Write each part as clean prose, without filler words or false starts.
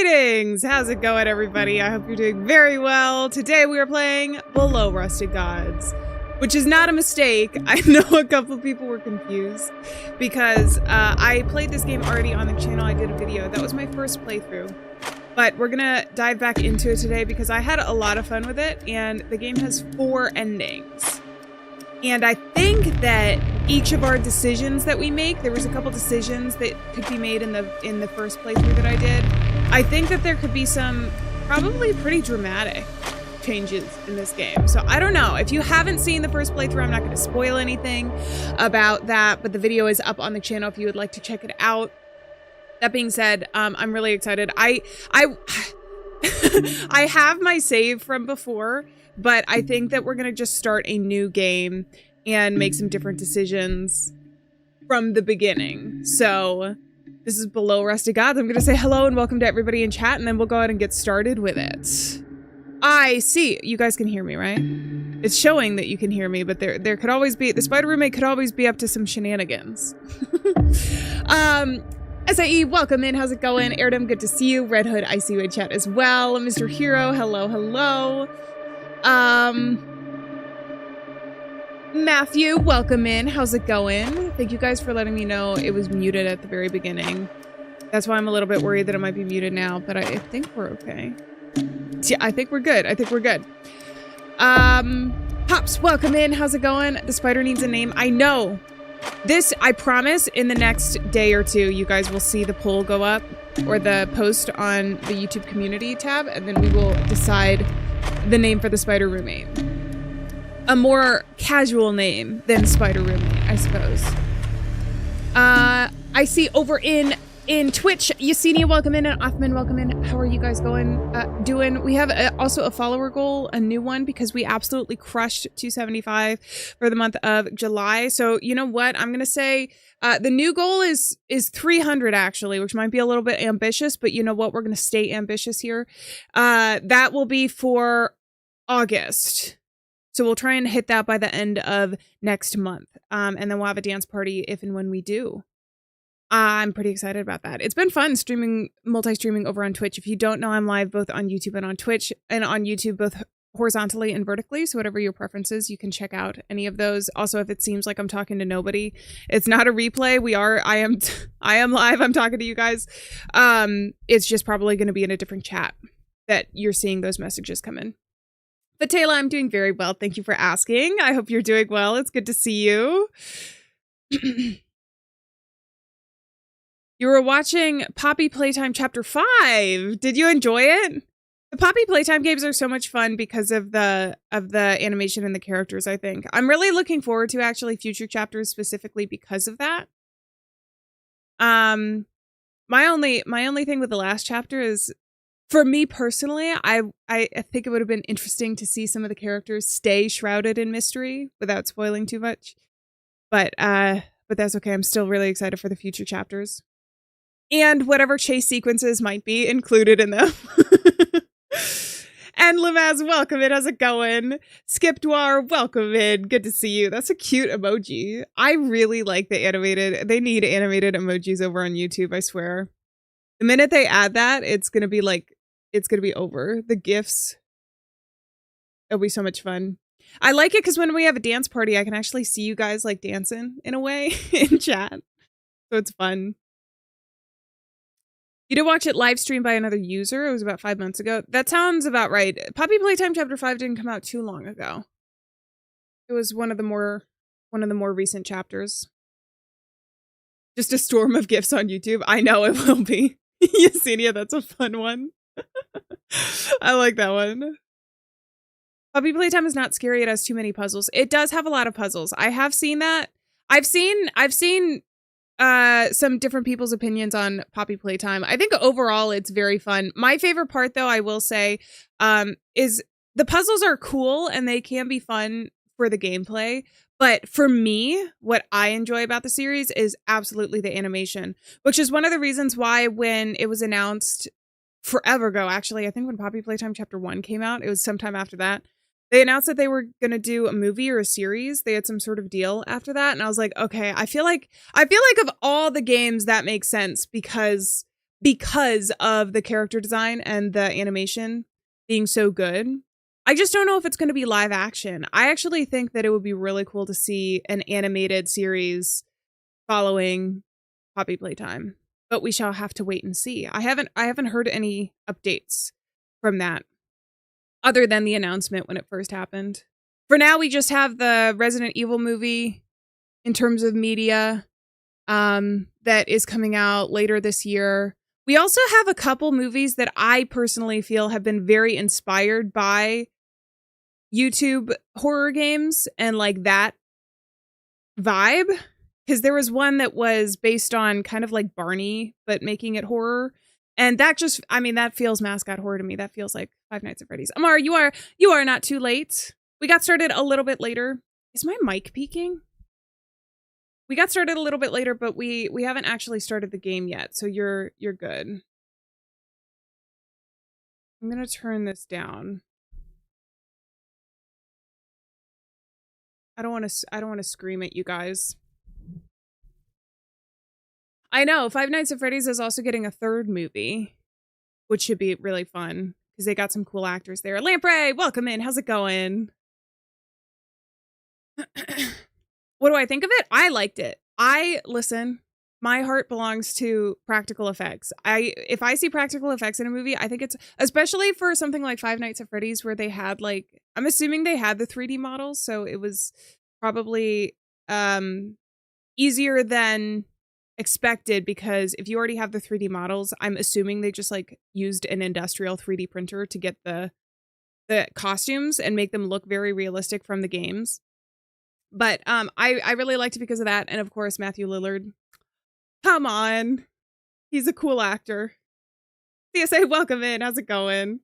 Greetings! How's it going, everybody? I hope you're doing very well. Today we are playing Below Rusted Gods, which is not a mistake. I know a couple people were confused because I played this game already on the channel. I did a video. That was my first playthrough. But we're gonna dive back into it today because I had a lot of fun with it, and the game has 4 endings. And I think that each of our decisions that we make, there was a couple decisions that could be made in the first playthrough that I did. I think that there could be some probably pretty dramatic changes in this game. So I don't know. If you haven't seen the first playthrough, I'm not going to spoil anything about that, but the video is up on the channel if you would like to check it out. That being said, I'm really excited. I have my save from before, but I think that we're going to just start a new game and make some different decisions from the beginning. So this is Below Rusted Gods. I'm going to say hello and welcome to everybody in chat, and then we'll go ahead and get started with it. I see. You guys can hear me, right? It's showing that you can hear me, but there could always be, the spider roommate could always be up to some shenanigans. SIE, welcome in. How's it going? Airdom, good to see you. Red Hood, I see you in chat as well. Mr. Hero, hello, hello. Matthew, welcome in. How's it going? Thank you guys for letting me know it was muted at the very beginning. That's why I'm a little bit worried that it might be muted now, but I think we're okay. Yeah, I think we're good. I think we're good. Pops, welcome in. How's it going? The spider needs a name. I know. This, I promise, in the next day or two, you guys will see the poll go up, or the post on the YouTube community tab, and then we will decide the name for the spider roommate. A more casual name than spider roommate, I suppose. I see over in Twitch, Yesenia, welcome in, and Othman, welcome in. How are you guys doing? We have also a follower goal, a new one, because we absolutely crushed 275 for the month of July. So you know what? I'm gonna say the new goal is 300 actually, which might be a little bit ambitious, but you know what? We're gonna stay ambitious here. That will be for August. So we'll try and hit that by the end of next month. And then we'll have a dance party if and when we do. I'm pretty excited about that. It's been fun streaming, multi-streaming over on Twitch. If you don't know, I'm live both on YouTube and on Twitch, and on YouTube both horizontally and vertically. So whatever your preference is, you can check out any of those. Also, if it seems like I'm talking to nobody, it's not a replay. I am live. I'm talking to you guys. It's just probably going to be in a different chat that you're seeing those messages come in. But Taylor, I'm doing very well. Thank you for asking. I hope you're doing well. It's good to see you. You were watching Poppy Playtime Chapter 5. Did you enjoy it? The Poppy Playtime games are so much fun because of the animation and the characters, I think. I'm really looking forward to actually future chapters specifically because of that. My only thing with the last chapter is, for me personally, I think it would have been interesting to see some of the characters stay shrouded in mystery without spoiling too much. But that's okay. I'm still really excited for the future chapters. And whatever chase sequences might be included in them. And Lamaz, welcome in. How's it going? Skipdwar, welcome in. Good to see you. That's a cute emoji. I really like the animated. They need animated emojis over on YouTube, I swear. The minute they add that, it's going to be like, it's going to be over. The GIFs. It'll be so much fun. I like it because when we have a dance party, I can actually see you guys like dancing in a way in chat. So it's fun. You did watch it live streamed by another user. It was about 5 months ago. That sounds about right. Poppy Playtime Chapter 5 didn't come out too long ago. It was one of the more recent chapters. Just a storm of GIFs on YouTube. I know it will be. Yesenia, that's a fun one. I like that one. Poppy Playtime is not scary. It has too many puzzles. It does have a lot of puzzles. I have seen that. I've seen some different people's opinions on Poppy Playtime. I think overall it's very fun. My favorite part, though, I will say, is the puzzles are cool and they can be fun for the gameplay. But for me, what I enjoy about the series is absolutely the animation, which is one of the reasons why when it was announced forever ago, actually, I think when Poppy Playtime Chapter 1 came out, it was sometime after that, they announced that they were going to do a movie or a series. They had some sort of deal after that. And I was like, okay, I feel like of all the games that makes sense because because of the character design and the animation being so good. I just don't know if it's going to be live action. I actually think that it would be really cool to see an animated series following Poppy Playtime, but we shall have to wait and see. I haven't heard any updates from that other than the announcement when it first happened. For now, we just have the Resident Evil movie in terms of media that is coming out later this year. We also have a couple movies that I personally feel have been very inspired by YouTube horror games and like that vibe. Because there was one that was based on kind of like Barney, but making it horror. And that just, I mean, that feels mascot horror to me. That feels like Five Nights at Freddy's. Amar, you are not too late. We got started a little bit later. Is my mic peaking? We got started a little bit later, but we haven't actually started the game yet. So you're good. I'm going to turn this down. I don't want to scream at you guys. I know Five Nights at Freddy's is also getting a third movie, which should be really fun because they got some cool actors there. Lamprey, welcome in. How's it going? What do I think of it? I liked it. Listen, my heart belongs to practical effects. If I see practical effects in a movie, I think it's, especially for something like Five Nights at Freddy's where they had like, I'm assuming they had the 3D models, so it was probably easier than expected, because if you already have the 3D models, I'm assuming they just like used an industrial 3D printer to get the costumes and make them look very realistic from the games. But I really liked it because of that. And of course, Matthew Lillard. Come on. He's a cool actor. CSA, welcome in. How's it going?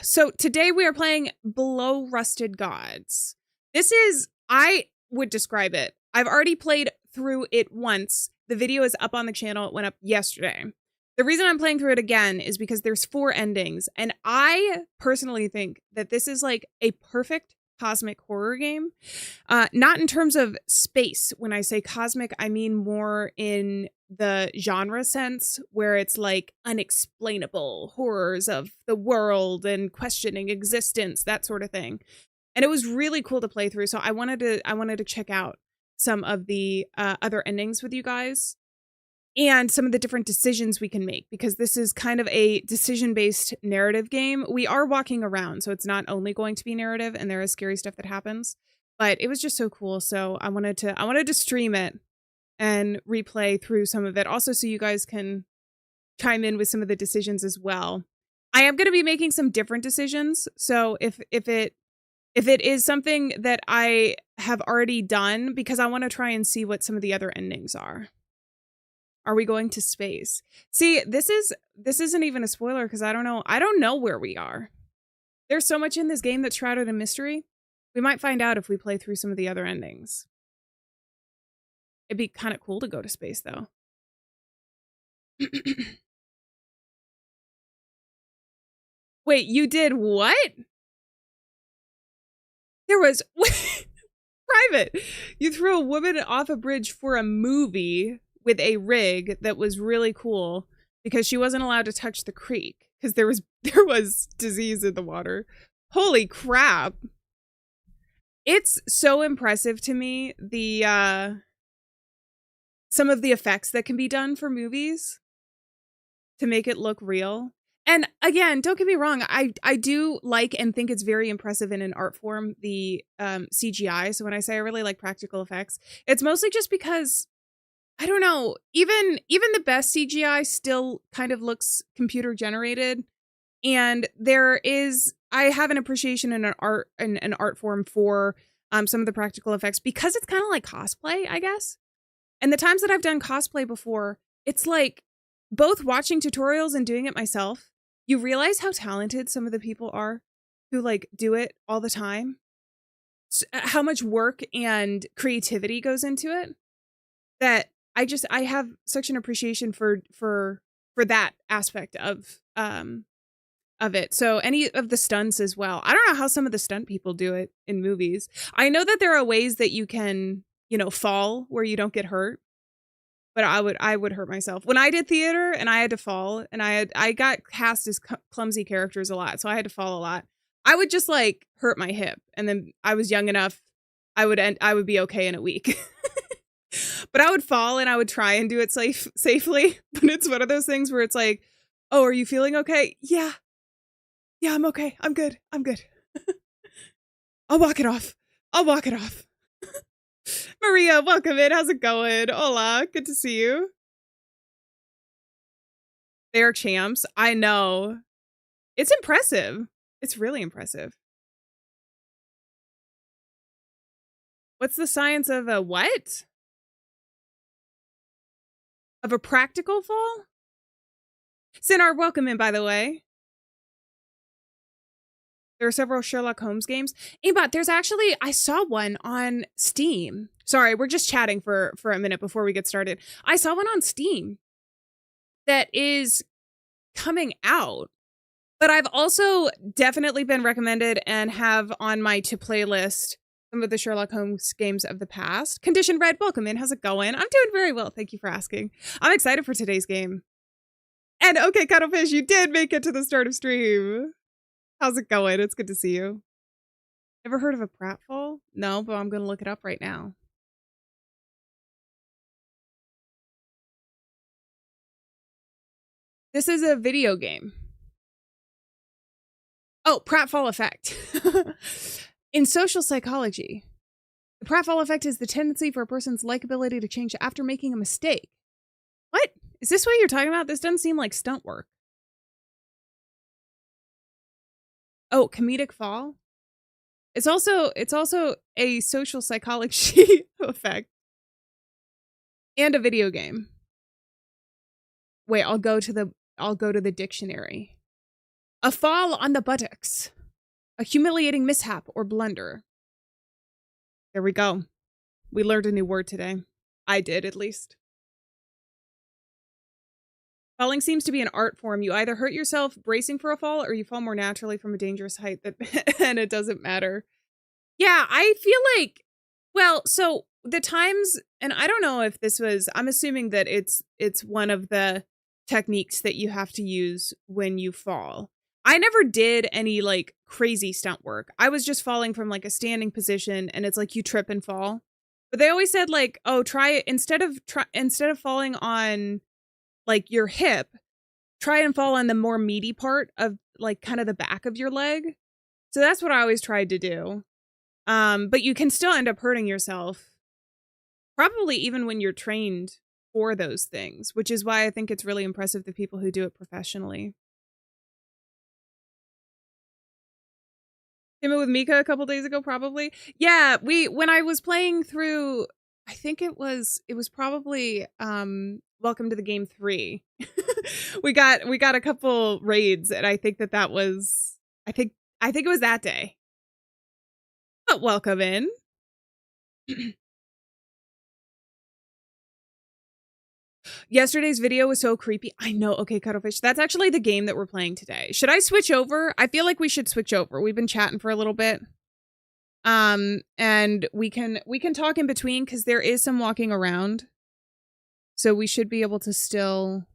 So today we are playing Below Rusted Gods. I would describe it. I've already played through it once. The video is up on the channel. It went up yesterday. The reason I'm playing through it again is because there's 4 endings, and I personally think that this is like a perfect cosmic horror game. Not in terms of space. When I say cosmic, I mean more in the genre sense, where it's like unexplainable horrors of the world and questioning existence, that sort of thing. And it was really cool to play through. So I wanted to check out some of the other endings with you guys, and some of the different decisions we can make, because this is kind of a decision-based narrative game. We are walking around, so it's not only going to be narrative, and there is scary stuff that happens, but it was just so cool. So I wanted to stream it and replay through some of it, also so you guys can chime in with some of the decisions as well. I am going to be making some different decisions, so if it is something that I have already done, because I want to try and see what some of the other endings are. Are we going to space? See, this isn't even a spoiler, because I don't know where we are. There's so much in this game that's shrouded in mystery. We might find out if we play through some of the other endings. It'd be kind of cool to go to space, though. Wait, you did what? There was private. You threw a woman off a bridge for a movie with a rig that was really cool, because she wasn't allowed to touch the creek because there was disease in the water. Holy crap. It's so impressive to me, the some of the effects that can be done for movies to make it look real. And again, don't get me wrong, I do like and think it's very impressive in an art form, the CGI. So when I say I really like practical effects, it's mostly just because, I don't know, even the best CGI still kind of looks computer generated. And I have an appreciation in an art form for some of the practical effects, because it's kind of like cosplay, I guess. And the times that I've done cosplay before, it's like, both watching tutorials and doing it myself, you realize how talented some of the people are who like do it all the time. How much work and creativity goes into it, that I have such an appreciation for that aspect of of it. So any of the stunts as well. I don't know how some of the stunt people do it in movies. I know that there are ways that you can, fall where you don't get hurt. But I would hurt myself. When I did theater and I had to fall and I got cast as clumsy characters a lot. So I had to fall a lot. I would just like hurt my hip. And then I was young enough. I would be okay in a week. But I would fall and I would try and do it safely. But it's one of those things where it's like, oh, are you feeling okay? Yeah. Yeah, I'm okay. I'm good. I'm good. I'll walk it off. Maria, welcome in. How's it going? Hola. Good to see you. They're champs. I know. It's impressive. It's really impressive. What's the science of a what? Of a practical fall? Sinar, welcome in, by the way. There are several Sherlock Holmes games. Aimbot, there's actually, I saw one on Steam. Sorry, we're just chatting for a minute before we get started. I saw one on Steam that is coming out, but I've also definitely been recommended and have on my to play list some of the Sherlock Holmes games of the past. Condition Red, welcome in. How's it going? I'm doing very well. Thank you for asking. I'm excited for today's game. And okay, Cuttlefish, you did make it to the start of stream. How's it going? It's good to see you. Ever heard of a pratfall? No, but I'm going to look it up right now. This is a video game. Oh, pratfall effect. In social psychology, the pratfall effect is the tendency for a person's likability to change after making a mistake. What? Is this what you're talking about? This doesn't seem like stunt work. Oh, comedic fall? It's also a social psychology effect. And a video game. Wait, I'll go to the dictionary. A fall on the buttocks. A humiliating mishap or blunder. There we go. We learned a new word today. I did, at least. Falling seems to be an art form. You either hurt yourself bracing for a fall or you fall more naturally from a dangerous height and it doesn't matter. Yeah, I feel like, well, so the times, and I don't know if this was, I'm assuming that it's one of the techniques that you have to use when you fall. I never did any like crazy stunt work. I was just falling from like a standing position and it's like you trip and fall. But they always said like, oh, try it instead of falling on like your hip, try and fall on the more meaty part of like kind of the back of your leg. So that's what I always tried to do. But you can still end up hurting yourself. Probably even when you're trained for those things, which is why I think it's really impressive the people who do it professionally. Came in with Mika a couple days ago, probably. Yeah, when I was playing through, I think it was probably Welcome to the Game 3. we got a couple raids, and I think that was I think it was that day. But welcome in. Yesterday's video was so creepy. I know. Okay, Cuttlefish. That's actually the game that we're playing today. Should I switch over? I feel like we should switch over. We've been chatting for a little bit. And we can talk in between because there is some walking around. So we should be able to still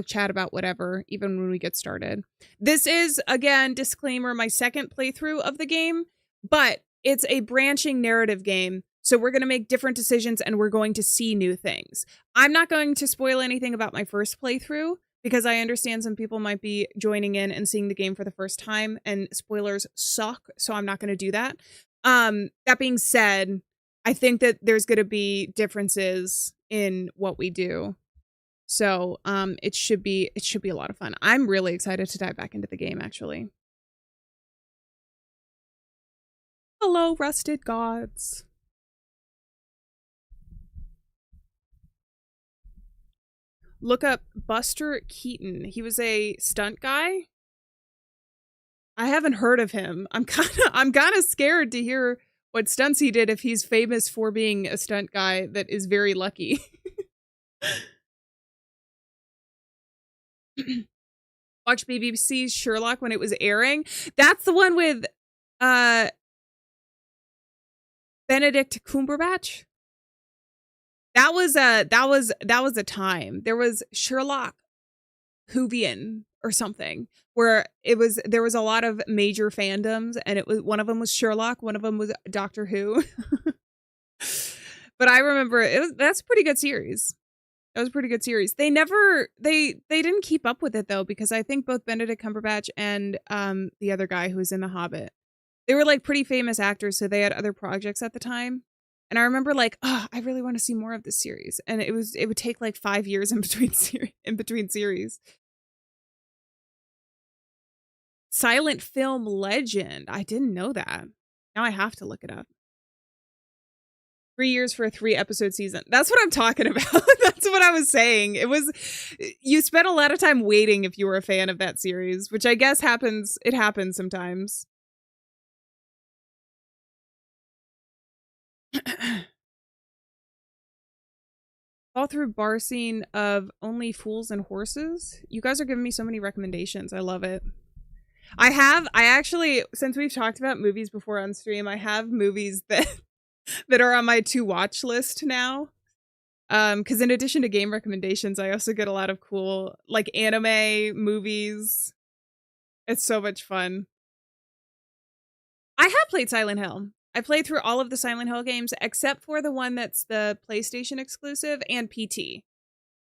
chat about whatever, even when we get started. This is, again, disclaimer, my second playthrough of the game, but it's a branching narrative game. So we're going to make different decisions and we're going to see new things. I'm not going to spoil anything about my first playthrough because I understand some people might be joining in and seeing the game for the first time and spoilers suck. So I'm not going to do that. That being said, I think that there's going to be differences in what we do. So it should be a lot of fun. I'm really excited to dive back into the game, actually. Hello, Rusted Gods. Look up Buster Keaton. He was a stunt guy. I haven't heard of him. I'm kind of scared to hear what stunts he did if he's famous for being a stunt guy that is very lucky. watch BBC's Sherlock when it was airing. That's the one with Benedict Cumberbatch. That was a time. There was Sherlock Whovian or something where there was a lot of major fandoms, and it was one of them was Sherlock, one of them was Doctor Who. But I remember that's a pretty good series. That was a pretty good series. They didn't keep up with it though, because I think both Benedict Cumberbatch and the other guy who was in The Hobbit, they were like pretty famous actors, so they had other projects at the time. And I remember like, oh, I really want to see more of this series, and it would take like 5 years in between series. Silent film legend. I didn't know that. Now I have to look it up. 3 years for a 3-episode season. That's what I'm talking about. That's what I was saying. You spent a lot of time waiting if you were a fan of that series, which I guess happens. It happens sometimes. All through bar scene of Only Fools and Horses. You guys are giving me so many recommendations. I love it. I actually, since we've talked about movies before on stream, I have movies that are on my to watch list now. Because in addition to game recommendations, I also get a lot of cool like anime movies. It's so much fun. I have played Silent Hill. I played through all of the Silent Hill games except for the one that's the PlayStation exclusive and PT,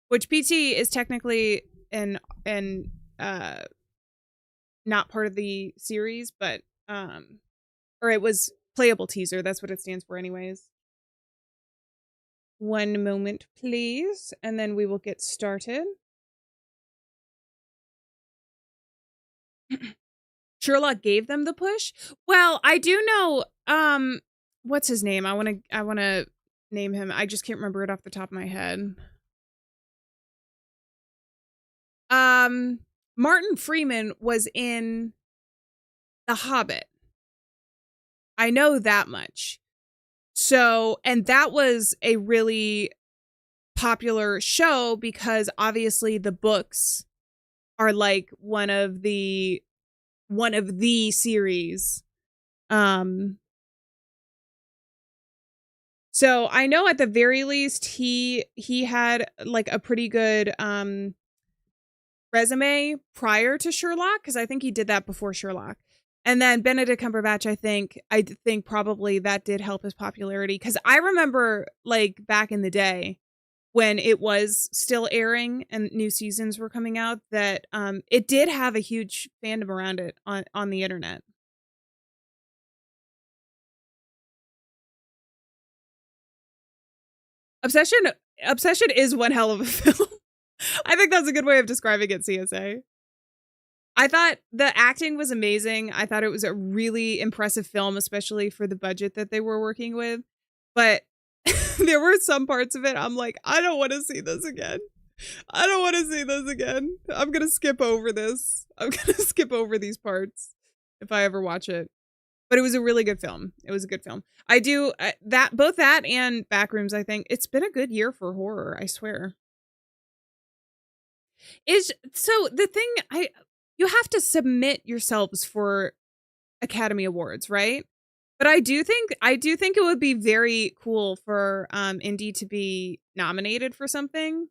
which PT is technically not part of the series, but or it was playable teaser. That's what it stands for anyways. One moment, please, and then we will get started. Sherlock gave them the push. Well, I do know what's his name? I want to name him. I just can't remember it off the top of my head. Martin Freeman was in The Hobbit. I know that much. So, and that was a really popular show because obviously the books are like one of the series. So I know at the very least he had like a pretty good resume prior to Sherlock, because I think he did that before Sherlock. And then Benedict Cumberbatch, I think probably that did help his popularity, because I remember like back in the day when it was still airing and new seasons were coming out that it did have a huge fandom around it on the internet. Obsession is one hell of a film. I think that's a good way of describing it, CSA. I thought the acting was amazing. I thought it was a really impressive film, especially for the budget that they were working with. But there were some parts of it I'm like, I don't want to see this again. I don't want to see this again. I'm going to skip over this. I'm going to skip over these parts if I ever watch it. But it was a really good film. It was a good film. I do both that and Backrooms, I think. It's been a good year for horror, I swear. So the thing, you have to submit yourselves for Academy Awards, right? But I do think it would be very cool for Indie to be nominated for something.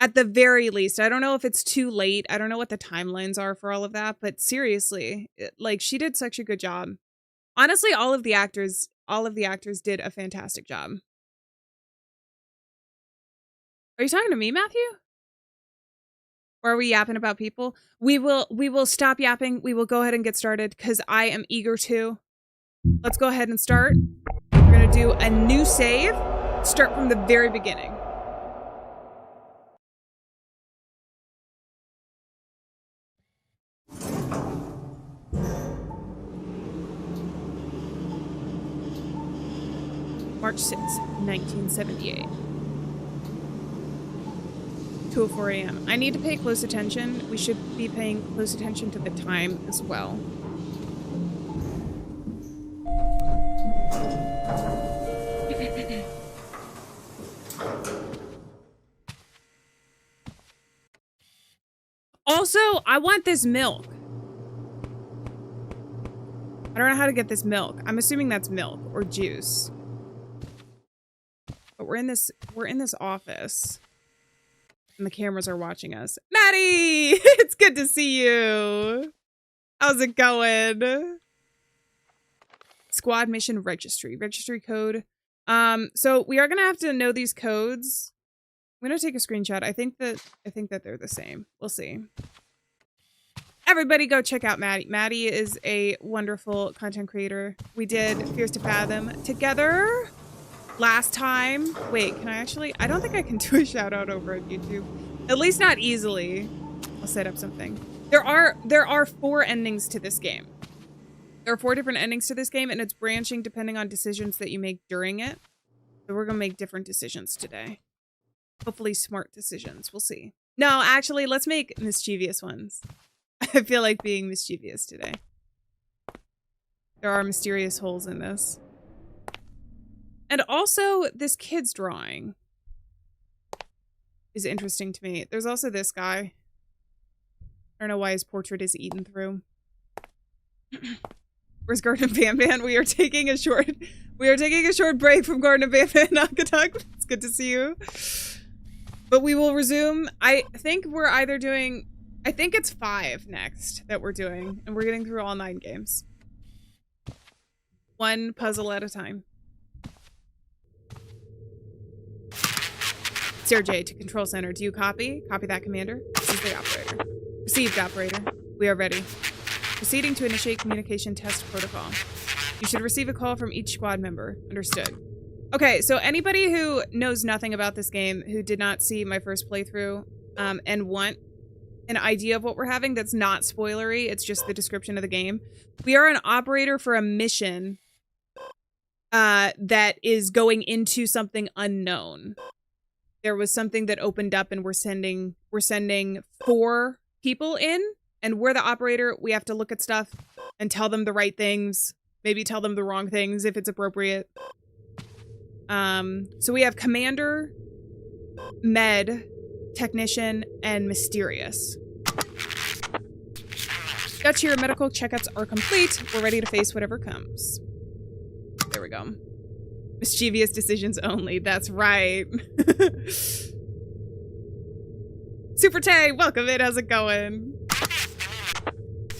At the very least. I don't know if it's too late. I don't know what the timelines are for all of that, but seriously, like she did such a good job. Honestly, all of the actors did a fantastic job. Are you talking to me, Matthew? Or are we yapping about people? We will stop yapping. We will go ahead and get started because I am eager to. Let's go ahead and start. We're going to do a new save. Start from the very beginning. March 6, 1978. 2:04 a.m. I need to pay close attention. We should be paying close attention to the time as well. Also, I want this milk. I don't know how to get this milk. I'm assuming that's milk or juice. But we're in this office. And the cameras are watching us. Maddie! It's good to see you. How's it going? Squad mission registry. Registry code. So we are gonna have to know these codes. I'm gonna take a screenshot. I think that they're the same. We'll see. Everybody go check out Maddie. Maddie is a wonderful content creator. We did Fears to Fathom together last time. Wait, can I actually? I don't think I can do a shout out over on YouTube. At least not easily. I'll set up something. There are 4 endings to this game. There are 4 different endings to this game, and it's branching depending on decisions that you make during it. So we're gonna make different decisions today. Hopefully smart decisions. We'll see. No, actually, let's make mischievous ones. I feel like being mischievous today. There are mysterious holes in this. And also, this kid's drawing is interesting to me. There's also this guy. I don't know why his portrait is eaten through. Where's Garden of Banban? We are taking a short break from Garden of Banban, Nakatuk. It's good to see you. But we will resume. I think we're either doing, I think it's 5 next that we're doing, and we're getting through all 9 games. 1 puzzle at a time. Sergey to control center. Do you copy? Copy that, Commander. This is the operator. Received, operator. We are ready. Proceeding to initiate communication test protocol. You should receive a call from each squad member. Understood. Okay, so anybody who knows nothing about this game, who did not see my first playthrough, and want an idea of what we're having, that's not spoilery, it's just the description of the game. We are an operator for a mission that is going into something unknown. There was something that opened up, and we're sending 4 people in, and we're the operator. We have to look at stuff and tell them the right things, maybe tell them the wrong things if it's appropriate. So we have Commander, Med, Technician, and Mysterious. Dutch here, medical checkups are complete. We're ready to face whatever comes. There we go. Mischievous decisions only. That's right. Super Tay, welcome in. How's it going?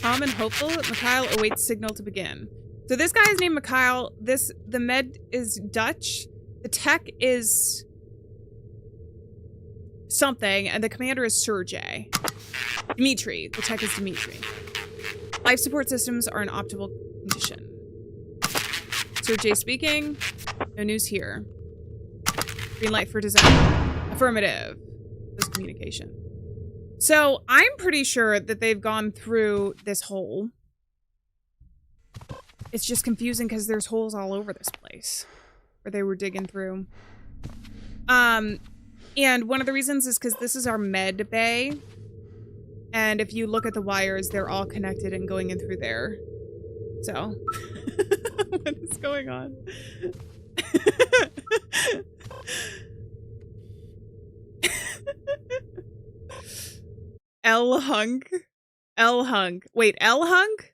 Calm and hopeful. Mikhail awaits signal to begin. So this guy is named Mikhail. The med is Dutch. The tech is something, and the commander is Sergey. Dmitry. The tech is Dmitry. Life support systems are in optimal condition. Sergey speaking. No news here. Green light for design. Affirmative. This communication. So I'm pretty sure that they've gone through this hole. It's just confusing because there's holes all over this place where they were digging through. And one of the reasons is because this is our med bay. And if you look at the wires, they're all connected and going in through there. So, what is going on? L-hunk? L-hunk. Wait, L-hunk?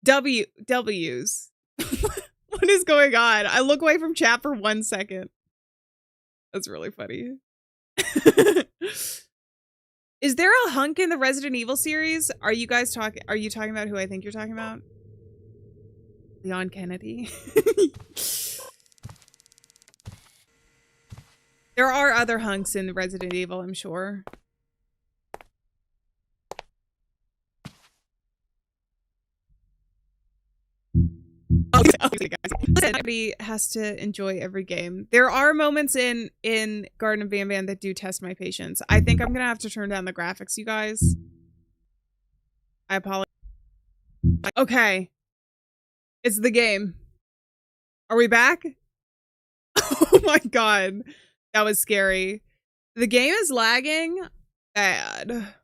W's. What is going on? I look away from chat for 1 second. That's really funny. Is there a hunk in the Resident Evil series? Are you talking about who I think you're talking about? Leon Kennedy. There are other hunks in Resident Evil, I'm sure. Everybody has to enjoy every game. There are moments in Garden of Banban that do test my patience. I think I'm gonna have to turn down the graphics, you guys. I apologize. Okay. It's the game. Are we back? Oh my god. That was scary. The game is lagging bad.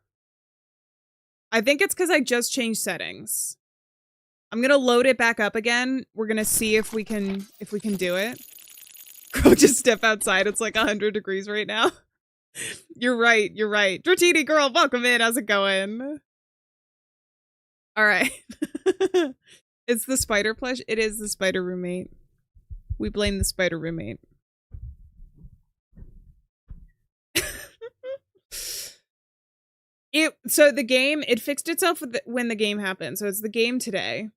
I think it's because I just changed settings. I'm gonna load it back up again. We're gonna see if we can do it. Girl, just step outside. It's like 100 degrees right now. You're right. You're right. Dratini girl, welcome in. How's it going? All right. It's the spider plush. It is the spider roommate. We blame the spider roommate. So the game, it fixed itself when the game happened. So it's the game today.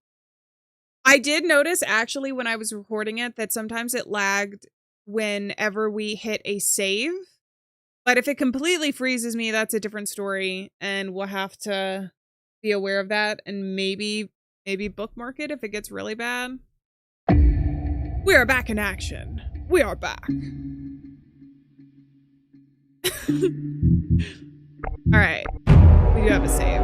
I did notice actually when I was recording it that sometimes it lagged whenever we hit a save. But if it completely freezes me, that's a different story. And we'll have to be aware of that and maybe bookmark it if it gets really bad. We are back in action. We are back. All right. We do have a save.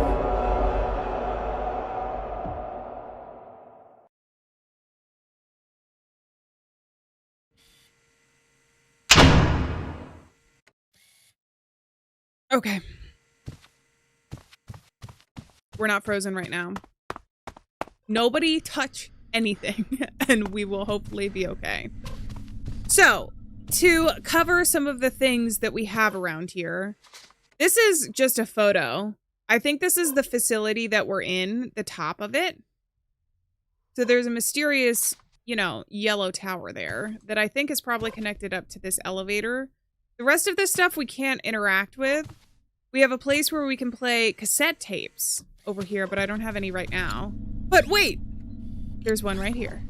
Okay. We're not frozen right now. Nobody touch anything and we will hopefully be okay. So, to cover some of the things that we have around here, this is just a photo. I think this is the facility that we're in, the top of it. So there's a mysterious, you know, yellow tower there that I think is probably connected up to this elevator. The rest of this stuff we can't interact with. We have a place where we can play cassette tapes over here, but I don't have any right now. But wait! There's one right here.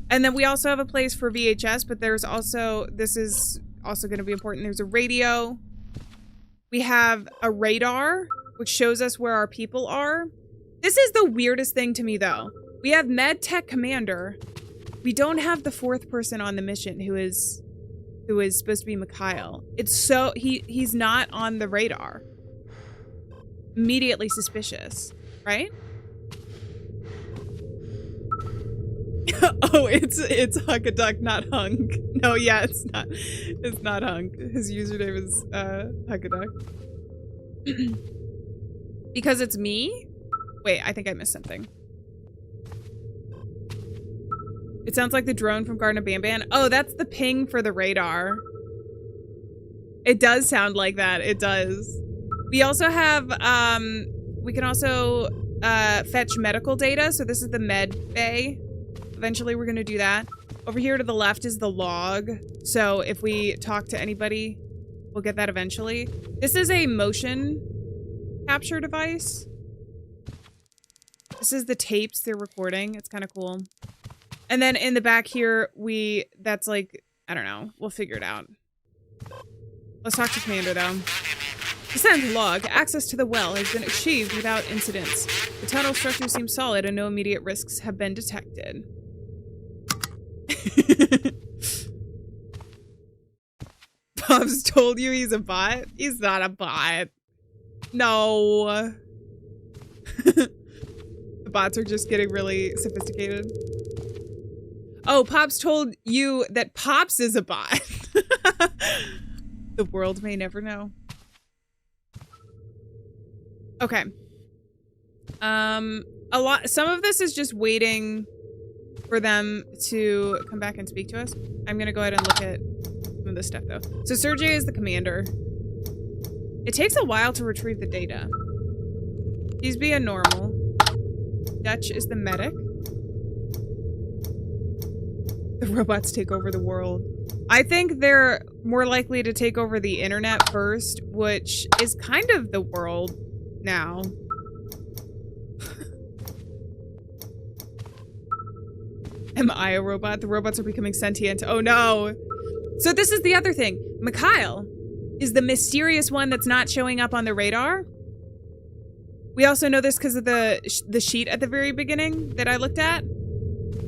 And then we also have a place for VHS, but there's also, this is also going to be important. There's a radio. We have a radar, which shows us where our people are. This is the weirdest thing to me, though. We have Med Tech Commander. We don't have the fourth person on the mission who is supposed to be Mikhail. It's so, he's not on the radar. Immediately suspicious, right? Oh, it's Huck-a-Duck, not Hunk. No, yeah, it's not Hunk. His username is Huck-a-Duck. Because it's me? Wait, I think I missed something. It sounds like the drone from Garden of Banban. Oh, that's the ping for the radar. It does sound like that. It does. We also have, we can also fetch medical data. So this is the med bay. Eventually we're going to do that. Over here to the left is the log. So if we talk to anybody, we'll get that eventually. This is a motion capture device. This is the tapes they're recording. It's kind of cool. And then in the back here, that's like, I don't know. We'll figure it out. Let's talk to Commander, though. Descent log. Access to the well has been achieved without incidents. The tunnel structure seems solid and no immediate risks have been detected. Bob's told you he's a bot? He's not a bot. No. The bots are just getting really sophisticated. Oh, Pops told you that Pops is a bot. The world may never know. Okay. Some of this is just waiting for them to come back and speak to us. I'm gonna go ahead and look at some of this stuff though. So Sergey is the commander. It takes a while to retrieve the data. He's being normal. Dutch is the medic. The robots take over the world. I think they're more likely to take over the internet first, which is kind of the world now. Am I a robot? The robots are becoming sentient. Oh no. So this is the other thing. Mikhail is the mysterious one that's not showing up on the radar. We also know this because of the sheet at the very beginning that I looked at.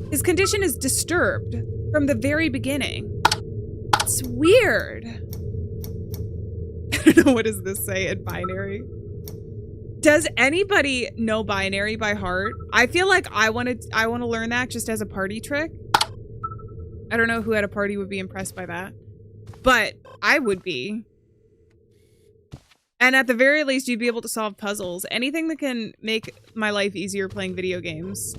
His condition is disturbed from the very beginning. It's weird. I don't know, what does this say in binary? Does anybody know binary by heart? I feel like I want to learn that just as a party trick. I don't know who at a party would be impressed by that, but I would be. And at the very least, you'd be able to solve puzzles. Anything that can make my life easier playing video games.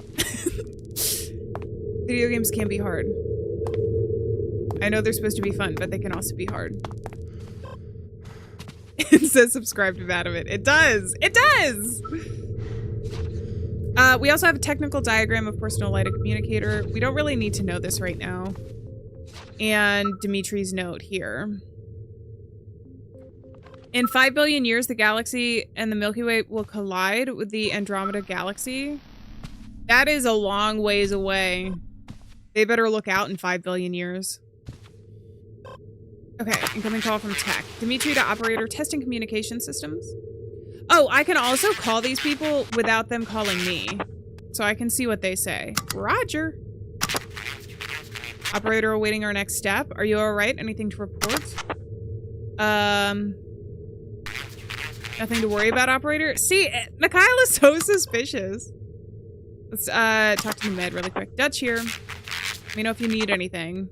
Video games can be hard. I know they're supposed to be fun, but they can also be hard. It says subscribe to Madamit. It does. It does. We also have a technical diagram of personal lighted communicator. We don't really need to know this right now. And Dimitri's note here. In 5 billion years, the galaxy and the Milky Way will collide with the Andromeda galaxy. That is a long ways away. They better look out in 5 billion years. Okay, incoming call from tech. Dimitri to operator, testing communication systems. Oh, I can also call these people without them calling me. So I can see what they say. Roger. Operator awaiting our next step. Are you alright? Anything to report? Nothing to worry about, operator. See, Mikhail is so suspicious. Let's talk to the med really quick. Dutch here. Let me know if you need anything.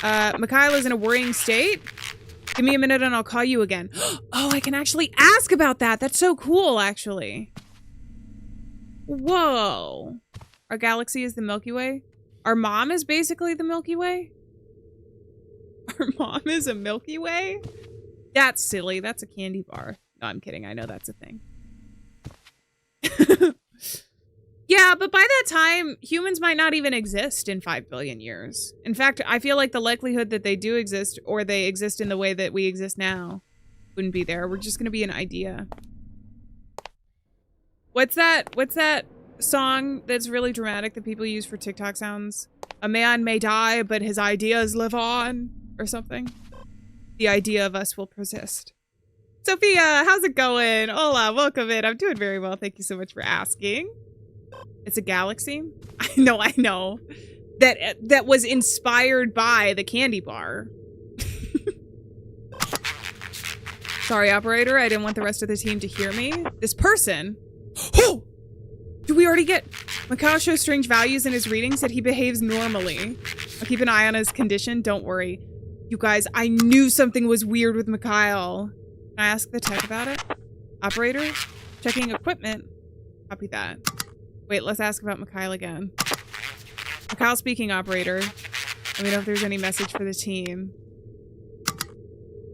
Mikhail is in a worrying state. Give me a minute and I'll call you again. Oh, I can actually ask about that. That's so cool, actually. Whoa. Our galaxy is the Milky Way. Our mom is basically the Milky Way. Our mom is a Milky Way? That's silly. That's a candy bar. No, I'm kidding. I know that's a thing. Yeah, but by that time, humans might not even exist in 5 billion years. In fact, I feel like the likelihood that they do exist, or they exist in the way that we exist now, wouldn't be there. We're just gonna be an idea. What's that song that's really dramatic that people use for TikTok sounds? A man may die, but his ideas live on, or something. The idea of us will persist. Sophia, how's it going? Hola, welcome in. I'm doing very well. Thank you so much for asking. It's a galaxy? I know. That was inspired by the candy bar. Sorry, operator. I didn't want the rest of the team to hear me. This person. Oh! Do we already get... Mikhail shows strange values in his readings that he behaves normally. I'll keep an eye on his condition. Don't worry. You guys, I knew something was weird with Mikhail. Can I ask the tech about it? Operator? Checking equipment. Copy that. Wait, let's ask about Mikhail again. Mikhail speaking, operator. Let me know if there's any message for the team.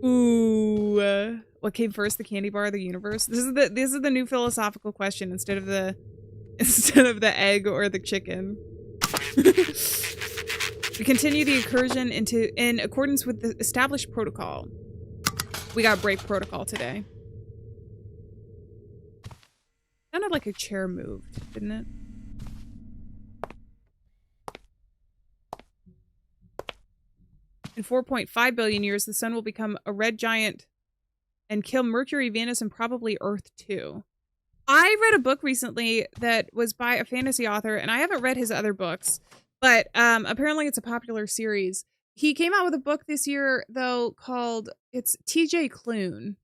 Ooh. What came first, the candy bar or the universe? This is the new philosophical question instead of the egg or the chicken. We continue the incursion in accordance with the established protocol. We got break protocol today. Sounded like a chair moved, didn't it? In 4.5 billion years, the sun will become a red giant and kill Mercury, Venus, and probably Earth too. I read a book recently that was by a fantasy author, and I haven't read his other books, but apparently it's a popular series. He came out with a book this year, though, called, it's T.J. Klune.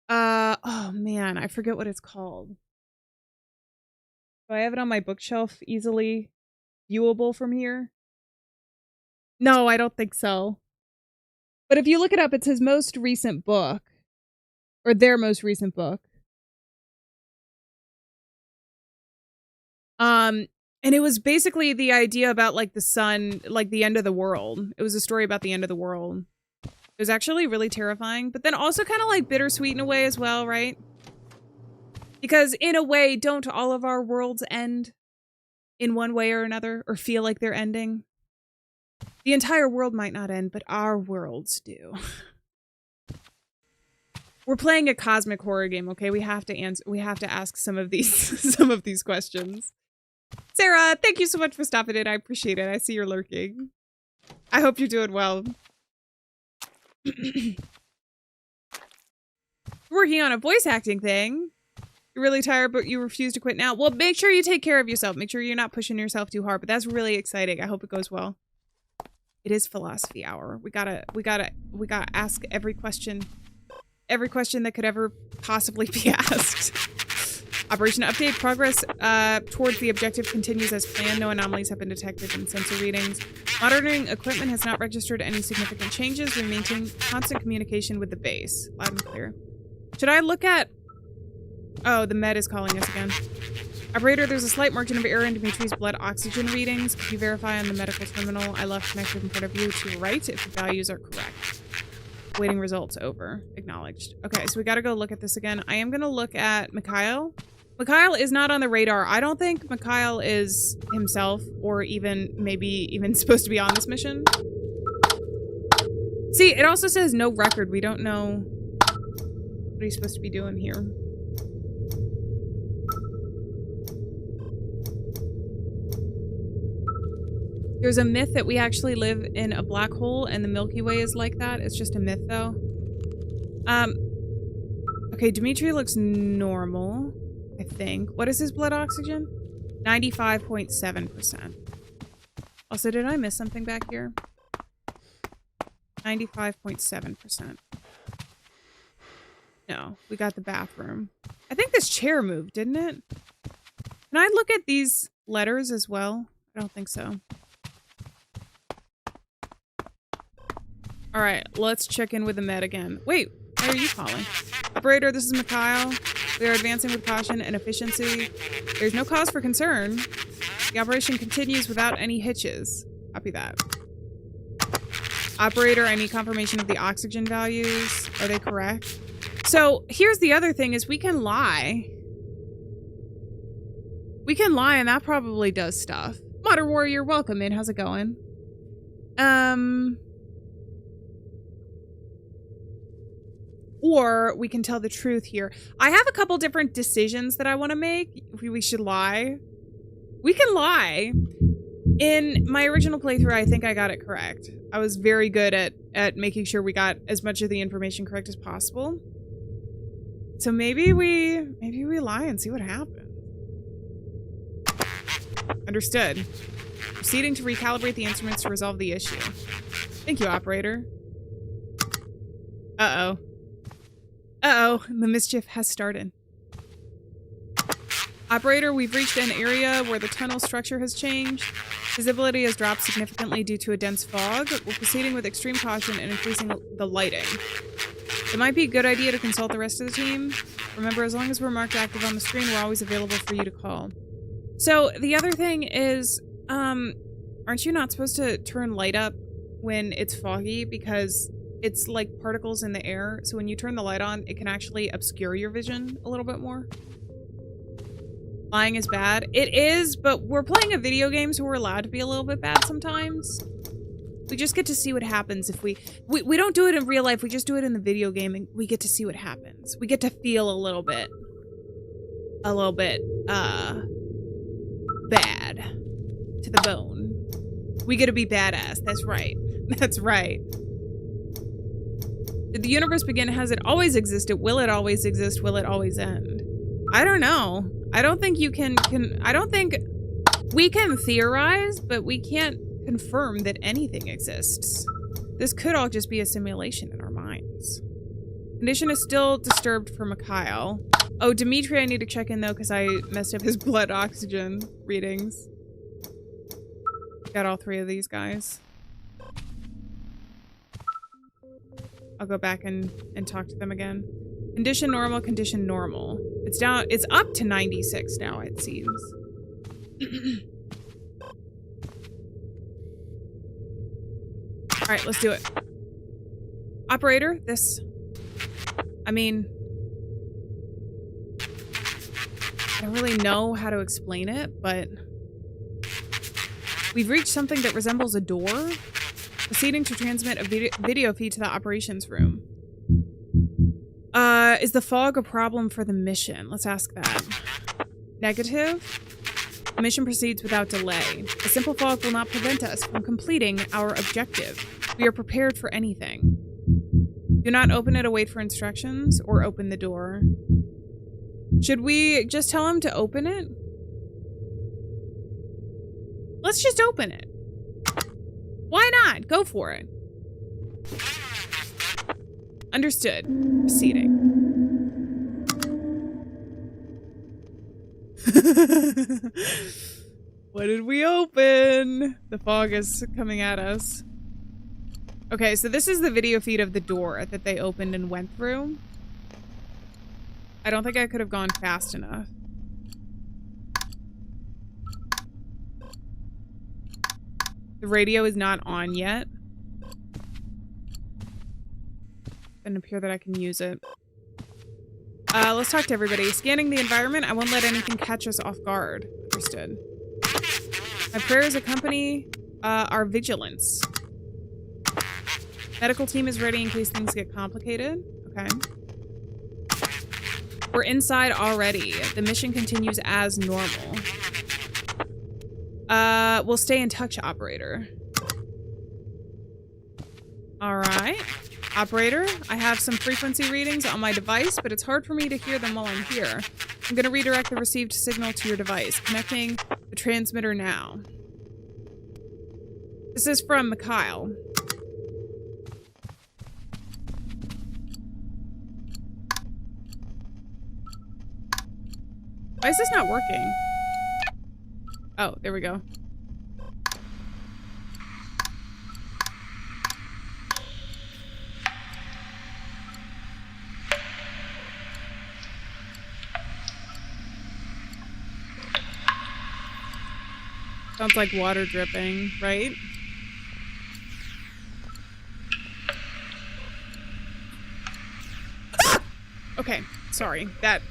Oh man, I forget what it's called. Do I have it on my bookshelf easily viewable from here? No, I don't think so. But if you look it up, it's his most recent book. Or their most recent book. And it was basically the idea about like the sun, like the end of the world. It was a story about the end of the world. It was actually really terrifying, but then also kind of like bittersweet in a way as well, right? Because in a way, don't all of our worlds end in one way or another, or feel like they're ending? The entire world might not end, but our worlds do. We're playing a cosmic horror game, okay? We have to answer. We have to ask some of these questions. Sarah, thank you so much for stopping in. I appreciate it. I see you're lurking. I hope you're doing well. Working on a voice acting thing. You're really tired, but you refuse to quit now. Well, make sure you take care of yourself. Make sure you're not pushing yourself too hard, but that's really exciting. I hope it goes well. It is philosophy hour. We gotta ask every question that could ever possibly be asked. Operation update. Progress towards the objective continues as planned. No anomalies have been detected in sensor readings. Monitoring equipment has not registered any significant changes. We maintain constant communication with the base. Loud and clear. Should I look at... Oh, the med is calling us again. Operator, there's a slight margin of error in Dimitri's blood oxygen readings. Could you verify on the medical terminal I left connected in front of you to right if the values are correct? Waiting results over. Acknowledged. Okay, so we gotta go look at this again. I am gonna look at Mikhail. Mikhail is not on the radar. I don't think Mikhail is himself or even maybe even supposed to be on this mission. See, it also says no record. We don't know what he's supposed to be doing here. There's a myth that we actually live in a black hole and the Milky Way is like that. It's just a myth though. Okay, Dimitri looks normal, I think. What is his blood oxygen? 95.7%. Also, did I miss something back here? 95.7%. No, we got the bathroom. I think this chair moved, didn't it? Can I look at these letters as well? I don't think so. All right, let's check in with the med again. Wait, why are you calling? Operator, this is Mikhail. We are advancing with caution and efficiency. There's no cause for concern. The operation continues without any hitches. Copy that. Operator, I need confirmation of the oxygen values. Are they correct? So here's the other thing is we can lie. We can lie and that probably does stuff. Modern Warrior, welcome in. How's it going? Or we can tell the truth here. I have a couple different decisions that I want to make. We should lie. We can lie. In my original playthrough, I think I got it correct. I was very good at making sure we got as much of the information correct as possible. So maybe we lie and see what happens. Understood. Proceeding to recalibrate the instruments to resolve the issue. Thank you, operator. Uh-oh. Uh-oh, the mischief has started. Operator, we've reached an area where the tunnel structure has changed. Visibility has dropped significantly due to a dense fog. We're proceeding with extreme caution and increasing the lighting. It might be a good idea to consult the rest of the team. Remember, as long as we're marked active on the screen, we're always available for you to call. So, the other thing is, aren't you not supposed to turn light up when it's foggy? Because it's like particles in the air, so when you turn the light on, it can actually obscure your vision a little bit more. Lying is bad. It is, but we're playing a video game, so we're allowed to be a little bit bad sometimes. We just get to see what happens if we don't do it in real life, we just do it in the video game, and we get to see what happens. We get to feel a little bit, bad to the bone. We get to be badass. That's right. That's right. Did the universe begin? Has it always existed? Will it always exist? Will it always end? I don't know. I don't think you can I don't think we can theorize, but we can't confirm that anything exists. This could all just be a simulation in our minds. Condition is still disturbed for Mikhail. Oh, Dimitri, I need to check in though because I messed up his blood oxygen readings. Got all three of these guys. I'll go back and talk to them again. Condition normal, condition normal. It's down, it's up to 96 now, it seems. All right, let's do it. Operator, this, I mean, I don't really know how to explain it, but we've reached something that resembles a door. Proceeding to transmit a video feed to the operations room. Is the fog a problem for the mission? Let's ask that. Negative. The mission proceeds without delay. A simple fog will not prevent us from completing our objective. We are prepared for anything. Do not open it, await for instructions, or open the door. Should we just tell him to open it? Let's just open it. Why not? Go for it. Understood. Proceeding. What did we open? The fog is coming at us. Okay, so this is the video feed of the door that they opened and went through. I don't think I could have gone fast enough. The radio is not on yet. Doesn't appear that I can use it. Let's talk to everybody. Scanning the environment. I won't let anything catch us off guard. Understood. My prayers accompany our vigilance. Medical team is ready in case things get complicated. Okay. We're inside already. The mission continues as normal. We'll stay in touch, operator. All right. Operator, I have some frequency readings on my device, but it's hard for me to hear them while I'm here. I'm going to redirect the received signal to your device. Connecting the transmitter now. This is from Mikhail. Why is this not working? Oh, there we go. Sounds like water dripping, right? Okay, sorry. That...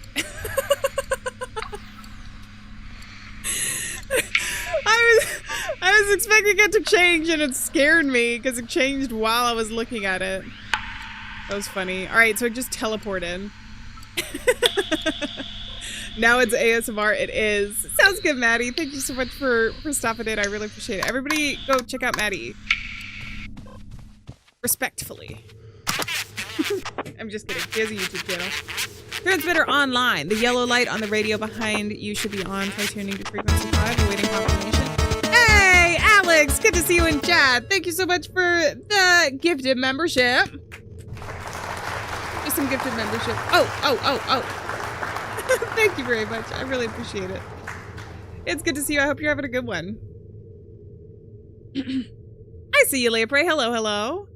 I was expecting it to change and it scared me because it changed while I was looking at it. That was funny. Alright, so it just teleported. Now it's ASMR. It is. Sounds good, Maddie. Thank you so much for stopping in. I really appreciate it. Everybody go check out Maddie. Respectfully. I'm just kidding. He has a YouTube channel. Transmitter online. The yellow light on the radio behind you should be on. Try tuning to frequency 5. Awaiting confirmation. Hey, Alex. Good to see you in chat. Thank you so much for the gifted membership. Just some gifted membership. Oh. Thank you very much. I really appreciate it. It's good to see you. I hope you're having a good one. I see you, Leopre. Hello.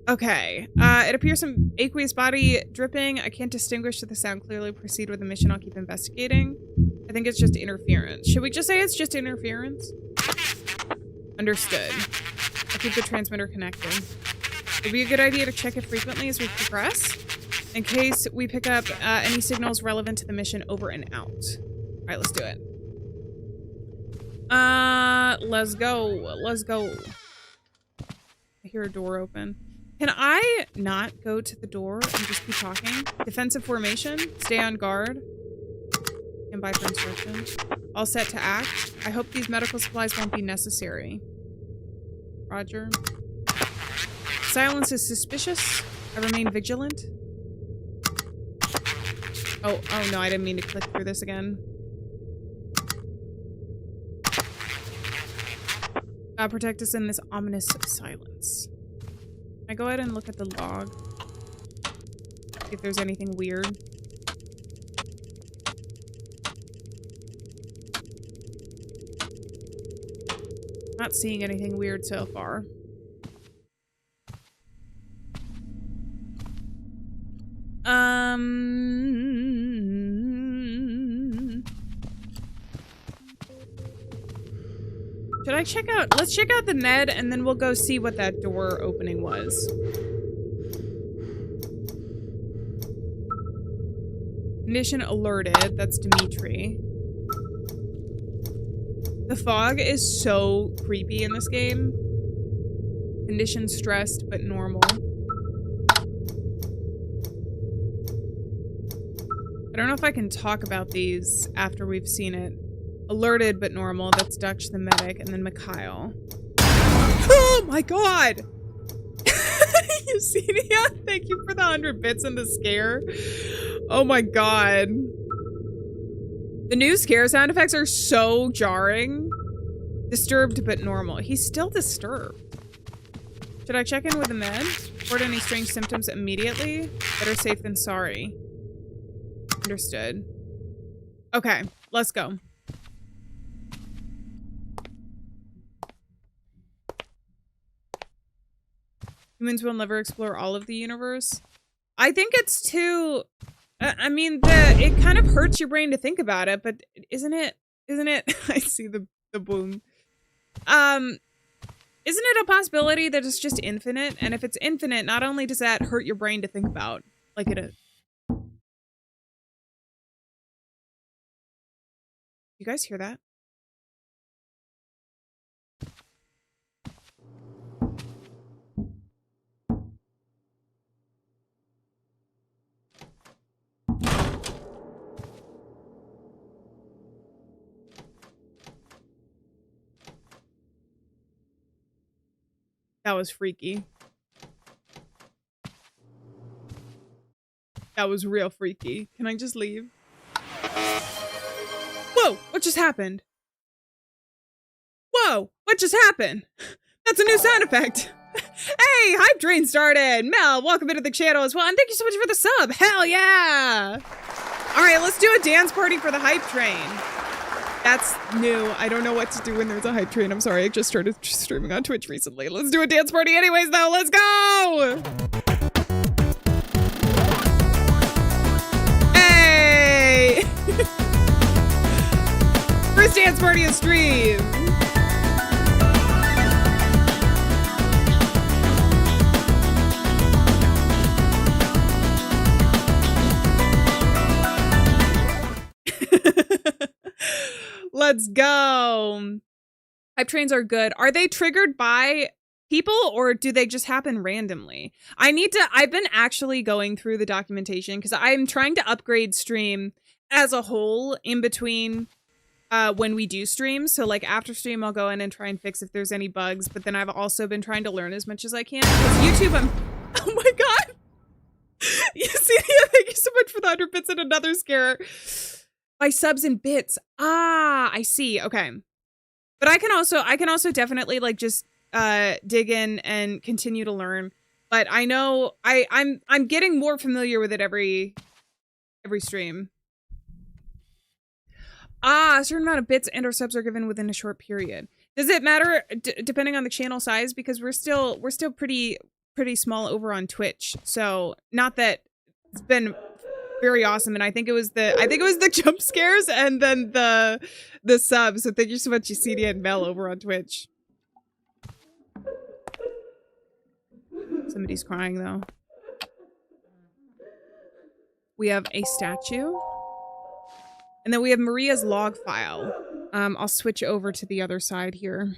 Okay. It appears some aqueous body dripping. I can't distinguish the sound clearly. Proceed with the mission. I'll keep investigating. I think it's just interference. Should we just say it's just interference? Understood. I'll keep the transmitter connected. It'd be a good idea to check it frequently as we progress, in case we pick up any signals relevant to the mission over and out. All right, let's do it. Let's go. I hear a door open. Can I not go to the door and just keep talking? Defensive formation. Stay on guard. Stand by for instructions. All set to act. I hope these medical supplies won't be necessary. Roger. Silence is suspicious. I remain vigilant. Oh no, I didn't mean to click through this again. Protect us in this ominous silence. Can I go ahead and look at the log? See if there's anything weird. Not seeing anything weird so far. Should I check out? Let's check out the Ned and then we'll go see what that door opening was. Condition alerted. That's Dimitri. The fog is so creepy in this game. Condition stressed but normal. I don't know if I can talk about these after we've seen it. Alerted but normal. That's Dutch the medic. And then Mikhail. Oh my god! Eugenia, thank you for the 100 bits and the scare. Oh my god. The new scare sound effects are so jarring. Disturbed but normal. He's still disturbed. Should I check in with the med? Report any strange symptoms immediately? Better safe than sorry. Understood. Okay, let's go. Humans will never explore all of the universe. I think it's too... I mean, it kind of hurts your brain to think about it, but isn't it? I see the boom. Isn't it a possibility that it's just infinite? And if it's infinite, not only does that hurt your brain to think about, like it is. You guys hear that? That was freaky. That was real freaky. Can I just leave? Whoa, what just happened? Whoa, what just happened? That's a new sound effect. Hey, Hype Train started. Mel, welcome into the channel as well. And thank you so much for the sub. Hell yeah. All right, let's do a dance party for the Hype Train. That's new. I don't know what to do when there's a Hype Train. I'm sorry, I just started streaming on Twitch recently. Let's do a dance party anyways though. Let's go. Hey. First dance party of stream. Let's go. Hype trains are good. Are they triggered by people or do they just happen randomly? I've been actually going through the documentation because I'm trying to upgrade stream as a whole in between when we do stream. So like after stream, I'll go in and try and fix if there's any bugs. But then I've also been trying to learn as much as I can. Because YouTube, oh my God. You see, thank you so much for the 100 bits and another scare. By subs and bits. Ah, I see. Okay. But I can also definitely like just dig in and continue to learn. But I know I'm getting more familiar with it every stream. Ah, a certain amount of bits and or subs are given within a short period. Does it matter depending on the channel size? Because we're still pretty small over on Twitch. So not that it's been very awesome, and I think it was the jump scares and then the subs. So thank you so much, Yesenia and Mel over on Twitch. Somebody's crying though. We have a statue, and then we have Maria's log file. I'll switch over to the other side here.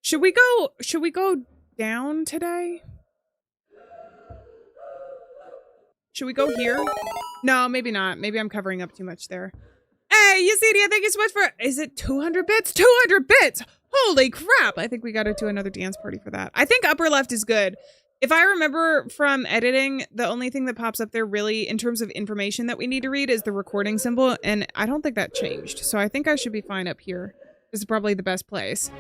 Should we go down today? Should we go here? No, maybe not. Maybe I'm covering up too much there. Hey, Yesenia, thank you so much for... Is it 200 bits? 200 bits! Holy crap! I think we gotta do another dance party for that. I think upper left is good. If I remember from editing, the only thing that pops up there really, in terms of information that we need to read, is the recording symbol, and I don't think that changed. So I think I should be fine up here. This is probably the best place.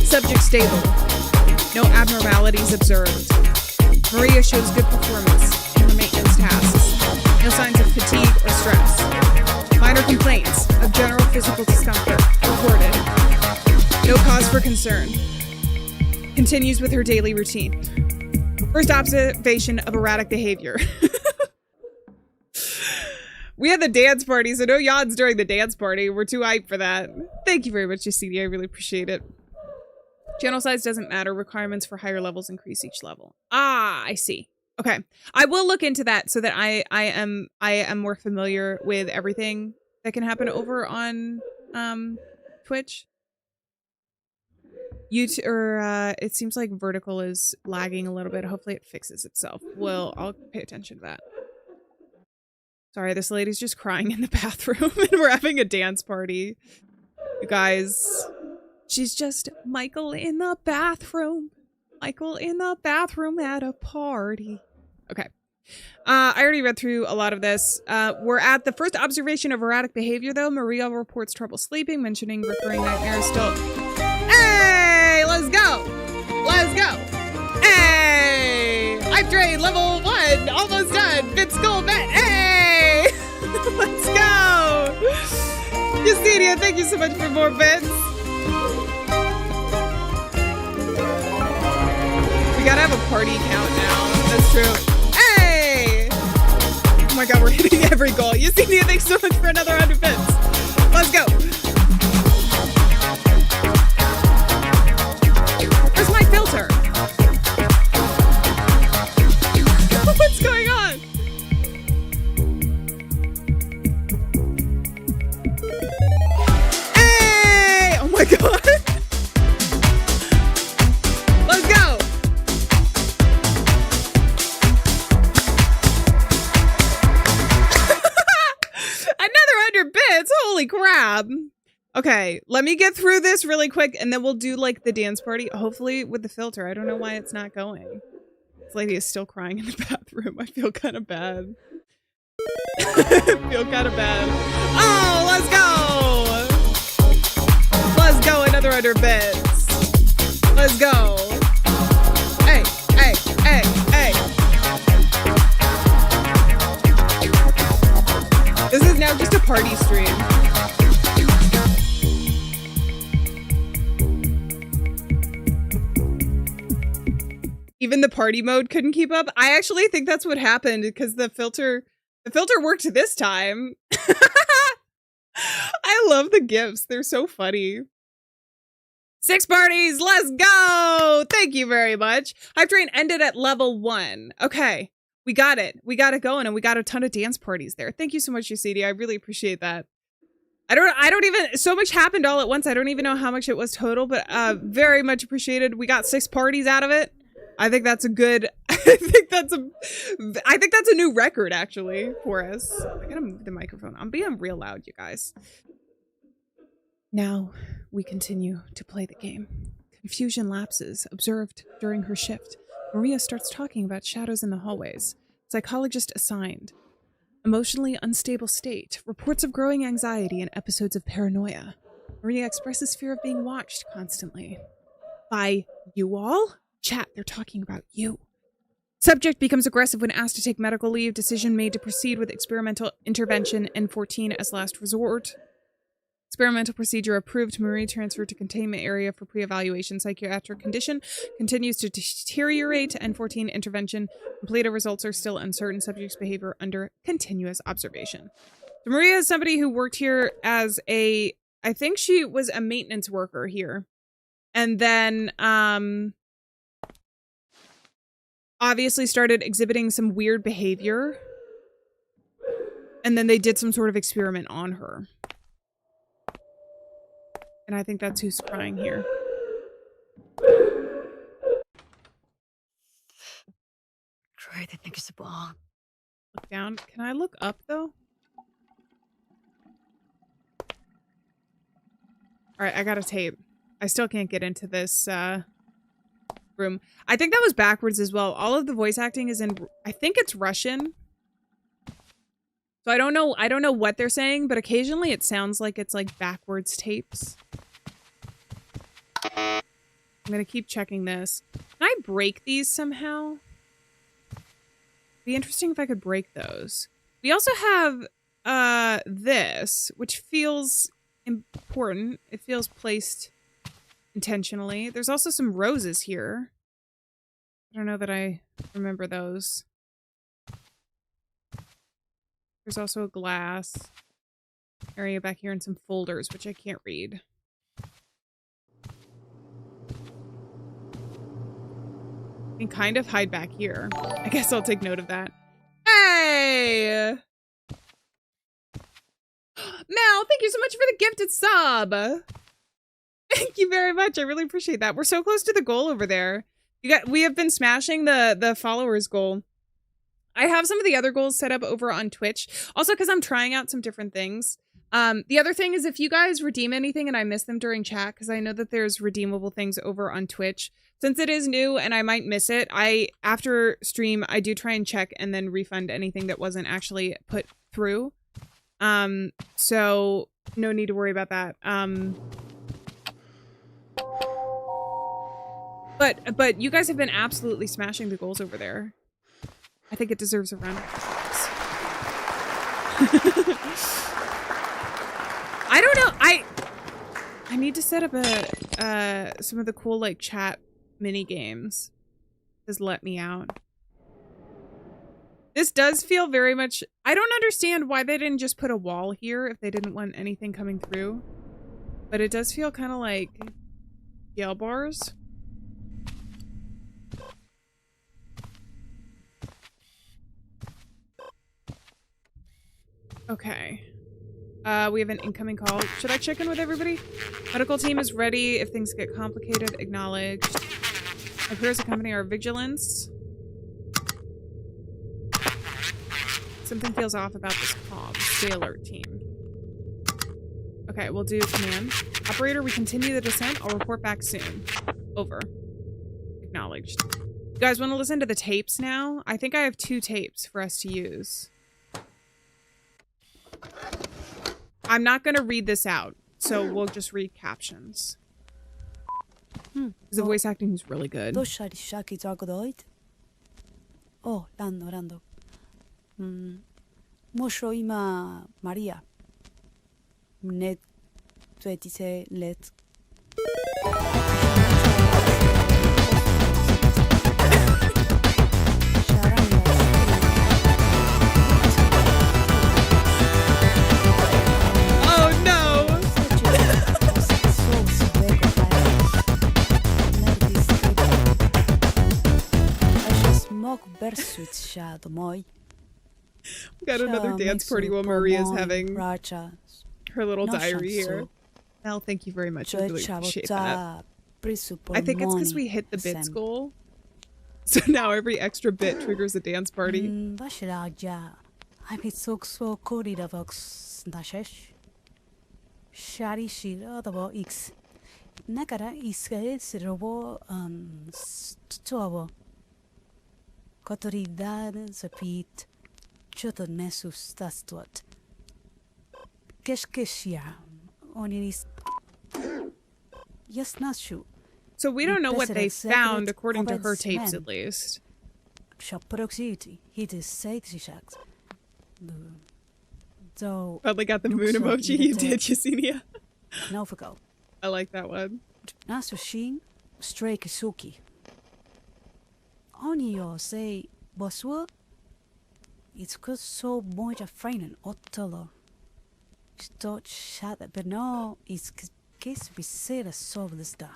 Subject stable. No abnormalities observed. Maria shows good performance in her maintenance tasks. No signs of fatigue or stress. Minor complaints of general physical discomfort reported. No cause for concern. Continues with her daily routine. First observation of erratic behavior. We had the dance party, so no yawns during the dance party. We're too hyped for that. Thank you very much, Yesenia. I really appreciate it. Channel size doesn't matter. Requirements for higher levels increase each level. Ah, I see. Okay. I will look into that so that I am more familiar with everything that can happen over on Twitch. YouTube, or it seems like vertical is lagging a little bit. Hopefully it fixes itself. Well, I'll pay attention to that. Sorry, this lady's just crying in the bathroom and we're having a dance party. You guys... She's just Michael in the bathroom. Michael in the bathroom at a party. Okay. I already read through a lot of this. We're at the first observation of erratic behavior, though. Maria reports trouble sleeping, mentioning recurring nightmares still. Hey! Let's go! Let's go! Hey! Hype train level 1! Almost done! Bit skull bet! Hey! Let's go! Yesenia, thank you so much for more bits. We gotta have a party count now. That's true. Hey! Oh my god, we're hitting every goal. Yesenia, thanks so much for another 100 bits. Let's go. Where's my filter? What's going on? Hey! Oh my god. Let's go. Another 100 bits. Holy crap. Okay, let me get through this really quick and then we'll do like the dance party. Hopefully with the filter. I don't know why it's not going. This lady is still crying in the bathroom. I feel kind of bad. I feel kind of bad. Oh, let's go. Let's go. Another 100 bits. Let's go. Hey, hey, hey, hey. This is now just a party stream. Even the party mode couldn't keep up. I actually think that's what happened because the filter worked this time. I love the GIFs. They're so funny. 6 parties. Let's go. Thank you very much. Hype Train ended at level 1. Okay. We got it. We got it going and we got a ton of dance parties there. Thank you so much, UCD. I really appreciate that. I don't even, so much happened all at once. I don't even know how much it was total, but very much appreciated. We got 6 parties out of it. I think that's a good, I think that's a new record actually for us. I gotta move the microphone. I'm being real loud, you guys. Now we continue to play the game. Confusion lapses observed during her shift. Maria starts talking about shadows in the hallways. Psychologist assigned. Emotionally unstable state. Reports of growing anxiety and episodes of paranoia. Maria expresses fear of being watched constantly. By you all? Chat, they're talking about you. Subject becomes aggressive when asked to take medical leave. Decision made to proceed with experimental intervention N14 as last resort. Experimental procedure approved. Marie transferred to containment area for pre-evaluation. Psychiatric condition continues to deteriorate. N14 intervention completed. Results are still uncertain. Subject's behavior under continuous observation. So Maria is somebody who worked here as a, I think she was a maintenance worker here. And then, obviously started exhibiting some weird behavior. And then they did some sort of experiment on her. And I think that's who's crying here. Try the next ball. Look down. Can I look up though? Alright, I got a tape. I still can't get into this room. I think that was backwards as well. All of the voice acting is in, I think it's Russian. So I don't know what they're saying, but occasionally it sounds like it's like backwards tapes. I'm gonna keep checking this. Can I break these somehow? Be interesting if I could break those. We also have this, which feels important. It feels placed intentionally. There's also some roses here. I don't know that I remember those. There's also a glass area back here and some folders, which I can't read. I can kind of hide back here. I guess I'll take note of that. Hey! Mel, thank you so much for the gifted sub. Thank you very much. I really appreciate that. We're so close to the goal over there. We have been smashing the followers goal. I have some of the other goals set up over on Twitch. Also, because I'm trying out some different things. The other thing is if you guys redeem anything and I miss them during chat, because I know that there's redeemable things over on Twitch. Since it is new and I might miss it, after stream, I do try and check and then refund anything that wasn't actually put through. So no need to worry about that. But you guys have been absolutely smashing the goals over there. I think it deserves a round of applause. I don't know. I need to set up some of the cool like chat mini games. Just let me out. This does feel very much... I don't understand why they didn't just put a wall here if they didn't want anything coming through. But it does feel kind of like jail bars. Okay. We have an incoming call. Should I check in with everybody? Medical team is ready. If things get complicated, acknowledged. Our peers accompany our vigilance. Something feels off about this comm. Stay alert, team. Okay, we'll do command. Operator, we continue the descent. I'll report back soon. Over. Acknowledged. You guys want to listen to the tapes now? I think I have 2 tapes for us to use. I'm not going to read this out, so we'll just read captions. The voice acting is really good. Oh, Lando. Mosho ima Maria. Net 26 let. Oh no! Got another dance party while Maria's having her little diary here. Well, thank you very much. I really appreciate that. I think it's because we hit the bits goal. So now every extra bit triggers a dance party. So we don't know what they found according to her tapes, at least. Probably got the moon emoji you did, Yesenia. I like that one. It's cause so much afraid and otolo. Stop shut up, but no, it's case we say the solve this down.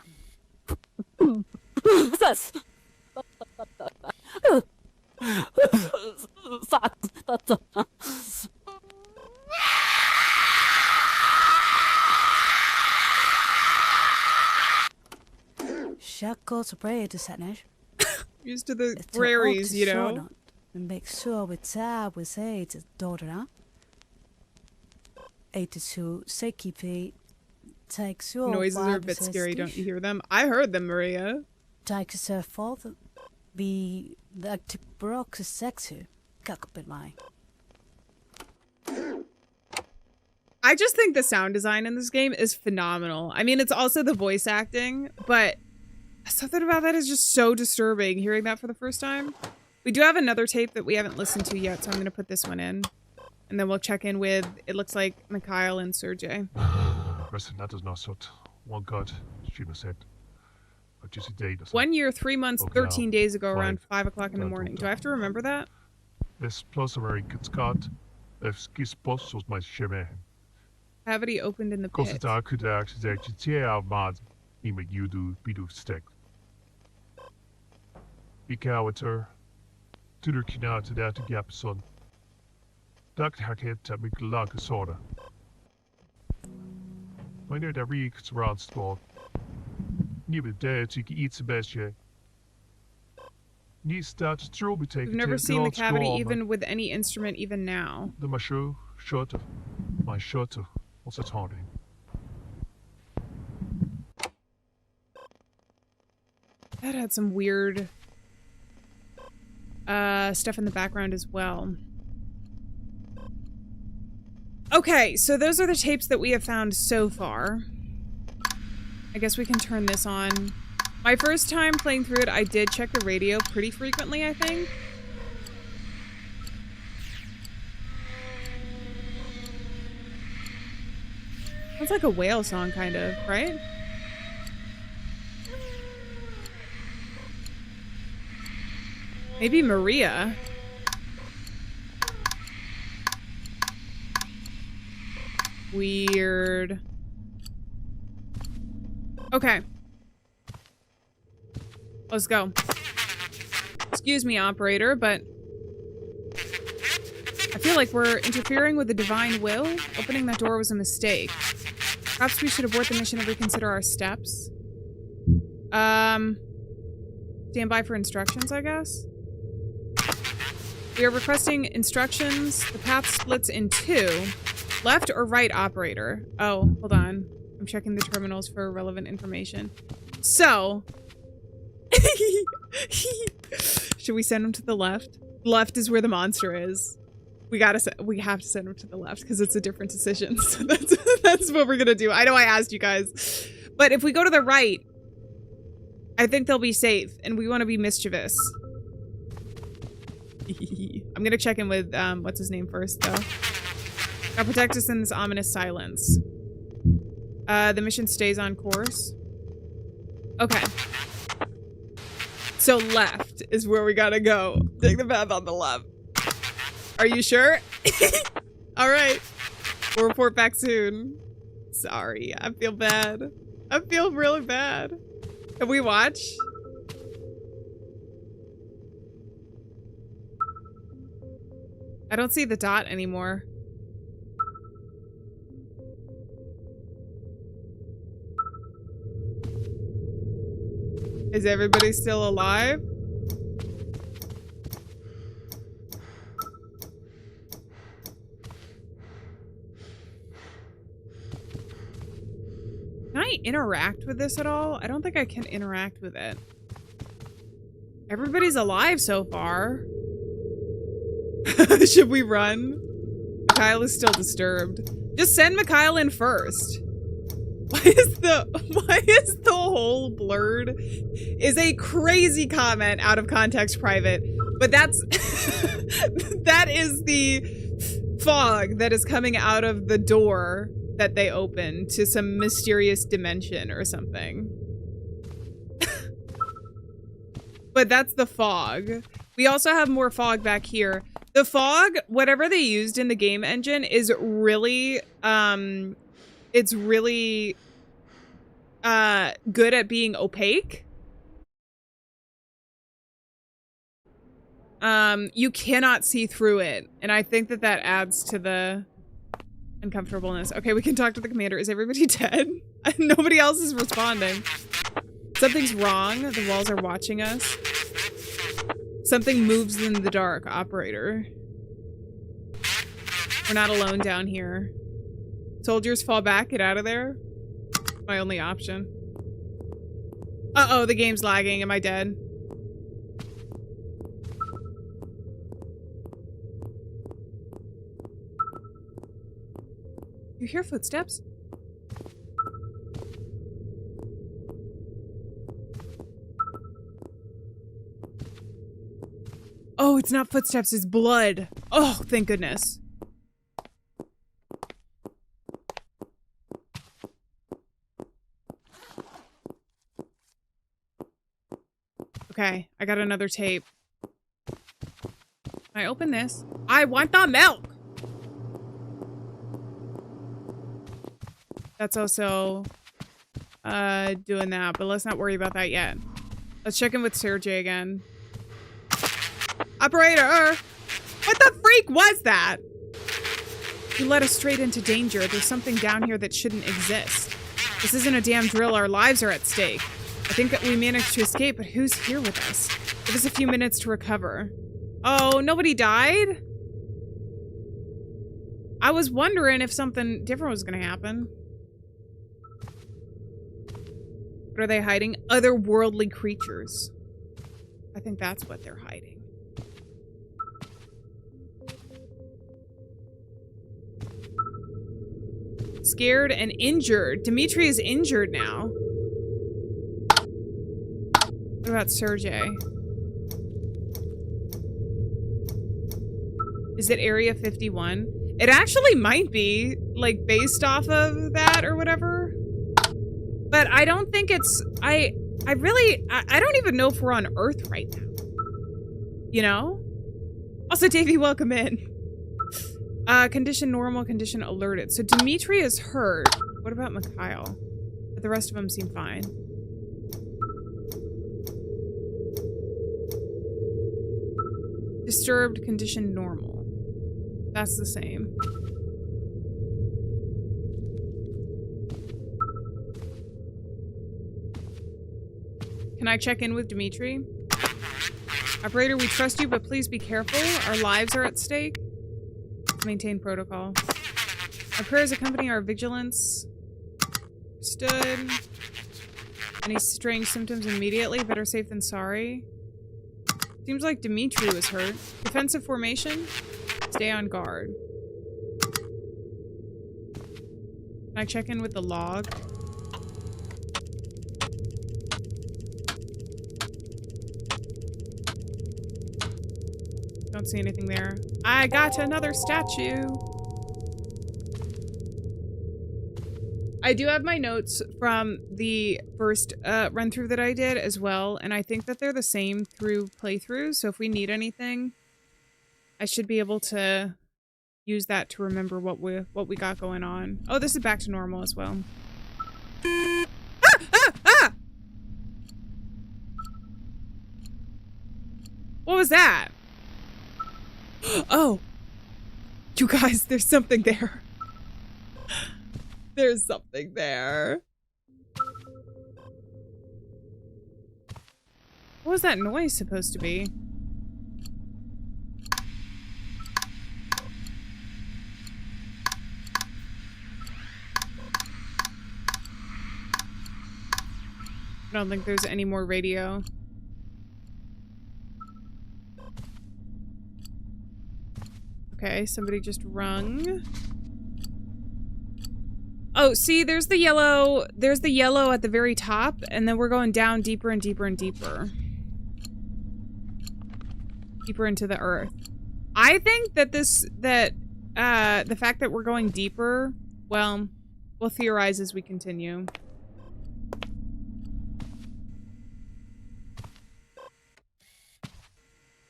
Shackles spray to Satnash. Used to the prairies, you know. And make sure we tap with say it's daughter. 82 Sekipi takes your noises are a bit scary, don't you hear them? I heard them, Maria. Takes her fault be the broke sexy cockpit line. I just think the sound design in this game is phenomenal. I mean, it's also the voice acting, but something about that is just so disturbing hearing that for the first time. We do have another tape that we haven't listened to yet, so I'm going to put this one in. And then we'll check in with, it looks like, Mikhail and Sergey. That is not so. One God, she must said. 1 year, 3 months, 13 days ago, around 5 o'clock in the morning. Do I have to remember that? This plus American's got if skis boss was my shimmy. Cavity opened in the pit. Kost daar could actually say tear maat iemand you do bidu stick. Ik hou het er. Tudur kina to that gap son. Dr. Hackett to make luck a sorta. Wanneer de reeks randstol. Nieuwe tijd you can eat the best yet. We've never seen the cavity even with any instrument even now. The my shirt what's it haunting? That had some weird stuff in the background as well. Okay, so those are the tapes that we have found so far. I guess we can turn this on. My first time playing through it, I did check the radio pretty frequently, I think. Sounds like a whale song, kind of, right? Maybe Maria. Weird. Okay. Let's go. Excuse me, operator, but I feel like we're interfering with the divine will. Opening that door was a mistake. Perhaps we should abort the mission and reconsider our steps. Stand by for instructions, I guess. We are requesting instructions. The path splits in two. Left or right, operator? Oh, hold on. I'm checking the terminals for relevant information. So, should we send him to the left? Left is where the monster is. We have to send him to the left because it's a different decision. So that's what we're gonna do. I know I asked you guys, but if we go to the right, I think they'll be safe, and we want to be mischievous. I'm gonna check in with what's his name first, though. Now protect us in this ominous silence. The mission stays on course. Okay. So left is where we gotta go. Take the path on the left. Are you sure? All right. We'll report back soon. Sorry, I feel bad. I feel really bad. Can we watch? I don't see the dot anymore. Is everybody still alive? Can I interact with this at all? I don't think I can interact with it. Everybody's alive so far. Should we run? Mikhail is still disturbed. Just send Mikhail in first. Why is the whole blurred? Is a crazy comment out of context private. But that's that is the fog that is coming out of the door that they open to some mysterious dimension or something. But that's the fog. We also have more fog back here. The fog, whatever they used in the game engine, is really it's really good at being opaque. You cannot see through it, and I think that that adds to the uncomfortableness. Okay, we can talk to the commander. Is everybody dead? Nobody else is responding. Something's wrong. The walls are watching us. Something moves in the dark, operator. We're not alone down here. Soldiers fall back, get out of there. My only option. Uh-oh, the game's lagging. Am I dead? You hear footsteps? Oh, it's not footsteps, it's blood. Oh, thank goodness. Okay, I got another tape. Can I open this? I want the milk! That's also doing that, but let's not worry about that yet. Let's check in with Sergey again. Operator! What the freak was that? You led us straight into danger. There's something down here that shouldn't exist. This isn't a damn drill. Our lives are at stake. I think that we managed to escape, but who's here with us? Give us a few minutes to recover. Oh, nobody died? I was wondering if something different was gonna happen. What are they hiding? Otherworldly creatures. I think that's what they're hiding. Scared and injured. Dimitri is injured now. What about Sergey? Is it Area 51? It actually might be, like, based off of that or whatever. But I don't think it's... I don't even know if we're on Earth right now. You know? Also, Davey, welcome in. Condition normal, condition alerted. So Dimitri is hurt. What about Mikhail? But the rest of them seem fine. Disturbed, condition normal. That's the same. Can I check in with Dimitri? Operator, we trust you, but please be careful. Our lives are at stake. Maintain protocol. Our prayers accompany our vigilance. Stood. Any strange symptoms immediately? Better safe than sorry. Seems like Dimitri was hurt. Defensive formation. Stay on guard. Can I check in with the log? Don't see anything there. I got another statue. I do have my notes from the first run through that I did as well, and I think that they're the same through playthroughs, so if we need anything, I should be able to use that to remember what we got going on. Oh, this is back to normal as well. Ah! Ah! Ah! What was that? Oh, you guys, there's something there. There's something there. What was that noise supposed to be? I don't think there's any more radio. Okay, somebody just rung. Oh, see, there's the yellow at the very top, and then we're going down deeper and deeper and deeper. Deeper into the earth. I think that the fact that we're going deeper, well, we'll theorize as we continue.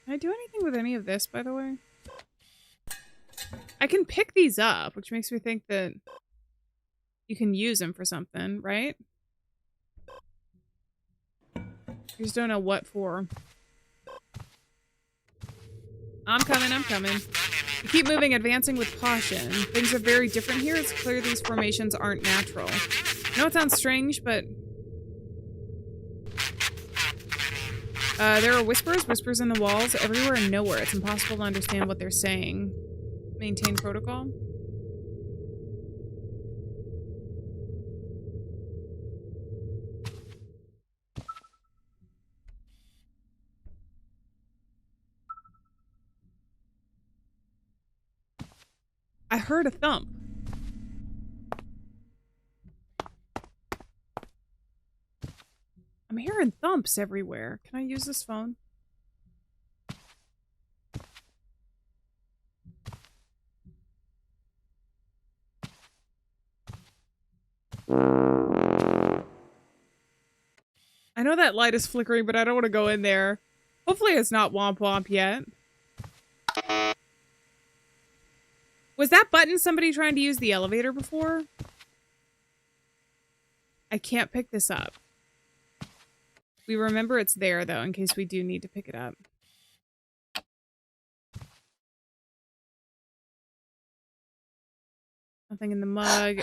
Can I do anything with any of this, by the way? I can pick these up, which makes me think that you can use them for something, right? I just don't know what for. I'm coming, I'm coming. We keep moving, advancing with caution. Things are very different here. It's clear these formations aren't natural. I know it sounds strange, but... there are whispers in the walls, everywhere and nowhere. It's impossible to understand what they're saying. Maintain protocol. I heard a thump. I'm hearing thumps everywhere. Can I use this phone? I know that light is flickering, but I don't want to go in there. Hopefully it's not womp womp yet. Was that button somebody trying to use the elevator before? I can't pick this up. We remember it's there, though, in case we do need to pick it up. Nothing in the mug.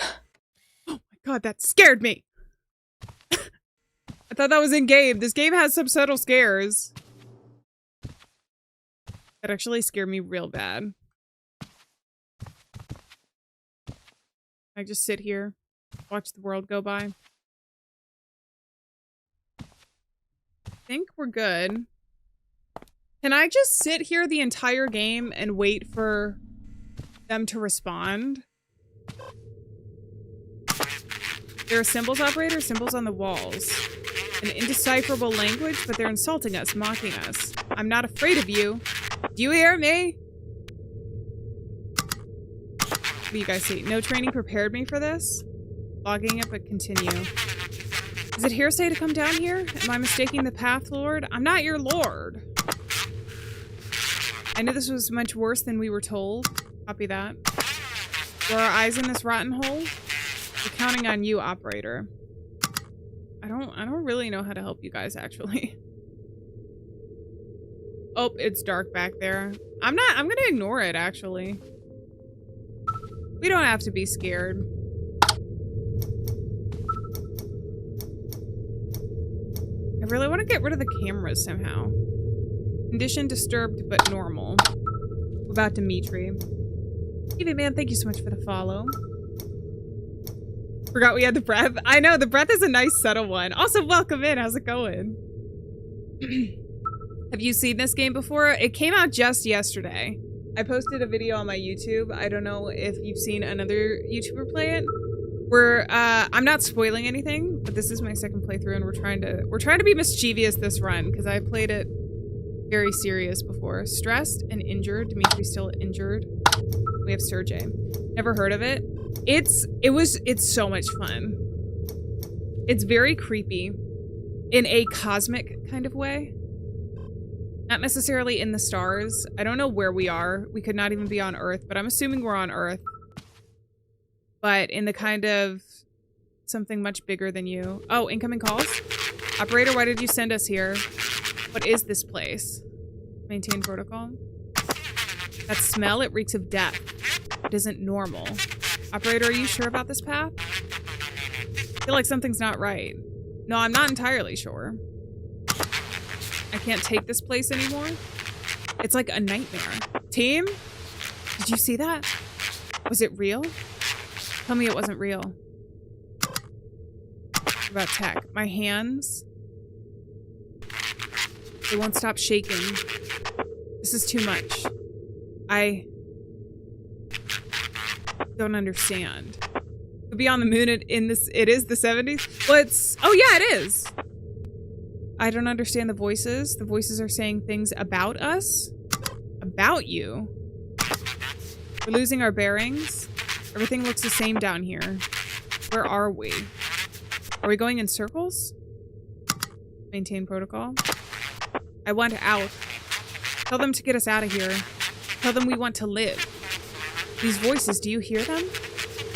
Oh my god, that scared me! I thought that was in-game. This game has some subtle scares. That actually scared me real bad. I just sit here, watch the world go by. I think we're good. Can I just sit here the entire game and wait for them to respond? There are symbols, operator, symbols on the walls. An indecipherable language, but they're insulting us, mocking us. I'm not afraid of you. Do you hear me? What do you guys see? No training prepared me for this. Logging it, but continue. Is it hearsay to come down here? Am I mistaking the path, Lord? I'm not your Lord. I know this was much worse than we were told. Copy that. Are our eyes in this rotten hole? We're counting on you, operator. I don't really know how to help you guys, actually. Oh, it's dark back there. I'm gonna ignore it, actually. We don't have to be scared. I really want to get rid of the cameras somehow. Condition disturbed, but normal. What about Dimitri? Evie man, thank you so much for the follow. Forgot we had the breath. I know, the breath is a nice subtle one. Also, welcome in. How's it going? Have you seen this game before? It came out just yesterday. I posted a video on my YouTube. I don't know if you've seen another YouTuber play it. Where I'm not spoiling anything, but this is my second playthrough, and we're trying to be mischievous this run because I played it very serious before. Stressed and injured. Dimitri's still injured. We have Sergey. Never heard of it. It's so much fun. It's very creepy in a cosmic kind of way. Not necessarily in the stars. I don't know where we are. We could not even be on Earth, but I'm assuming we're on Earth. But in the kind of something much bigger than you. Oh, incoming calls? Operator, why did you send us here? What is this place? Maintain protocol. That smell, it reeks of death. It isn't normal. Operator, are you sure about this path? I feel like something's not right. No, I'm not entirely sure. I can't take this place anymore. It's like a nightmare. Team? Did you see that? Was it real? Tell me it wasn't real. What about tech? My hands. They won't stop shaking. This is too much. I don't understand. To be on the moon it is the 70s? Well, oh yeah, it is. I don't understand the voices. The voices are saying things about us. About you. We're losing our bearings. Everything looks the same down here. Where are we? Are we going in circles? Maintain protocol. I want out. Tell them to get us out of here. Tell them we want to live. These voices, do you hear them?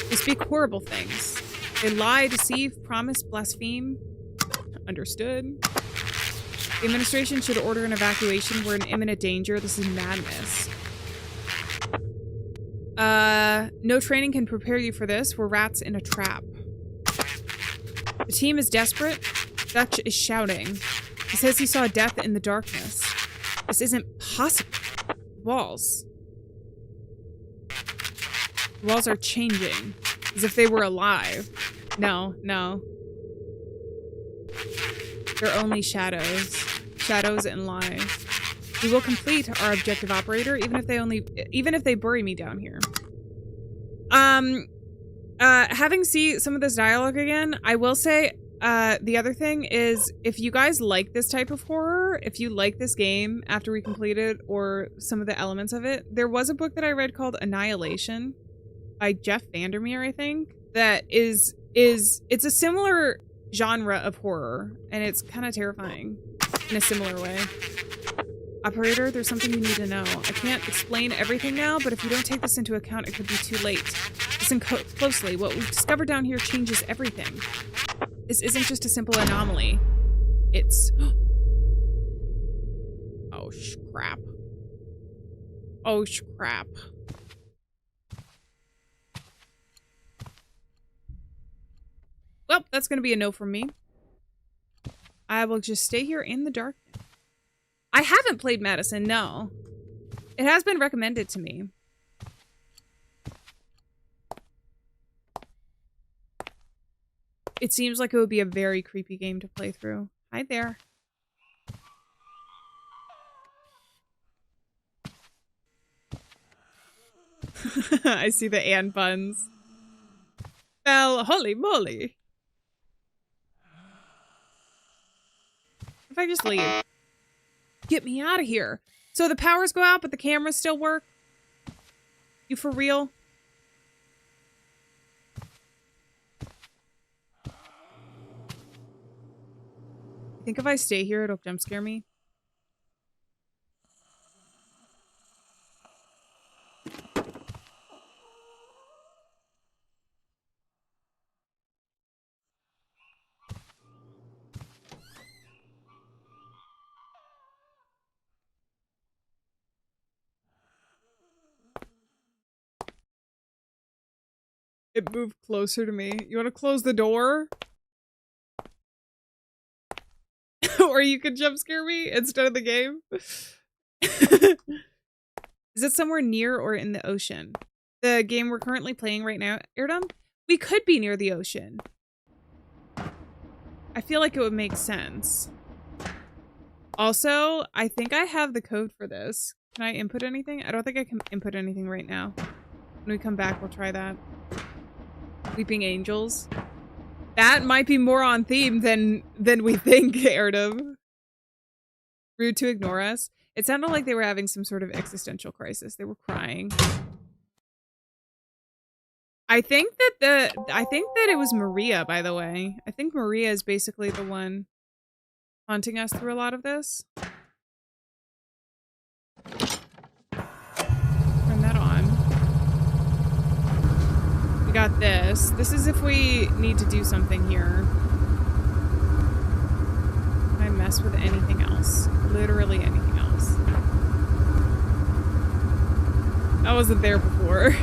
They speak horrible things. They lie, deceive, promise, blaspheme. Understood. The administration should order an evacuation. We're in imminent danger. This is madness. No training can prepare you for this. We're rats in a trap. The team is desperate. Dutch is shouting. He says he saw death in the darkness. This isn't possible. Walls. The walls are changing. As if they were alive. No, no. They're only shadows. Shadows and lies. We will complete our objective, operator, even if they bury me down here. Having seen some of this dialogue again, I will say, the other thing is, if you guys like this type of horror, if you like this game after we complete it, or some of the elements of it, there was a book that I read called Annihilation by Jeff Vandermeer, I think, that it's a similar genre of horror, and it's kind of terrifying in a similar way. Operator, there's something you need to know. I can't explain everything now, but if you don't take this into account, it could be too late. Listen closely. What we've discovered down here changes everything. This isn't just a simple anomaly. It's... Oh, crap. Oh, crap. Well, that's going to be a no from me. I will just stay here in the dark. I haven't played Madison, no. It has been recommended to me. It seems like it would be a very creepy game to play through. Hi there. I see the Ann buns. Well, holy moly. If I just leave. Get me out of here. So the powers go out, but the cameras still work? You for real? I think if I stay here, it'll jump scare me. It moved closer to me. You want to close the door? Or you could jump scare me instead of the game? Is it somewhere near or in the ocean? The game we're currently playing right now, Irdum? We could be near the ocean. I feel like it would make sense. Also, I think I have the code for this. Can I input anything? I don't think I can input anything right now. When we come back, we'll try that. Weeping Angels. That might be more on theme than we think, Irdum. Rude to ignore us. It sounded like they were having some sort of existential crisis. They were crying. I think that it was Maria, by the way. I think Maria is basically the one haunting us through a lot of this. Turn that on. We got this. This is if we need to do something here. Can I mess with anything else? Literally anything else. I wasn't there before.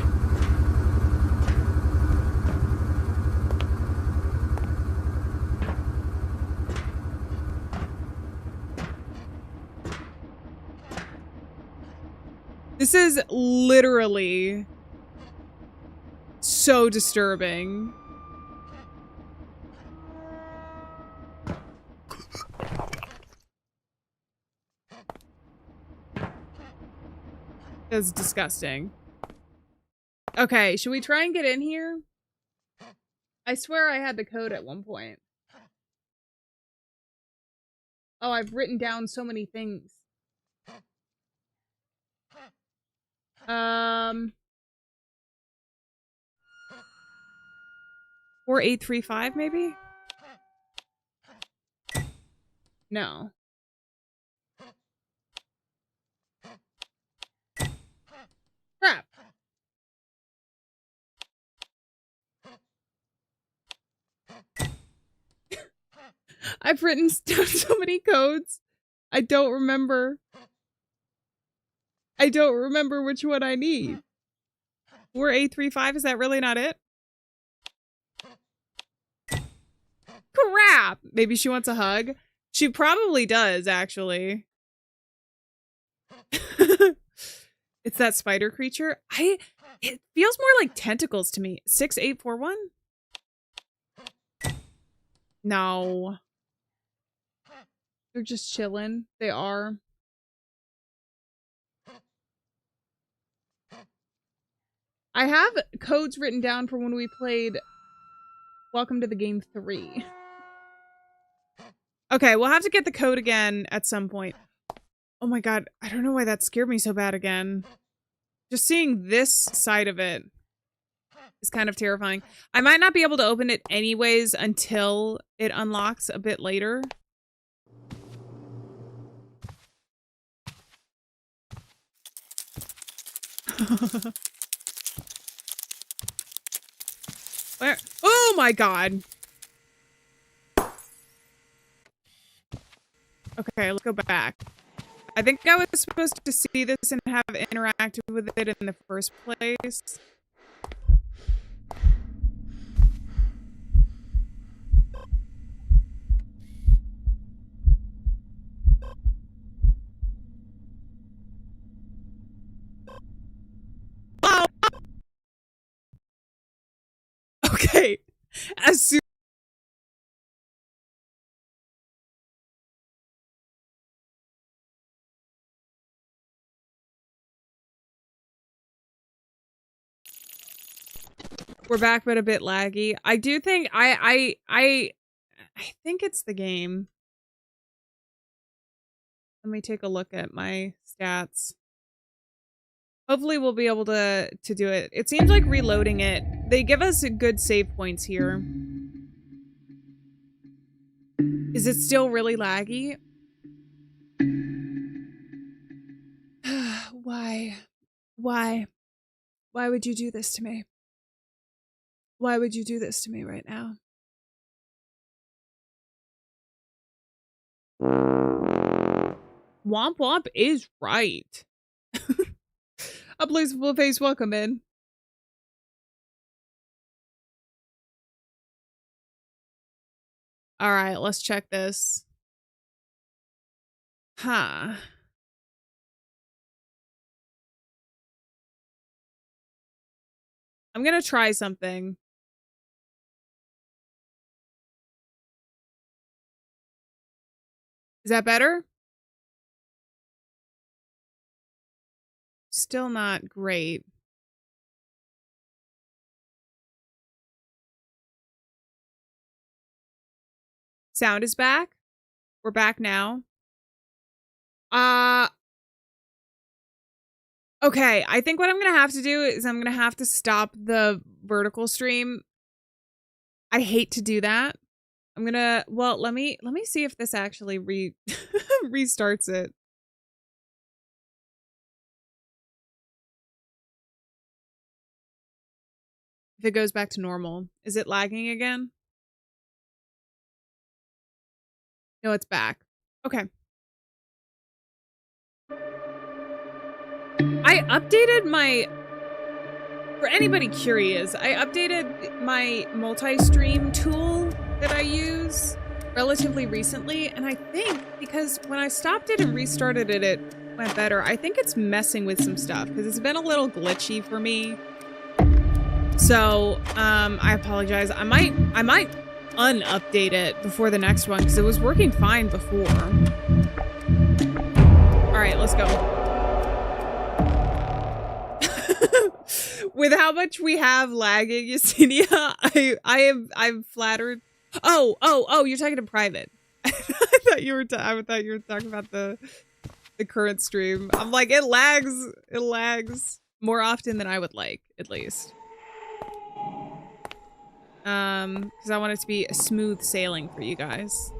This is literally so disturbing. That's disgusting. Okay, should we try and get in here? I swear I had the code at one point. Oh, I've written down so many things. 4835 maybe? No. Crap. I've written down so many codes. I don't remember. I don't remember which one I need. 4835, is that really not it? Crap! Maybe she wants a hug? She probably does, actually. It's that spider creature. It feels more like tentacles to me. 6841? No. They're just chilling. They are. I have codes written down for when we played Welcome to the Game 3. Okay, we'll have to get the code again at some point. Oh my god, I don't know why that scared me so bad again. Just seeing this side of it is kind of terrifying. I might not be able to open it anyways until it unlocks a bit later. Where? Oh my god. Okay, let's go back. I think I was supposed to see this and have interacted with it in the first place. Oh! Okay. As soon we're back, but a bit laggy. I do think I think it's the game. Let me take a look at my stats. Hopefully we'll be able to do it. It seems like reloading it. They give us good save points here. Is it still really laggy? Why? Why? Why would you do this to me? Why would you do this to me right now? Womp Womp is right. Unbelievable face, welcome in. All right, let's check this. Huh. I'm gonna try something. Is that better? Still not great. Sound is back. We're back now. Okay, I think what I'm gonna have to do is I'm gonna have to stop the vertical stream. I hate to do that. I'm gonna, well, let me see if this actually restarts it. If it goes back to normal. Is it lagging again? No, it's back. Okay. I updated my, for anybody curious, I updated my multi-stream tool that I use relatively recently, and I think because when I stopped it and restarted it, it went better. I think it's messing with some stuff because it's been a little glitchy for me. So, I apologize. I might unupdate it before the next one because it was working fine before. All right, let's go. With how much we have lagging, Yesenia, I'm flattered. Oh, you're talking to private. I thought you were talking about the current stream. I'm like, it lags more often than I would like, at least. Because I want it to be a smooth sailing for you guys.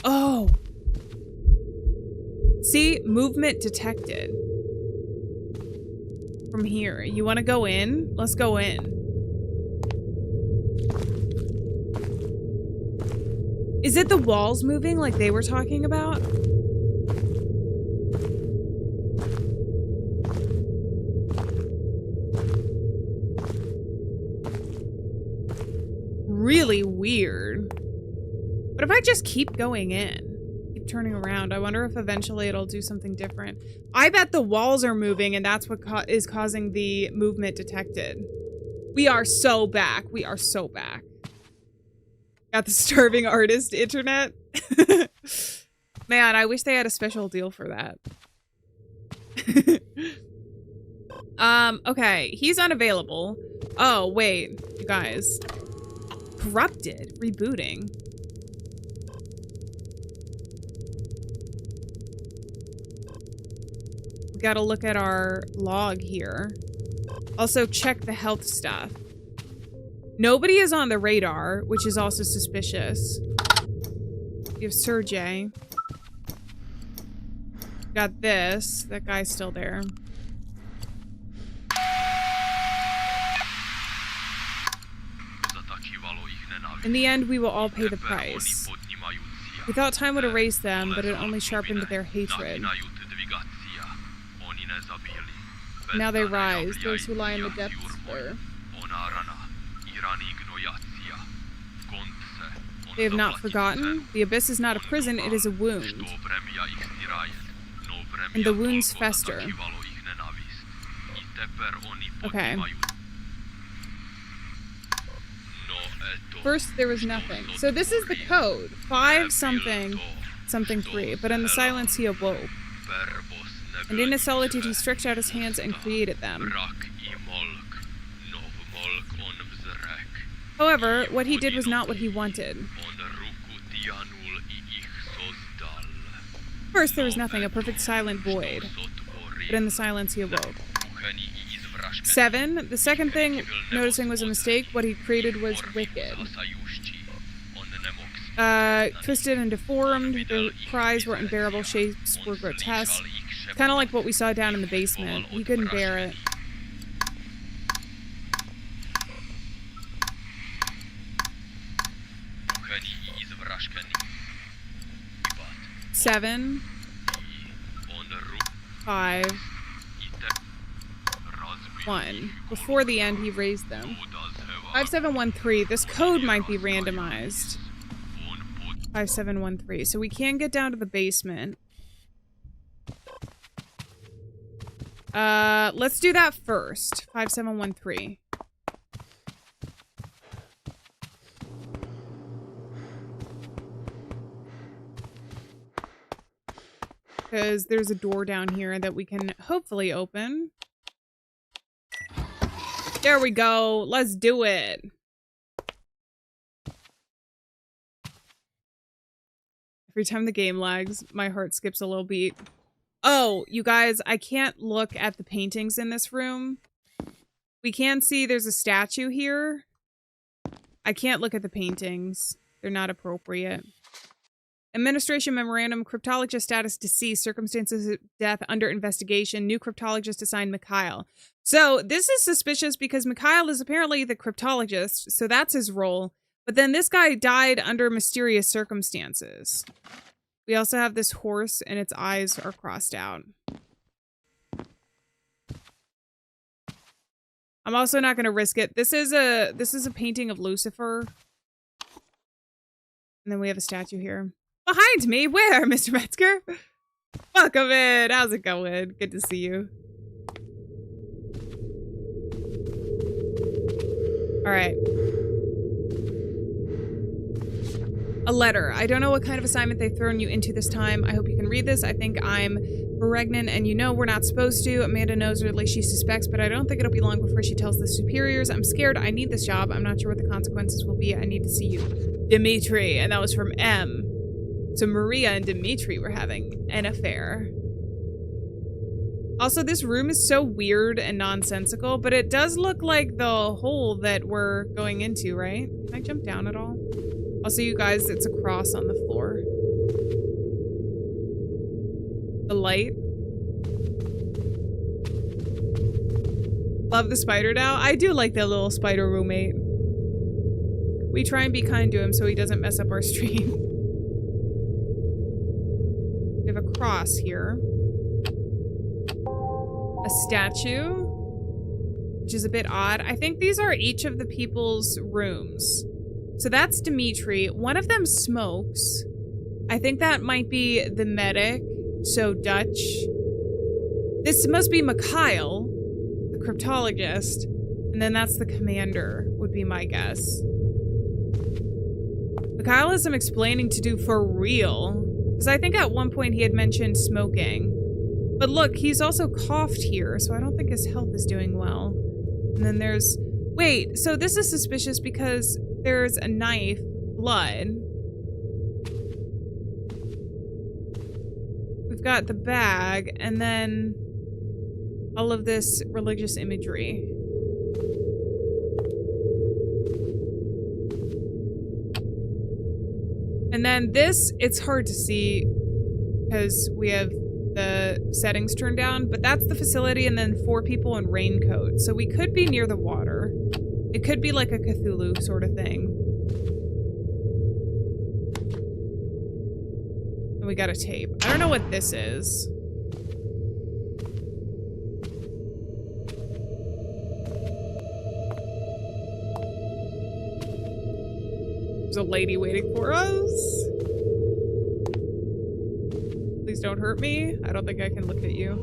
Oh! See? Movement detected. From here. You want to go in? Let's go in. Is it the walls moving like they were talking about? Really weird. But if I just keep going in, keep turning around, I wonder if eventually it'll do something different. I bet the walls are moving and that's what is causing the movement detected. We are so back. We are so back. Got the starving artist internet. Man, I wish they had a special deal for that. Okay, he's unavailable. Oh, wait, you guys. Corrupted. Rebooting. We gotta look at our log here. Also, check the health stuff. Nobody is on the radar, which is also suspicious. We have Sergey. Got this. That guy's still there. In the end, we will all pay the price. We thought time would erase them, but it only sharpened their hatred. Now they rise, those who lie in the depths there. They have not forgotten. The abyss is not a prison, it is a wound. And the wounds fester. Okay. First, there was nothing. So this is the code. 5 something, something 3. But in the silence, he awoke. And in his solitude, he stretched out his hands and created them. However, what he did was not what he wanted. First, there was nothing, a perfect silent void. But in the silence, he awoke. 7. The second thing noticing was a mistake. What he created was wicked. Twisted and deformed. The cries were unbearable. Shapes were grotesque. Kind of like what we saw down in the basement. He couldn't bear it. Seven. 5. 1. Before the end, he raised them. 5713. This code might be randomized. 5713. So we can get down to the basement. Let's do that first. 5713. Because there's a door down here that we can hopefully open. There we go. Let's do it. Every time the game lags, my heart skips a little beat. Oh, you guys, I can't look at the paintings in this room. We can see there's a statue here. I can't look at the paintings. They're not appropriate. Administration memorandum, cryptologist status deceased, circumstances of death under investigation, new cryptologist assigned Mikhail. So this is suspicious because Mikhail is apparently the cryptologist, so that's his role. But then this guy died under mysterious circumstances. We also have this horse and its eyes are crossed out. I'm also not going to risk it. This is a painting of Lucifer. And then we have a statue here. Behind me? Where, Mr. Metzger? Welcome in. How's it going? Good to see you. All right. A letter. I don't know what kind of assignment they've thrown you into this time. I hope you can read this. I think I'm pregnant and you know we're not supposed to. Amanda knows, or at least she suspects, but I don't think it'll be long before she tells the superiors. I'm scared. I need this job. I'm not sure what the consequences will be. I need to see you. Dimitri. And that was from M. So Maria and Dimitri were having an affair. Also, this room is so weird and nonsensical, but it does look like the hole that we're going into, right? Can I jump down at all? Also, you guys, it's a cross on the floor. The light. Love the spider now. I do like that little spider roommate. We try and be kind to him so he doesn't mess up our stream. We have a cross here. A statue, which is a bit odd. I think these are each of the people's rooms. So that's Dimitri. One of them smokes. I think that might be the medic, so Dutch. This must be Mikhail, the cryptologist. And then that's the commander, would be my guess. Mikhail has some explaining to do for real. Because I think at one point he had mentioned smoking. But look, he's also coughed here, so I don't think his health is doing well. And then there's... Wait, so this is suspicious because there's a knife, blood. We've got the bag, and then all of this religious imagery. And then this, it's hard to see because we have the settings turned down, but that's the facility and then 4 people in raincoats. So we could be near the water. It could be like a Cthulhu sort of thing. And we got a tape. I don't know what this is. There's a lady waiting for us. Please don't hurt me. I don't think I can look at you.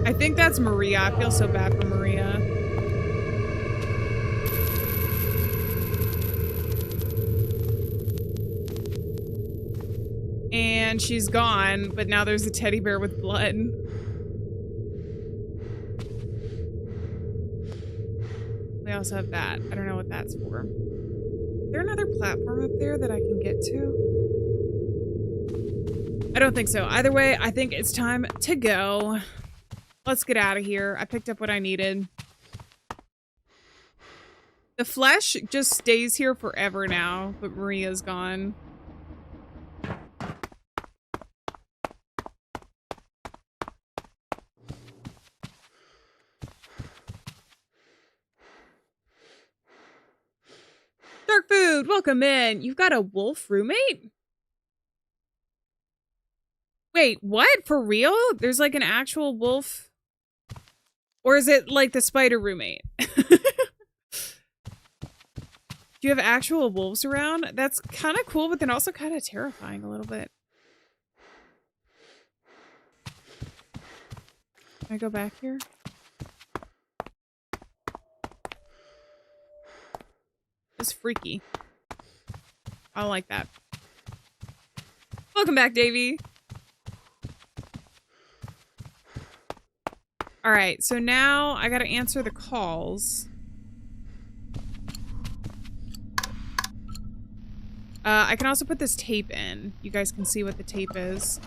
I think that's Maria. I feel so bad for Maria. And she's gone, but now there's a teddy bear with blood. We also have that. I don't know what that's for. Is there another platform up there that I can get to? I don't think so. Either way, I think it's time to go. Let's get out of here. I picked up what I needed. The flesh just stays here forever now, but Maria's gone. Dark Food, welcome in. You've got a wolf roommate? Wait, what? For real? There's like an actual wolf? Or is it like the spider roommate? Do you have actual wolves around? That's kind of cool, but then also kind of terrifying a little bit. Can I go back here? It's freaky. I don't like that. Welcome back, Davey. All right, so now I gotta answer the calls. I can also put this tape in. You guys can see what the tape is.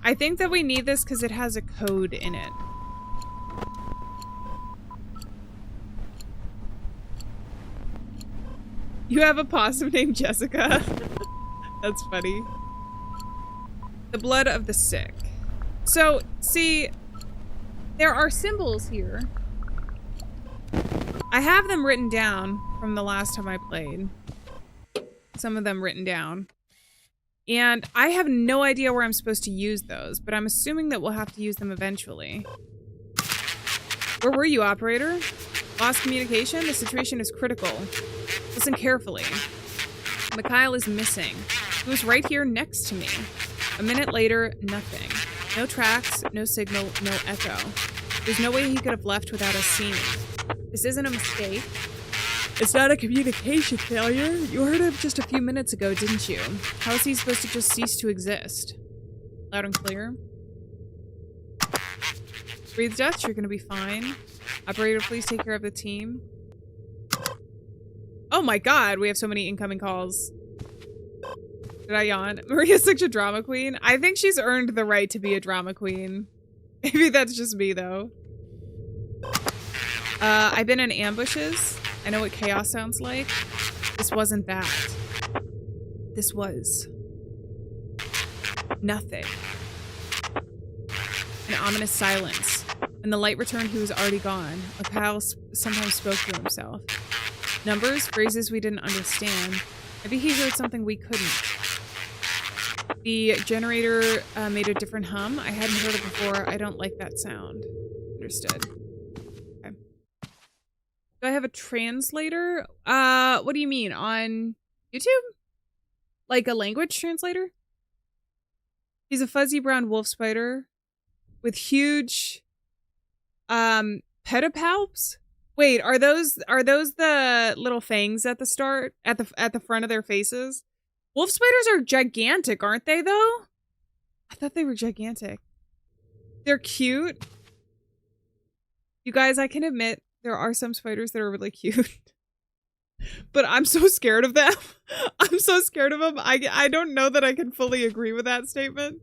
I think that we need this because it has a code in it. You have a possum named Jessica. That's funny. The blood of the sick. So, see, there are symbols here. I have them written down from the last time I played. Some of them written down. And I have no idea where I'm supposed to use those, but I'm assuming that we'll have to use them eventually. Where were you, operator? Lost communication? The situation is critical. Listen carefully. Mikhail is missing. He was right here next to me. A minute later, nothing. No tracks, no signal, no echo. There's no way he could have left without us seeing it. This isn't a mistake. It's not a communication failure. You heard him just a few minutes ago, didn't you? How is he supposed to just cease to exist? Loud and clear. Breathe, Dutch. You're gonna be fine. Operator, please take care of the team. Oh my god, we have so many incoming calls. Did I yawn? Maria's such a drama queen. I think she's earned the right to be a drama queen. Maybe that's just me, though. I've been in ambushes. I know what chaos sounds like. This wasn't that. This was nothing. An ominous silence. When the light returned, he was already gone. Mikhail sometimes spoke to himself. Numbers, phrases we didn't understand. Maybe he heard something we couldn't. The generator made a different hum. I hadn't heard it before. I don't like that sound. Understood. Okay. Do I have a translator? What do you mean? On YouTube? Like a language translator? He's a fuzzy brown wolf spider with huge pedipalps. Wait, are those the little fangs at the start at the front of their faces? Wolf spiders are gigantic, aren't they though? I thought they were gigantic. They're cute. You guys, I can admit there are some spiders that are really cute. But I'm so scared of them. I'm so scared of them. I don't know that I can fully agree with that statement.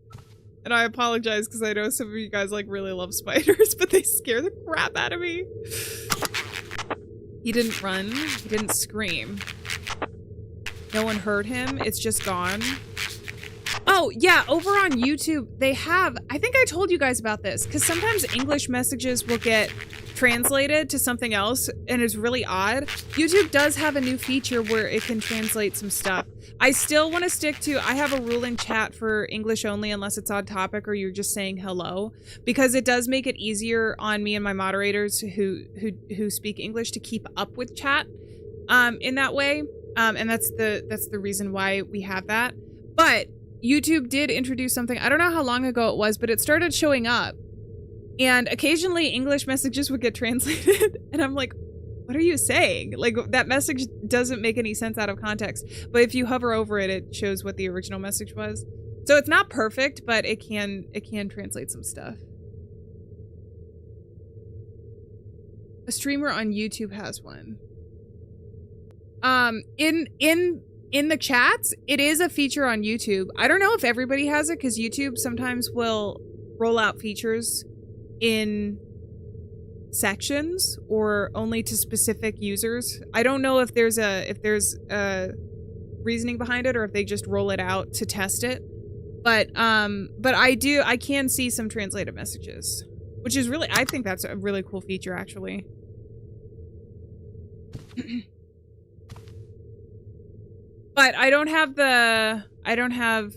And I apologize because I know some of you guys like really love spiders, but they scare the crap out of me. He didn't run. He didn't scream. No one heard him. It's just gone. Oh, yeah. Over on YouTube, they have... I think I told you guys about this, because sometimes English messages will get translated to something else, and it's really odd. YouTube does have a new feature where it can translate some stuff. I still want to stick to... I have a rule in chat for English only unless it's on topic or you're just saying hello, because it does make it easier on me and my moderators who speak English to keep up with chat in that way. And that's the reason why we have that. But YouTube did introduce something. I don't know how long ago it was, but it started showing up. And occasionally English messages would get translated. And I'm like, what are you saying? Like, that message doesn't make any sense out of context. But if you hover over it, it shows what the original message was. So it's not perfect, but it can translate some stuff. A streamer on YouTube has one. In the chats, it is a feature on YouTube. I don't know if everybody has it because YouTube sometimes will roll out features in sections or only to specific users. I don't know if there's a reasoning behind it or if they just roll it out to test it. But I can see some translated messages, which is really, I think that's a really cool feature actually. But I don't have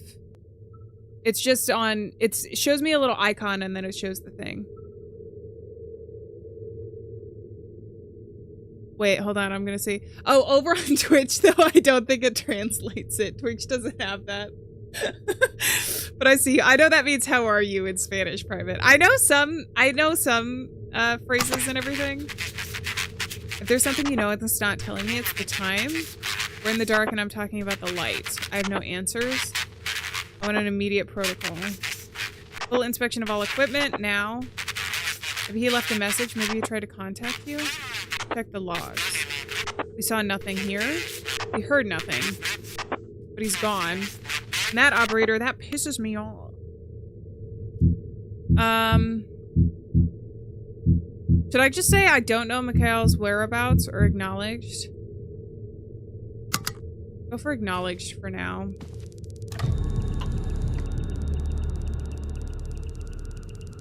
It's just on, it shows me a little icon and then it shows the thing. Wait, hold on, I'm gonna see. Oh, over on Twitch though, I don't think it translates it. Twitch doesn't have that. But I know that means how are you in Spanish private. I know some phrases and everything. If there's something you know it's not telling me, it's the time. We're in the dark and I'm talking about the light. I have no answers. I want an immediate protocol. Full inspection of all equipment now. Maybe he left a message. Maybe he tried to contact you. Check the logs. We saw nothing here. We heard nothing. But he's gone. And that operator, that pisses me off. Should I just say I don't know Mikhail's whereabouts or acknowledged? Go for acknowledged for now.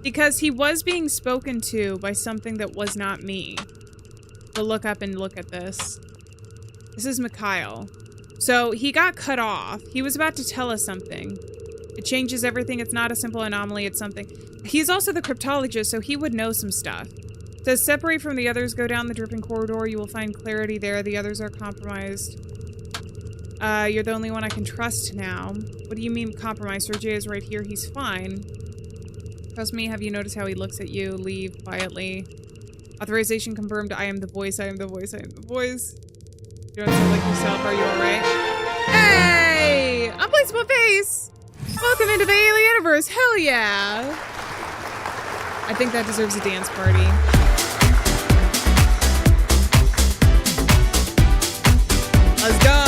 Because he was being spoken to by something that was not me. So look up and look at this. This is Mikhail. So he got cut off. He was about to tell us something. It changes everything. It's not a simple anomaly. It's something. He's also the cryptologist, so he would know some stuff. It says separate from the others. Go down the dripping corridor. You will find clarity there. The others are compromised. You're the only one I can trust now. What do you mean compromised? Sergey is right here. He's fine. Trust me. Have you noticed how he looks at you? Leave quietly. Authorization confirmed. I am the voice. I am the voice. I am the voice. You don't sound like yourself. Are you alright? Hey! Unplaceable face! Welcome into the Alien universe. Hell yeah! I think that deserves a dance party. Let's go!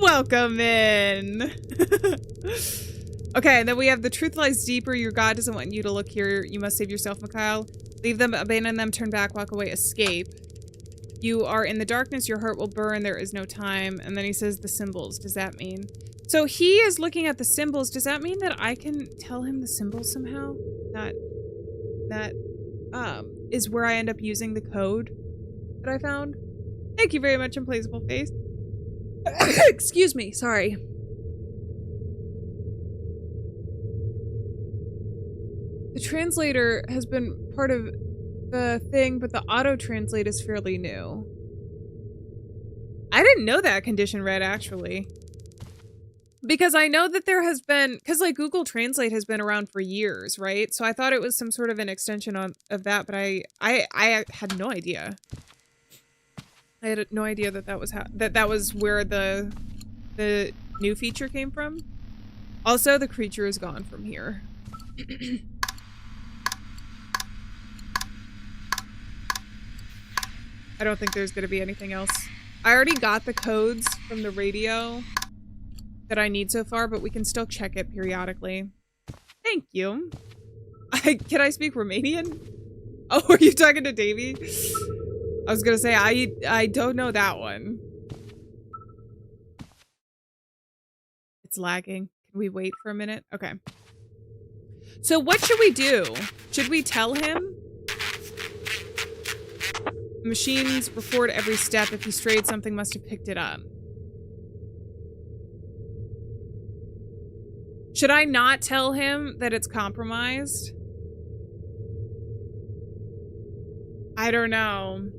Welcome in! Okay, then we have the truth lies deeper. Your God doesn't want you to look here. You must save yourself, Mikhail. Leave them, abandon them, turn back, walk away, escape. You are in the darkness, your heart will burn, there is no time. And then he says the symbols. Does that mean? So he is looking at the symbols. Does that mean that I can tell him the symbols somehow? That is where I end up using the code that I found. Thank you very much, Unplaceable Face. Excuse me, sorry. The translator has been part of the thing, but the auto-translate is fairly new. I didn't know that condition read, actually. Because I know that there has been... Because, like, Google Translate has been around for years, right? So I thought it was some sort of an extension of that, but I had no idea. I had no idea that that was that was where the new feature came from. Also, the creature is gone from here. I don't think there's going to be anything else. I already got the codes from the radio that I need so far, but we can still check it periodically. Thank you. Can I speak Romanian? Oh, are you talking to Davey? I was going to say, I don't know that one. It's lagging. Can we wait for a minute? Okay. So what should we do? Should we tell him? The machines record every step. If he strayed, something must have picked it up. Should I not tell him that it's compromised? I don't know.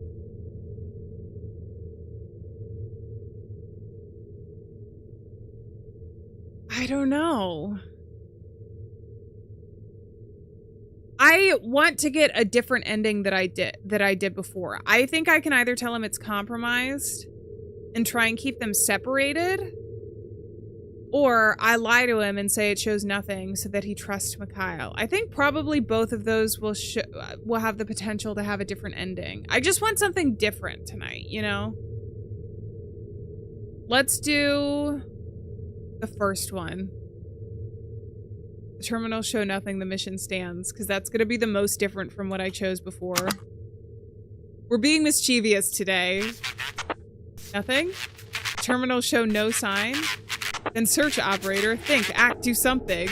I don't know. I want to get a different ending that I did before. I think I can either tell him it's compromised and try and keep them separated, or I lie to him and say it shows nothing so that he trusts Mikhail. I think probably both of those will have the potential to have a different ending. I just want something different tonight, you know? Let's do the first one. The terminals show nothing, the mission stands, because that's going to be the most different from what I chose before. We're being mischievous today. Nothing? Terminals show no sign. Then search, operator. Think, act, do something.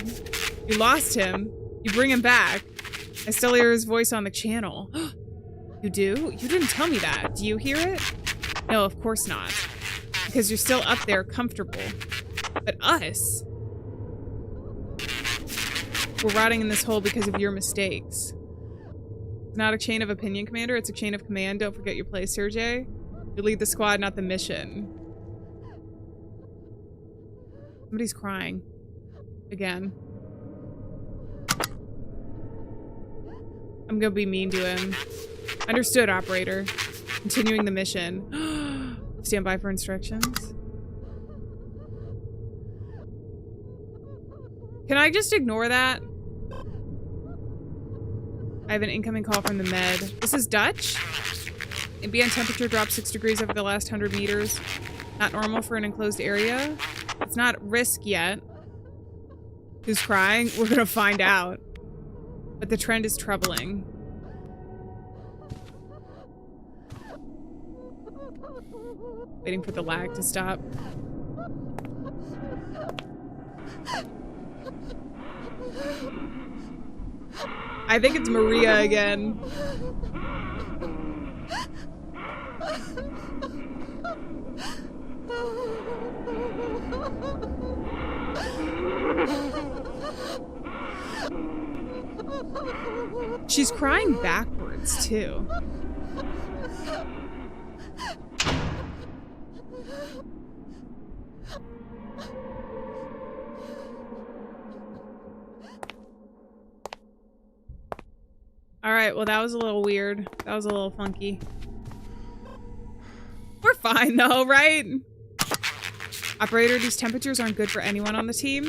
You lost him. You bring him back. I still hear his voice on the channel. You do? You didn't tell me that. Do you hear it? No, of course not. Because you're still up there comfortable. But us, we're rotting in this hole because of your mistakes. It's not a chain of opinion, Commander. It's a chain of command. Don't forget your place, Sergey. You lead the squad, not the mission. Somebody's crying. Again. I'm gonna be mean to him. Understood, operator. Continuing the mission. Stand by for instructions. Can I just ignore that? I have an incoming call from the med. This is Dutch? Ambient temperature dropped 6 degrees over the last 100 meters. Not normal for an enclosed area. It's not at risk yet. Who's crying? We're gonna find out. But the trend is troubling. Waiting for the lag to stop. I think it's Maria again. She's crying backwards, too. Alright, well that was a little weird. That was a little funky. We're fine though, right? Operator, these temperatures aren't good for anyone on the team.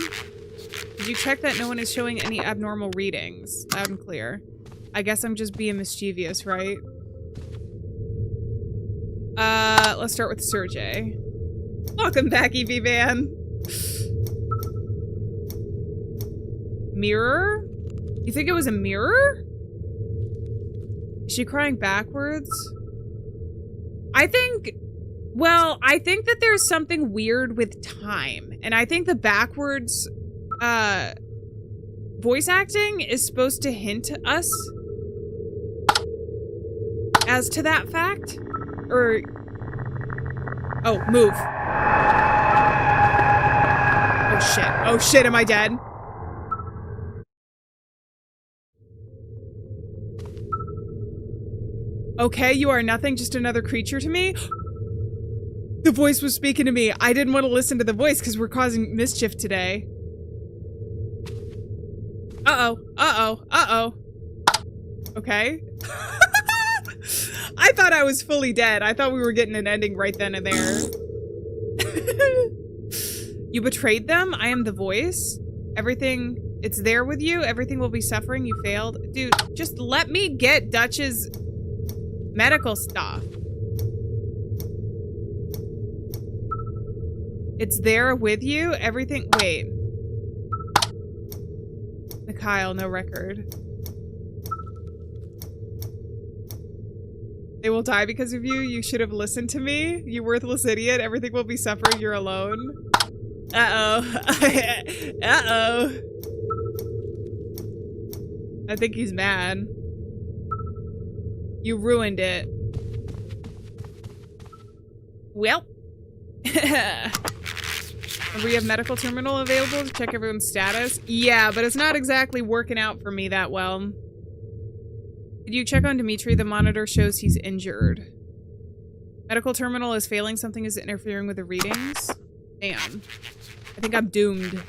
Did you check that no one is showing any abnormal readings? Loud and clear. I guess I'm just being mischievous, right? Let's start with Sergey. Welcome back, EV Van. Mirror? You think it was a mirror? Is she crying backwards? I think that there's something weird with time. And I think the backwards voice acting is supposed to hint us as to that fact. Or... Oh, move. Oh shit. Oh shit, am I dead? Okay, you are nothing, just another creature to me? The voice was speaking to me. I didn't want to listen to the voice because we're causing mischief today. Uh-oh. Uh-oh. Uh-oh. Okay. I thought I was fully dead. I thought we were getting an ending right then and there. You betrayed them? I am the voice? Everything... It's there with you? Everything will be suffering? You failed? Dude, just let me get Dutch's medical stuff. It's there with you? Everything... Wait. Mikhail, no record. They will die because of you. You should have listened to me. You worthless idiot. Everything will be suffering. You're alone. Uh-oh. Uh-oh. I think he's mad. You ruined it. Well. We have medical terminal available to check everyone's status. Yeah, but it's not exactly working out for me that well. Did you check on Dimitri? The monitor shows he's injured. Medical terminal is failing. Something is interfering with the readings. Damn. I think I'm doomed.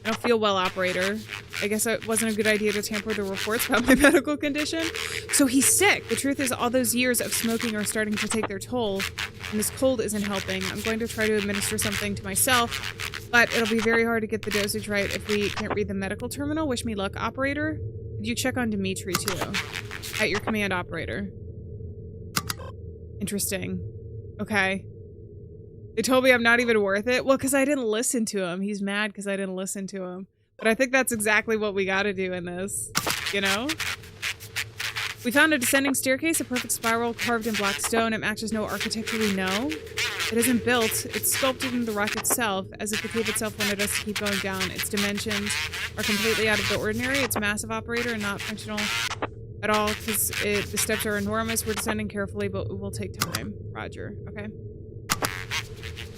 I don't feel well, operator. I guess it wasn't a good idea to tamper with the reports about my medical condition. So he's sick. The truth is all those years of smoking are starting to take their toll, and this cold isn't helping. I'm going to try to administer something to myself, but it'll be very hard to get the dosage right if we can't read the medical terminal. Wish me luck, operator. Did you check on Dimitri, too? At your command, operator. Interesting. Okay. They told me I'm not even worth it. Well, because I didn't listen to him. He's mad because I didn't listen to him. But I think that's exactly what we gotta do in this. You know? We found a descending staircase, a perfect spiral carved in black stone. It matches no architecture we know. It isn't built. It's sculpted in the rock itself, as if the cave itself wanted us to keep going down. Its dimensions are completely out of the ordinary. It's massive, operator, and not functional at all because the steps are enormous. We're descending carefully, but it will take time. Roger. Okay.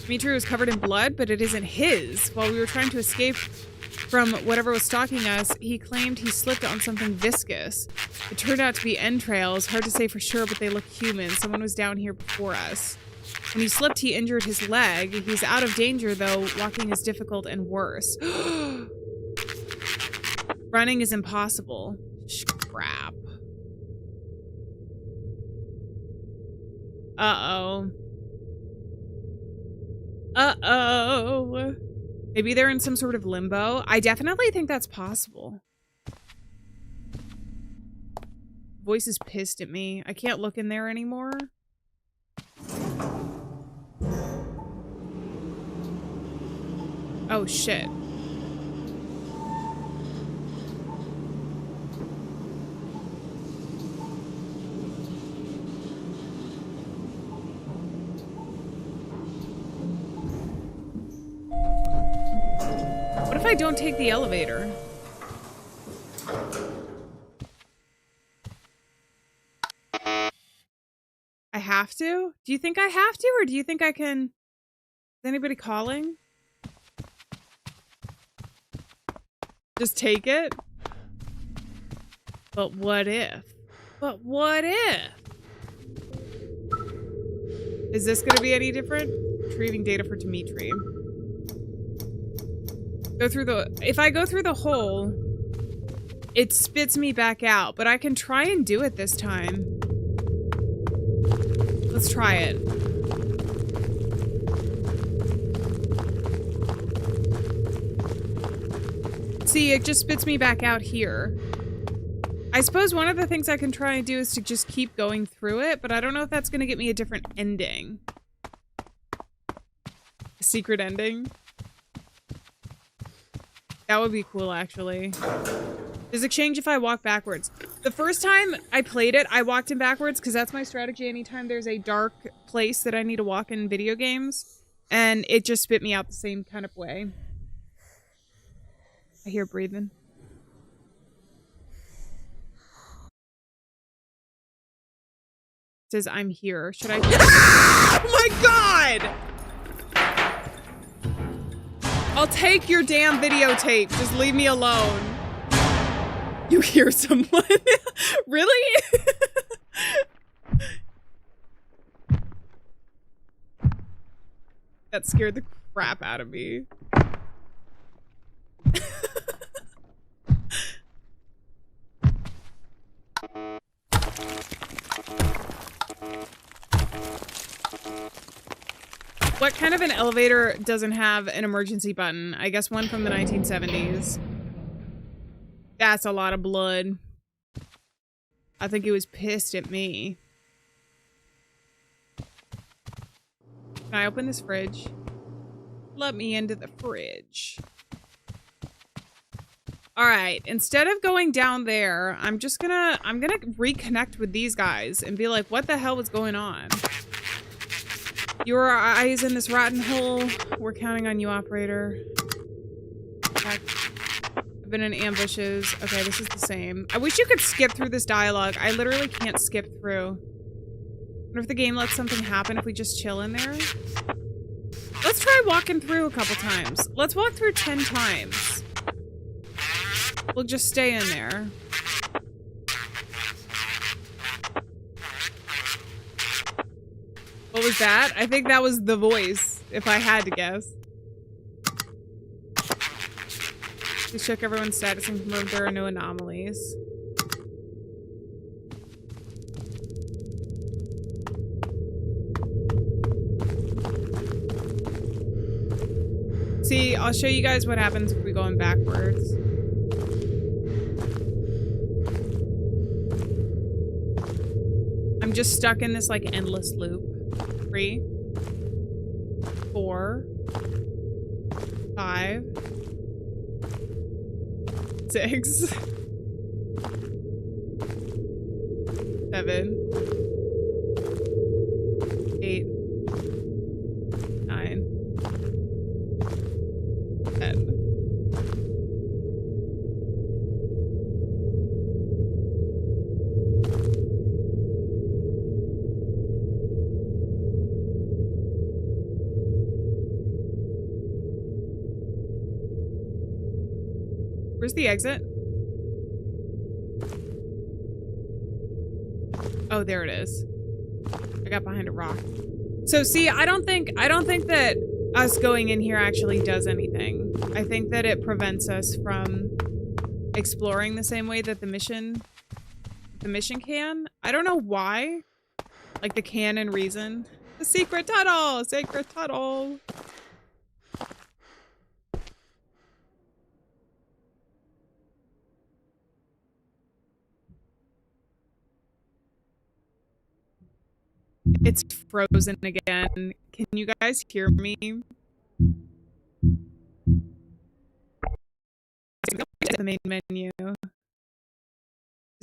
Dimitri was covered in blood, but it isn't his. While we were trying to escape from whatever was stalking us, he claimed he slipped on something viscous. It turned out to be entrails. Hard to say for sure, but they look human. Someone was down here before us. When he slipped, he injured his leg. He's out of danger, though. Walking is difficult and worse. Running is impossible. Crap. Uh-oh. Uh-oh. Maybe they're in some sort of limbo. I definitely think that's possible. Voice is pissed at me. I can't look in there anymore. Oh, shit. What if I don't take the elevator? I have to? Do you think I have to, or do you think I can... Is anybody calling? Just take it? But what if? But what if? Is this gonna be any different? Retrieving data for Dimitri. Go through the... If I go through the hole, it spits me back out, but I can try and do it this time. Let's try it. See, it just spits me back out here. I suppose one of the things I can try and do is to just keep going through it, but I don't know if that's going to get me a different ending. A secret ending. That would be cool, actually. Does it change if I walk backwards? The first time I played it, I walked in backwards because that's my strategy anytime there's a dark place that I need to walk in video games. And it just spit me out the same kind of way. I hear breathing. It says I'm here. Should I? Oh my god! I'll take your damn videotape. Just leave me alone. You hear someone? Really? That scared the crap out of me. What kind of an elevator doesn't have an emergency button? I guess one from the 1970s. That's a lot of blood. I think he was pissed at me. Can I open this fridge? Let me into the fridge. All right, instead of going down there, I'm gonna reconnect with these guys and be like, what the hell was going on? Your eyes in this rotten hole. We're counting on you, operator. I've been in ambushes. Okay, this is the same. I wish you could skip through this dialogue. I literally can't skip through. I wonder if the game lets something happen if we just chill in there. Let's try walking through a couple times. Let's walk through 10 times. We'll just stay in there. What was that? I think that was the voice, if I had to guess. Please check everyone's status and confirm there are no anomalies. See, I'll show you guys what happens if we go in backwards. I'm just stuck in this like endless loop. 3, 4, 5, 6, 7, 8, 9, 10. Where's the exit? Oh, there it is. I got behind a rock. So see, I don't think that us going in here actually does anything. I think that it prevents us from exploring the same way that the mission can. I don't know why. Like the canon reason. The secret tunnel! Sacred tunnel! It's frozen again. Can you guys hear me? The main menu. Does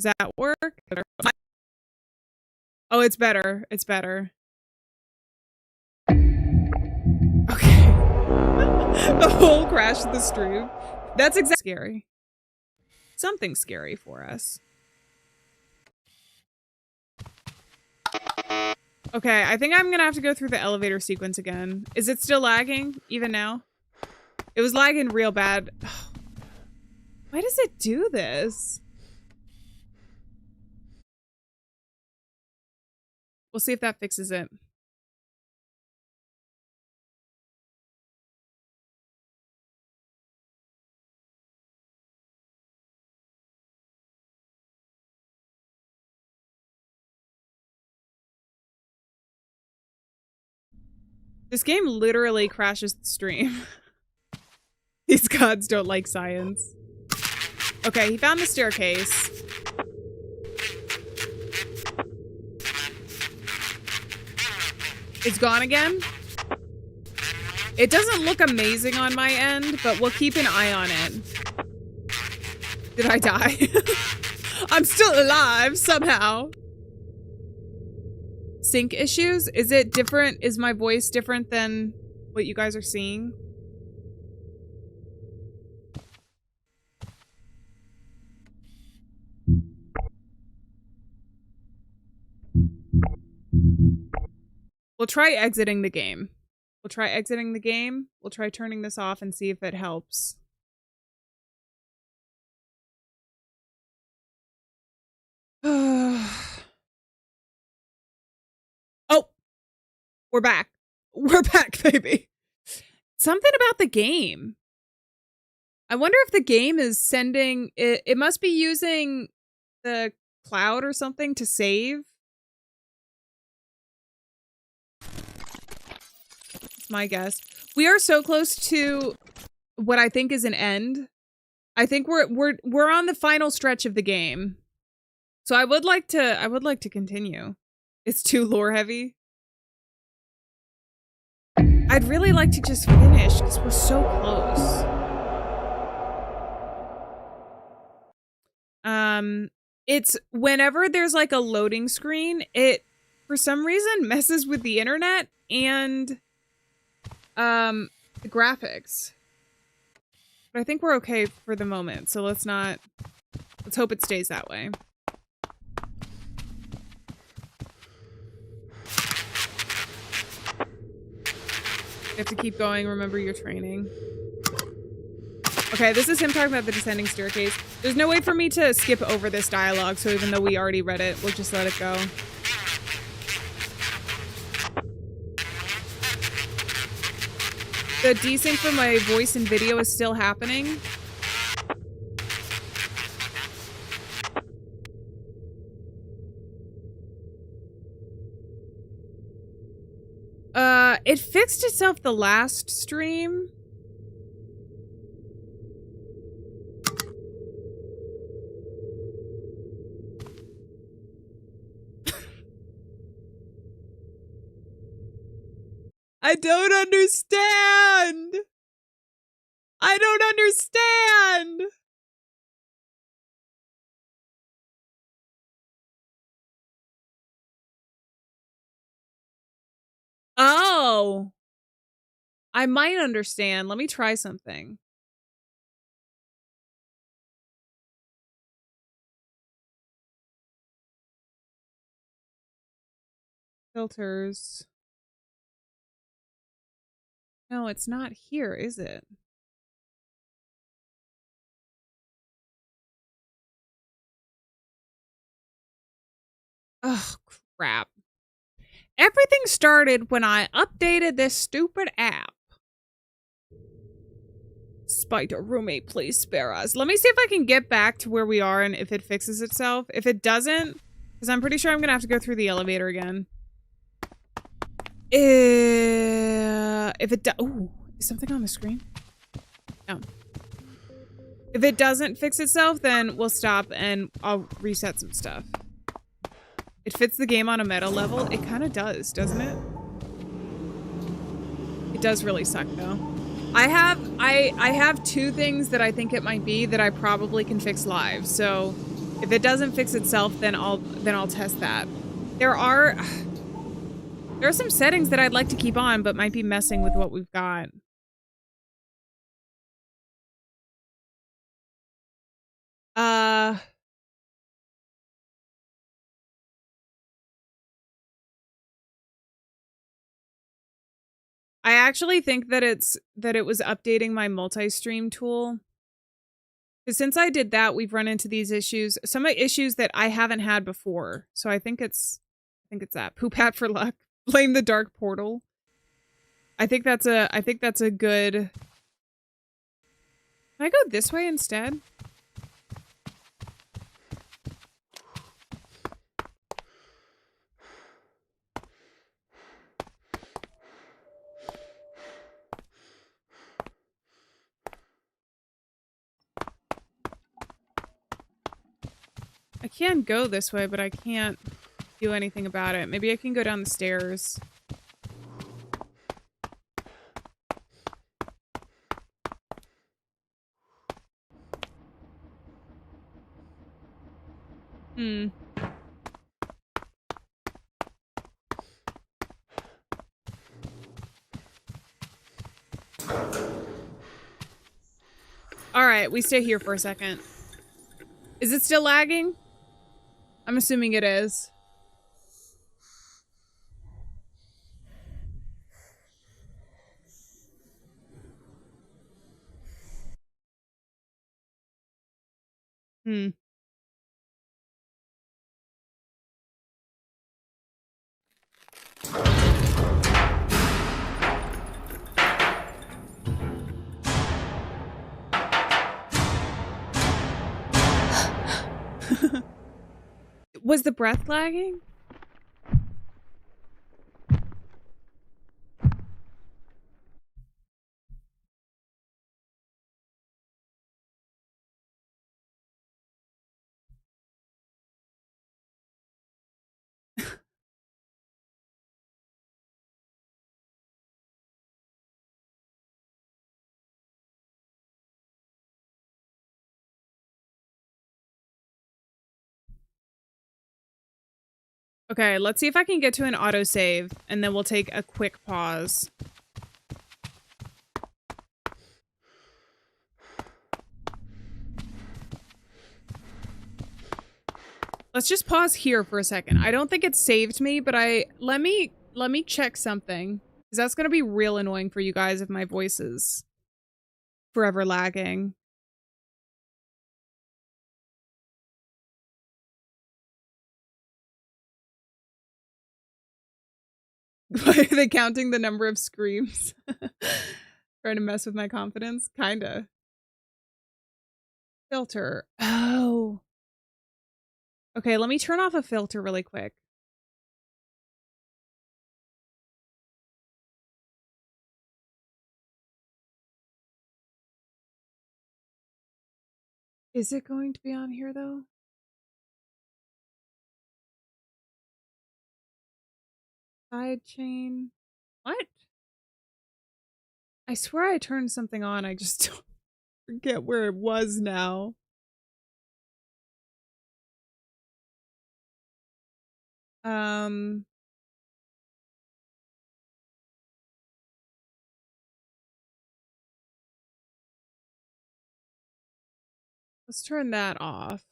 that work? Oh, it's better. It's better. Okay. The whole crash of the stream. That's exactly scary. Something scary for us. Okay, I think I'm gonna have to go through the elevator sequence again. Is it still lagging, even now? It was lagging real bad. Why does it do this? We'll see if that fixes it. This game literally crashes the stream. These gods don't like science. Okay, he found the staircase. It's gone again. It doesn't look amazing on my end, but we'll keep an eye on it. Did I die? I'm still alive somehow. Sync issues? Is it different? Is my voice different than what you guys are seeing? We'll try exiting the game. We'll try exiting the game. We'll try turning this off and see if it helps. Oh, we're back. We're back, baby. Something about the game. I wonder if the game is sending it. It must be using the cloud or something to save. That's my guess. We are so close to what I think is an end. I think we're on the final stretch of the game. So I would like to continue. It's too lore heavy. I'd really like to just finish because we're so close. It's whenever there's like a loading screen, it for some reason messes with the internet and the graphics. But I think we're okay for the moment, so let's hope it stays that way. You have to keep going. Remember your training. Okay, this is him talking about the descending staircase. There's no way for me to skip over this dialogue, so even though we already read it, we'll just let it go. The desync for my voice and video is still happening. It fixed itself the last stream. I don't understand. I don't understand. Oh. I might understand. Let me try something. Filters. No, it's not here, is it? Oh, crap. Everything started when I updated this stupid app. Spider roommate, please spare us. Let me see if I can get back to where we are and if it fixes itself. If it doesn't, because I'm pretty sure I'm gonna have to go through the elevator again. If it ooh, is something on the screen? No. If it doesn't fix itself, then we'll stop and I'll reset some stuff. It fits the game on a meta level. It kind of does, doesn't it? It does really suck though. I have two things that I think it might be that I probably can fix live. So if it doesn't fix itself, then I'll test that. There are some settings that I'd like to keep on, but might be messing with what we've got. I actually think that it was updating my multi-stream tool. Because since I did that, we've run into these issues. Some issues that I haven't had before. So I think it's that. Poop hat for luck. Blame the dark portal. I think that's a good. Can I go this way instead? I can go this way, but I can't do anything about it. Maybe I can go down the stairs. All right, we stay here for a second. Is it still lagging? I'm assuming it is. Was the breath lagging? Okay, let's see if I can get to an autosave, and then we'll take a quick pause. Let's just pause here for a second. I don't think it saved me, but let me check something. Because that's gonna be real annoying for you guys if my voice is forever lagging. Are they counting the number of screams? Trying to mess with my confidence? Kinda. Filter. Oh. Okay, let me turn off a filter really quick. Is it going to be on here though? Side chain. What? I swear I turned something on. I just don't forget where it was now. Let's turn that off.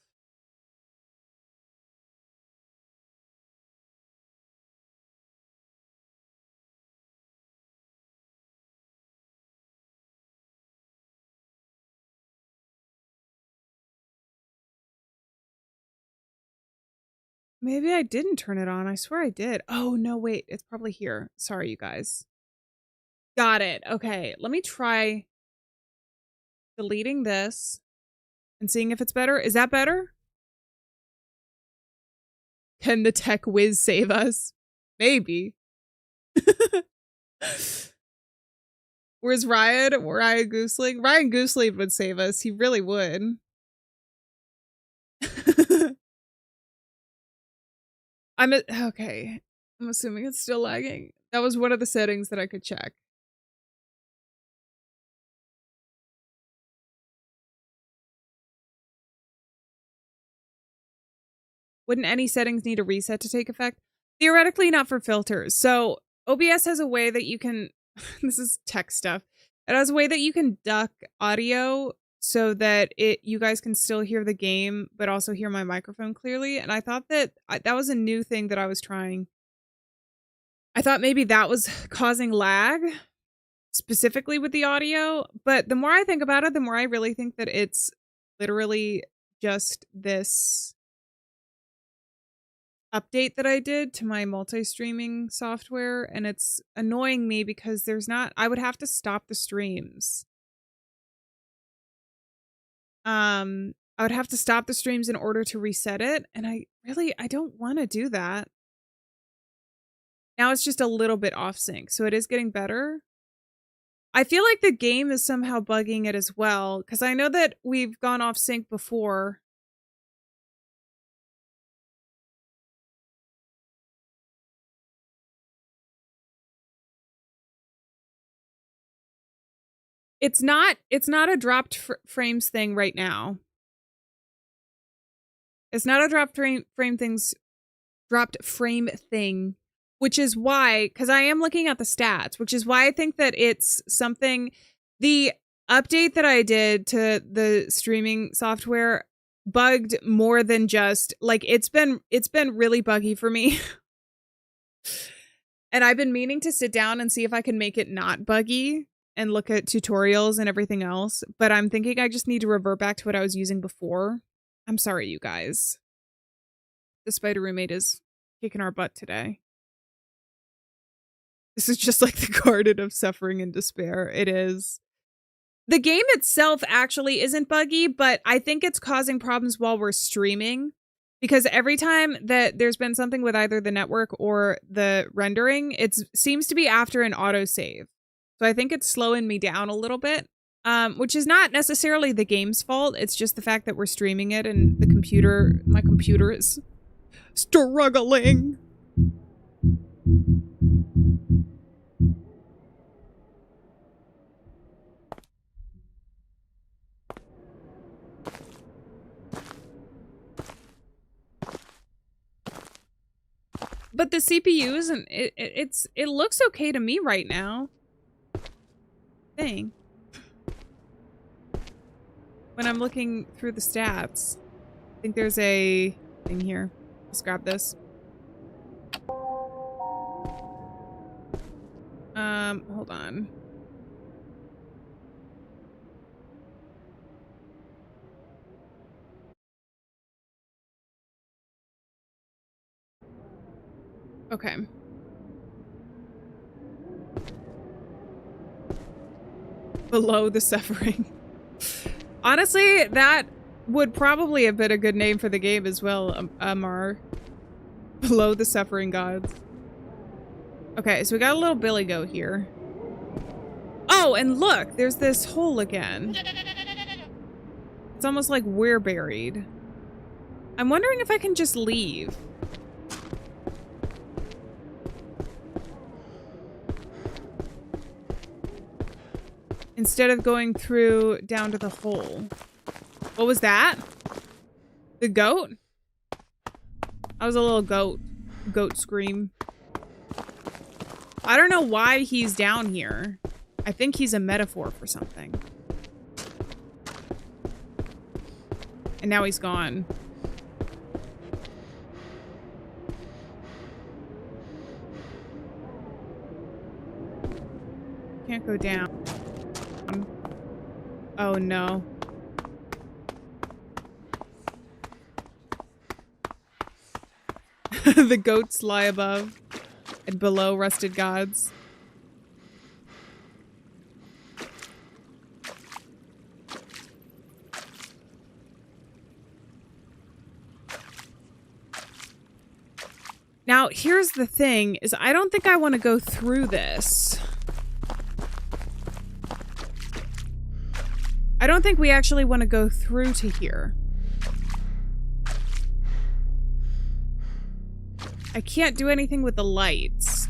Maybe I didn't turn it on. I swear I did. Oh, no, wait. It's probably here. Sorry, you guys. Got it. Okay, let me try deleting this and seeing if it's better. Is that better? Can the tech whiz save us? Maybe. Where's Ryan? Ryan Goosling? Ryan Goosling would save us. He really would. Okay. I'm assuming it's still lagging. That was one of the settings that I could check. Wouldn't any settings need a reset to take effect? Theoretically, not for filters. So OBS has a way that you can, this is tech stuff. It has a way that you can duck audio so that you guys can still hear the game, but also hear my microphone clearly. And I thought that that was a new thing that I was trying. I thought maybe that was causing lag specifically with the audio. But the more I think about it, the more I really think that it's literally just this update that I did to my multi-streaming software, and it's annoying me because I would have to stop the streams. I would have to stop the streams in order to reset it, and I don't want to do that. Now it's just a little bit off sync, so it is getting better. I feel like the game is somehow bugging it as well, because I know that we've gone off sync before. It's not a dropped frames thing right now. It's not a dropped frame thing, which is why, because I am looking at the stats, which is why I think that it's something. The update that I did to the streaming software bugged more than just like it's been really buggy for me. And I've been meaning to sit down and see if I can make it not buggy and look at tutorials and everything else, but I'm thinking I just need to revert back to what I was using before. I'm sorry, you guys. The spider roommate is kicking our butt today. This is just like the garden of suffering and despair. It is. The game itself actually isn't buggy, but I think it's causing problems while we're streaming, because every time that there's been something with either the network or the rendering, it seems to be after an autosave. So I think it's slowing me down a little bit, which is not necessarily the game's fault. It's just the fact that we're streaming it and my computer is struggling. But the CPU isn't, it looks okay to me right now. Thing. When I'm looking through the stats, I think there's a thing here. Let's grab this. Hold on. Okay. Below the suffering. Honestly, that would probably have been a good name for the game as well, Amar. Below the suffering gods. Okay, so we got a little billy goat here. Oh, and look, there's this hole again. It's almost like we're buried. I'm wondering if I can just leave. Instead of going through down to the hole. What was that? The goat? That was a little goat scream. I don't know why he's down here. I think he's a metaphor for something. And now he's gone. Can't go down. Oh no. The goats lie above and below rusted gods. Now, here's the thing, is I don't think I want to go through this. I don't think we actually want to go through to here. I can't do anything with the lights.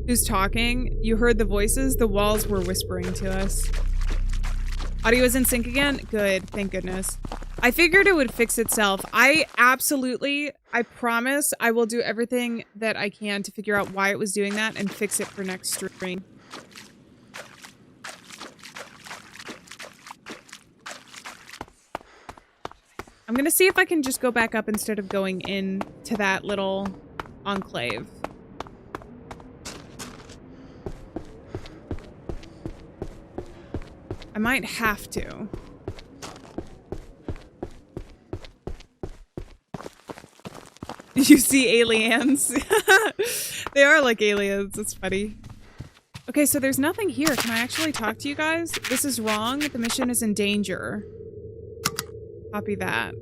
Who's talking? You heard the voices? The walls were whispering to us. Audio is in sync again? Good, thank goodness. I figured it would fix itself. I promise I will do everything that I can to figure out why it was doing that and fix it for next stream. I'm gonna see if I can just go back up instead of going in to that little enclave. I might have to. You see aliens. They are like aliens. It's funny. Okay, so there's nothing here. Can I actually talk to you guys? This is wrong. The mission is in danger. Copy that.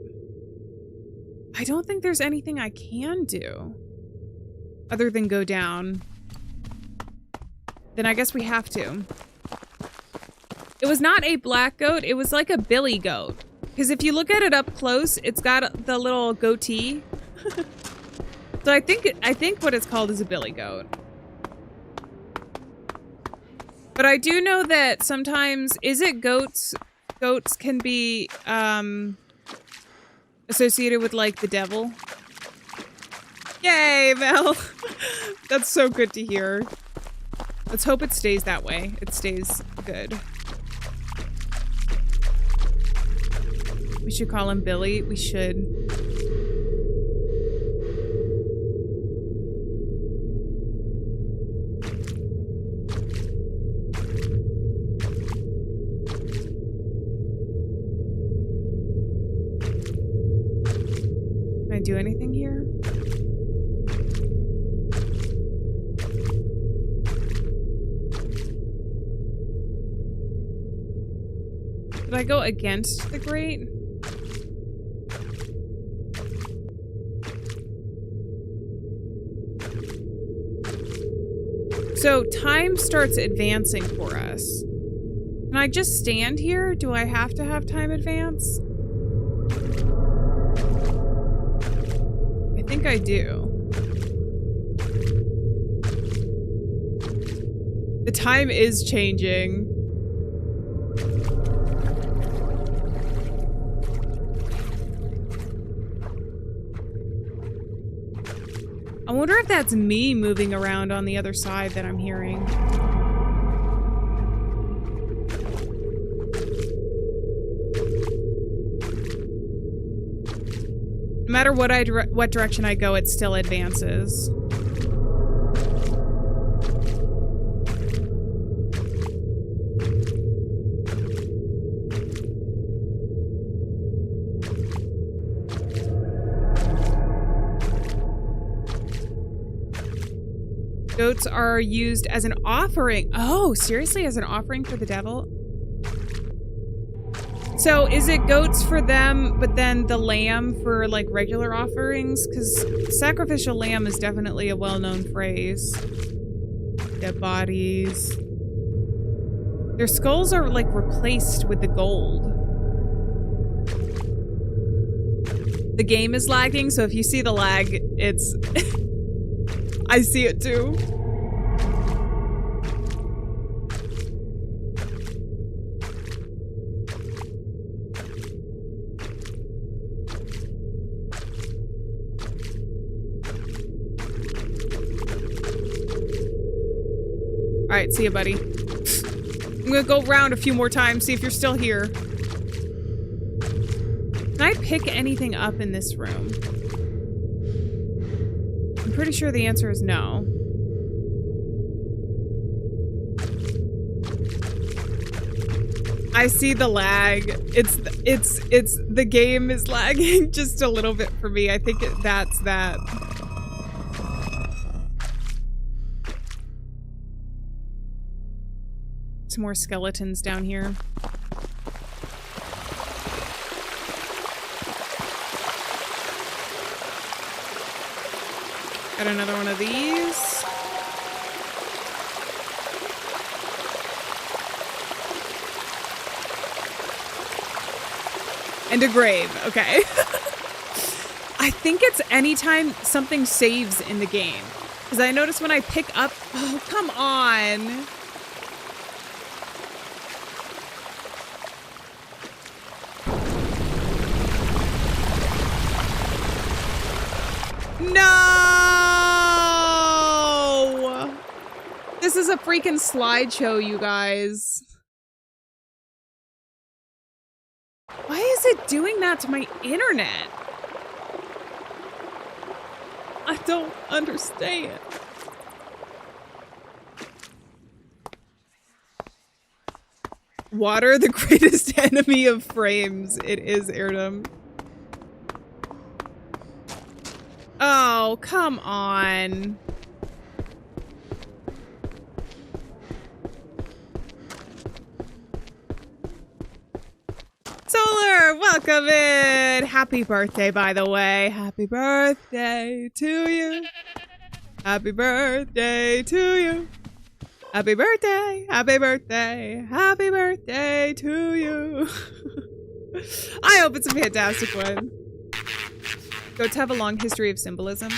I don't think there's anything I can do other than go down. Then I guess we have to. It was not a black goat. It was like a billy goat. Because if you look at it up close, it's got the little goatee. So I think what it's called is a billy goat. But I do know that sometimes, is it goats? Goats can be associated with like the devil. Yay, Mel. That's so good to hear. Let's hope it stays that way. It stays good. We should call him Billy. We should. Can I do anything here? Did I go against the grate? So time starts advancing for us. Can I just stand here? Do I have to have time advance? I think I do. The time is changing. I wonder if that's me moving around on the other side that I'm hearing. No matter what direction I go, it still advances. Goats are used as an offering. Oh, seriously? As an offering for the devil? So is it goats for them, but then the lamb for like regular offerings? Because sacrificial lamb is definitely a well-known phrase. Dead bodies. Their skulls are like replaced with the gold. The game is lagging, so if you see the lag, it's... I see it too. All right, see you, buddy. I'm gonna go around a few more times, see if you're still here. Can I pick anything up in this room? I'm pretty sure the answer is no. I see the lag. It's the game is lagging just a little bit for me. I think that's that. Some more skeletons down here. Got another one of these. And a grave. Okay. I think it's anytime something saves in the game. Because I notice when I pick up... Oh, come on. No! This is a freaking slideshow, you guys. Why is it doing that to my internet? I don't understand. Water, the greatest enemy of frames. It is, Airdom. Oh, come on. Solar, welcome in. Happy birthday, by the way. Happy birthday to you. Happy birthday to you. Happy birthday, happy birthday, happy birthday to you. I hope it's a fantastic one. Goats have a long history of symbolism.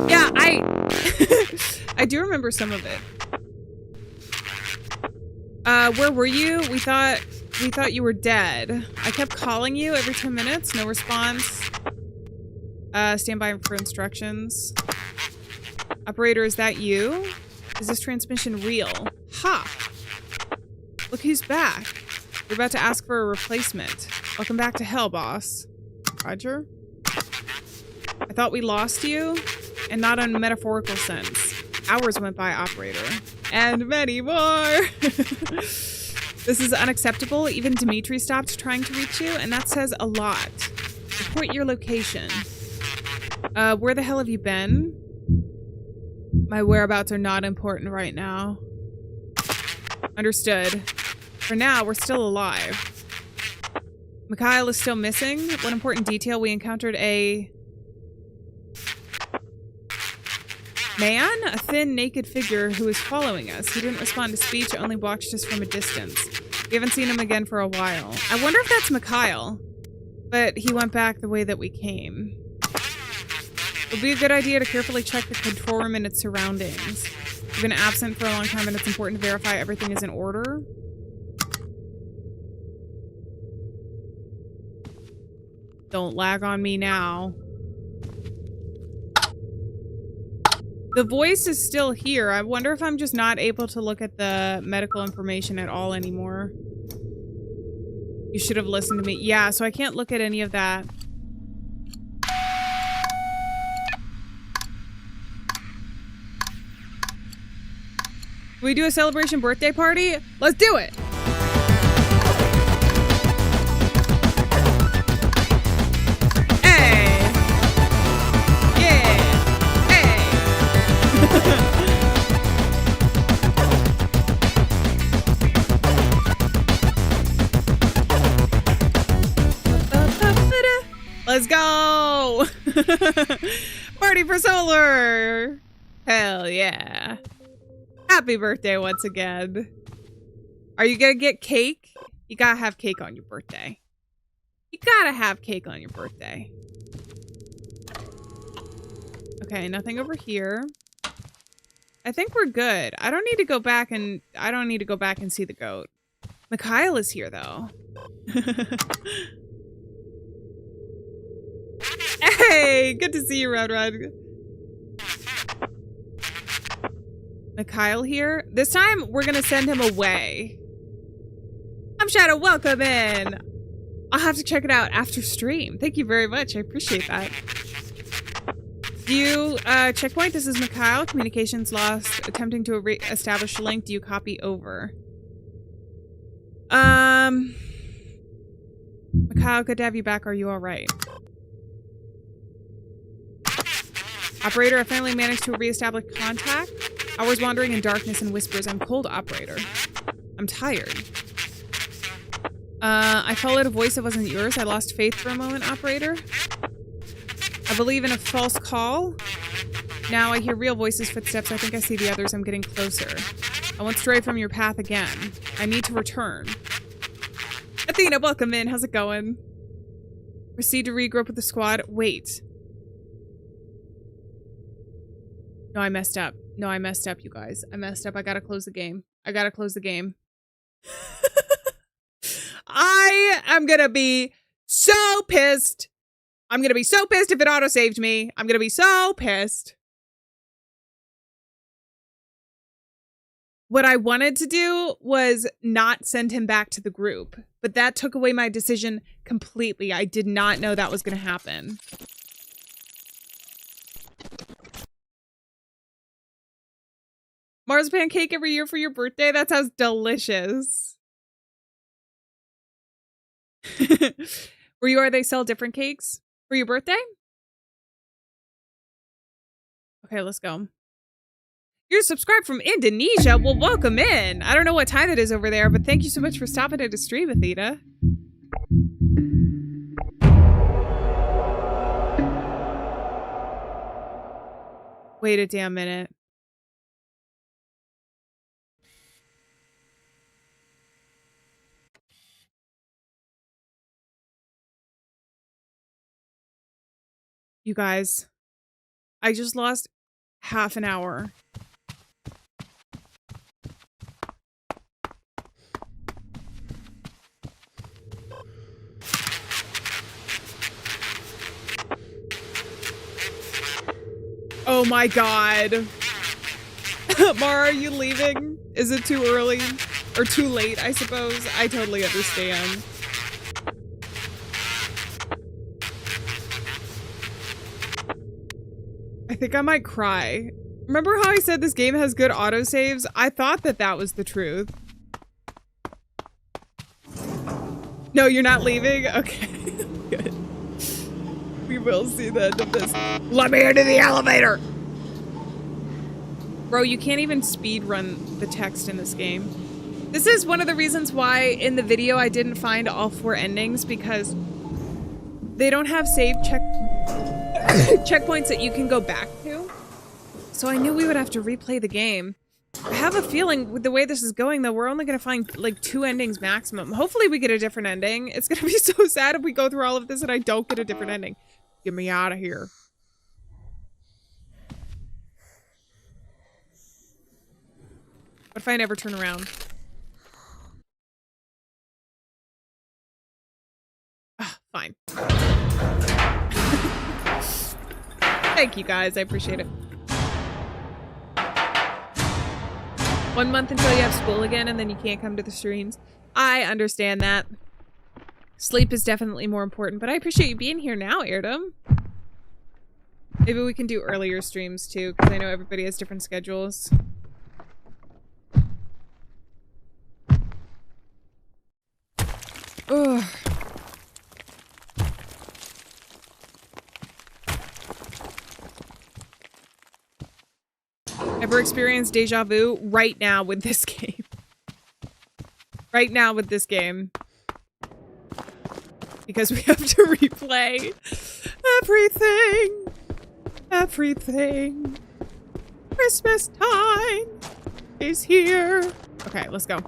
Yeah, I do remember some of it. Where were you? We thought you were dead. I kept calling you every 10 minutes. No response. Stand by for instructions. Operator, is that you? Is this transmission real? Ha! Look who's back. We're about to ask for a replacement. Welcome back to hell, boss. Roger. I thought we lost you, and not in a metaphorical sense. Hours went by, operator. And many more! This is unacceptable. Even Dimitri stopped trying to reach you, and that says a lot. Report your location. Where the hell have you been? My whereabouts are not important right now. Understood. For now, we're still alive. Mikhail is still missing. One important detail, we encountered a... man? A thin, naked figure who was following us. He didn't respond to speech, only watched us from a distance. We haven't seen him again for a while. I wonder if that's Mikhail. But he went back the way that we came. It would be a good idea to carefully check the control room and its surroundings. We've been absent for a long time and it's important to verify everything is in order. Don't lag on me now. The voice is still here. I wonder if I'm just not able to look at the medical information at all anymore. You should have listened to me. Yeah, so I can't look at any of that. Can we do a celebration birthday party? Let's do it! Hey! Yeah! Hey! Let's go! Party for Solar! Hell yeah. Happy birthday once again. Are you gonna get cake? You gotta have cake on your birthday. You gotta have cake on your birthday. Okay, nothing over here. I think we're good. I don't need to go back and see the goat. Mikhail is here though. Hey, good to see you, Rod. Mikhail here. This time, we're gonna send him away. I'm Shadow, welcome in. I'll have to check it out after stream. Thank you very much, I appreciate that. Do you, checkpoint, this is Mikhail. Communications lost. Attempting to establish a link. Do you copy over? Kyle, good to have you back. Are you all right? Operator, I finally managed to reestablish contact. Hours wandering in darkness and whispers. I'm cold, operator. I'm tired. I followed a voice that wasn't yours. I lost faith for a moment, operator. I believe in a false call. Now I hear real voices, footsteps. I think I see the others. I'm getting closer. I won't stray from your path again. I need to return. Athena, welcome in. How's it going? Proceed to regroup with the squad. Wait. No, I messed up. No, I messed up, you guys. I messed up. I gotta close the game. I gotta close the game. I am gonna be so pissed. I'm gonna be so pissed if it auto-saved me. I'm gonna be so pissed. What I wanted to do was not send him back to the group, but that took away my decision completely. I did not know that was gonna happen. Marzipan cake every year for your birthday? That sounds delicious. Where you are, they sell different cakes for your birthday? Okay, let's go. You're subscribed from Indonesia? Well, welcome in. I don't know what time it is over there, but thank you so much for stopping at the stream, Athena. Wait a damn minute. You guys, I just lost half an hour. Oh my god. Mara, are you leaving? Is it too early? Or too late, I suppose? I totally understand. I think I might cry. Remember how I said this game has good autosaves? I thought that that was the truth. No, you're not leaving? Okay. Good. We will see the end of this. Let me into the elevator! Bro, you can't even speed run the text in this game. This is one of the reasons why in the video I didn't find all 4 endings, because they don't have save checkpoints that you can go back to. So I knew we would have to replay the game. I have a feeling with the way this is going, though, we're only going to find like 2 endings maximum. Hopefully we get a different ending. It's going to be so sad if we go through all of this and I don't get a different ending. Get me out of here. What if I never turn around? Ah, fine. Thank you guys, I appreciate it. 1 month until you have school again and then you can't come to the streams. I understand that. Sleep is definitely more important, but I appreciate you being here now, Airdom. Maybe we can do earlier streams too, because I know everybody has different schedules. Ugh. Ever experienced deja vu? Right now with this game. Right now with this game. Because we have to replay everything. Everything. Christmas time is here. Okay, let's go.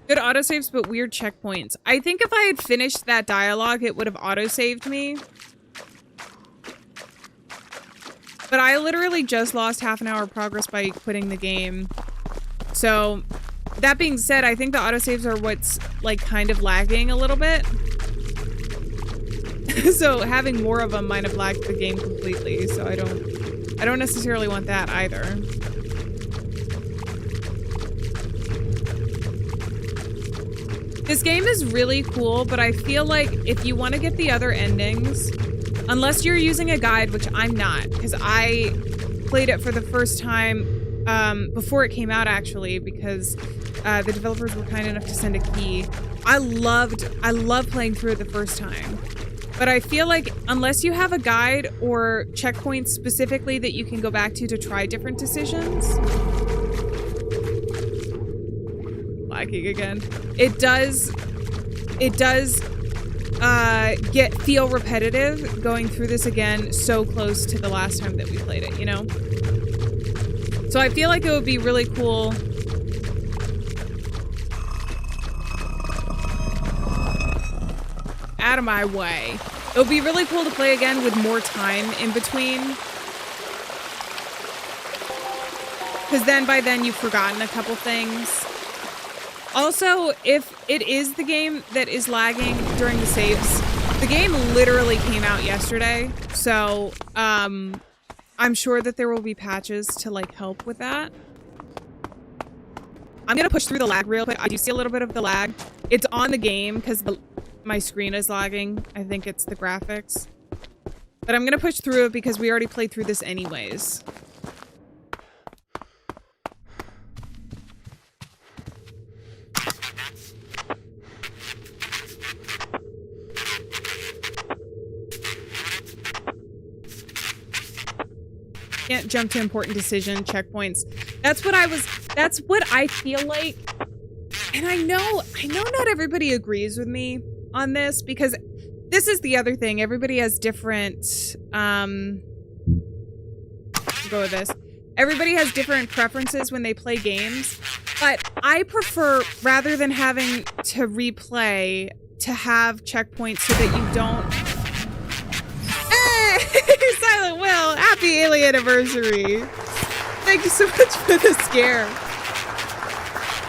Good autosaves, but weird checkpoints. I think if I had finished that dialogue, it would have autosaved me. But I literally just lost half an hour of progress by quitting the game. So, that being said, I think the autosaves are what's, like, kind of lagging a little bit. So, having more of them might have lagged the game completely, so I don't necessarily want that either. This game is really cool, but I feel like if you want to get the other endings, unless you're using a guide, which I'm not, because I played it for the first time before it came out, actually, because the developers were kind enough to send a key. I love playing through it the first time. But I feel like unless you have a guide or checkpoints specifically that you can go back to try different decisions. Lagging again. It does feel repetitive going through this again so close to the last time that we played it, you know? So I feel like it would be really cool. Out of my way. It would be really cool to play again with more time in between. Because then by then you've forgotten a couple things. Also, if it is the game that is lagging during the saves, the game literally came out yesterday. So, I'm sure that there will be patches to like help with that. I'm gonna push through the lag real quick. I do see a little bit of the lag. It's on the game because my screen is lagging. I think it's the graphics. But I'm gonna push through it because we already played through this anyways. Can't jump to important decision checkpoints. That's what I feel like. And I know not everybody agrees with me on this because this is the other thing. Everybody has different, I'll go with this. Everybody has different preferences when they play games, but I prefer, rather than having to replay, to have checkpoints so that you don't. Hey, Silent Will, happy Alien anniversary. Thank you so much for the scare.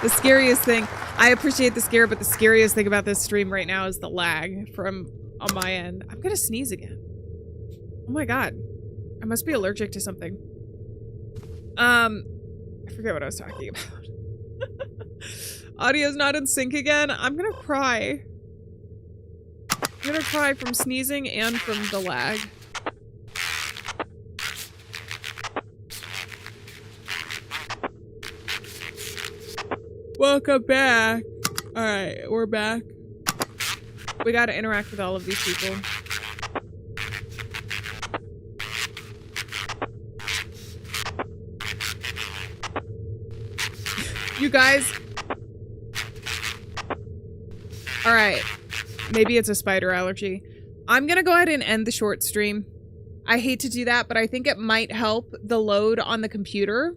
The scariest thing, I appreciate the scare, but the scariest thing about this stream right now is the lag from on my end. I'm gonna sneeze again. Oh my god. I must be allergic to something. I forget what I was talking about. Audio's not in sync again. I'm gonna cry. I'm gonna cry from sneezing and from the lag. Welcome back. All right, we're back. We gotta interact with all of these people. You guys. All right. Maybe it's a spider allergy. I'm gonna go ahead and end the short stream. I hate to do that, but I think it might help the load on the computer.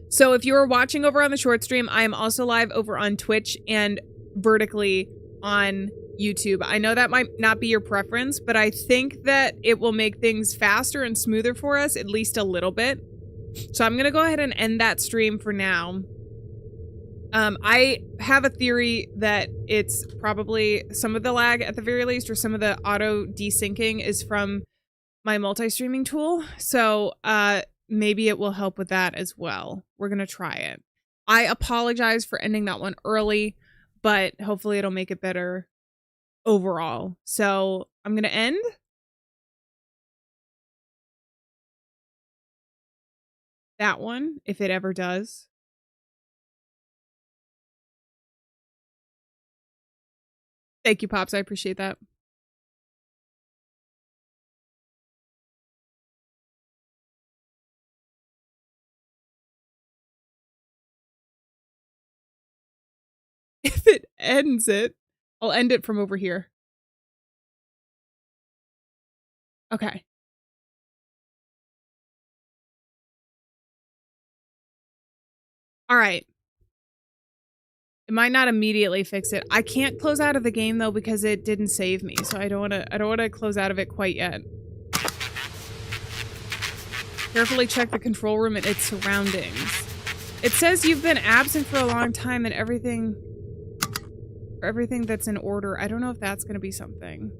So if you are watching over on the short stream, I am also live over on Twitch and vertically on YouTube. I know that might not be your preference, but I think that it will make things faster and smoother for us, at least a little bit. So I'm going to go ahead and end that stream for now. I have a theory that it's probably some of the lag at the very least, or some of the auto desyncing is from my multi-streaming tool. So, maybe it will help with that as well. We're going to try it. I apologize for ending that one early, but hopefully it'll make it better overall. So I'm going to end. That one, if it ever does. Thank you, Pops. I appreciate that. If it ends it, I'll end it from over here. Okay. All right. It might not immediately fix it. I can't close out of the game though because it didn't save me, so I don't want to close out of it quite yet. Carefully check the control room and its surroundings. It says you've been absent for a long time and everything that's in order. I don't know if that's going to be something.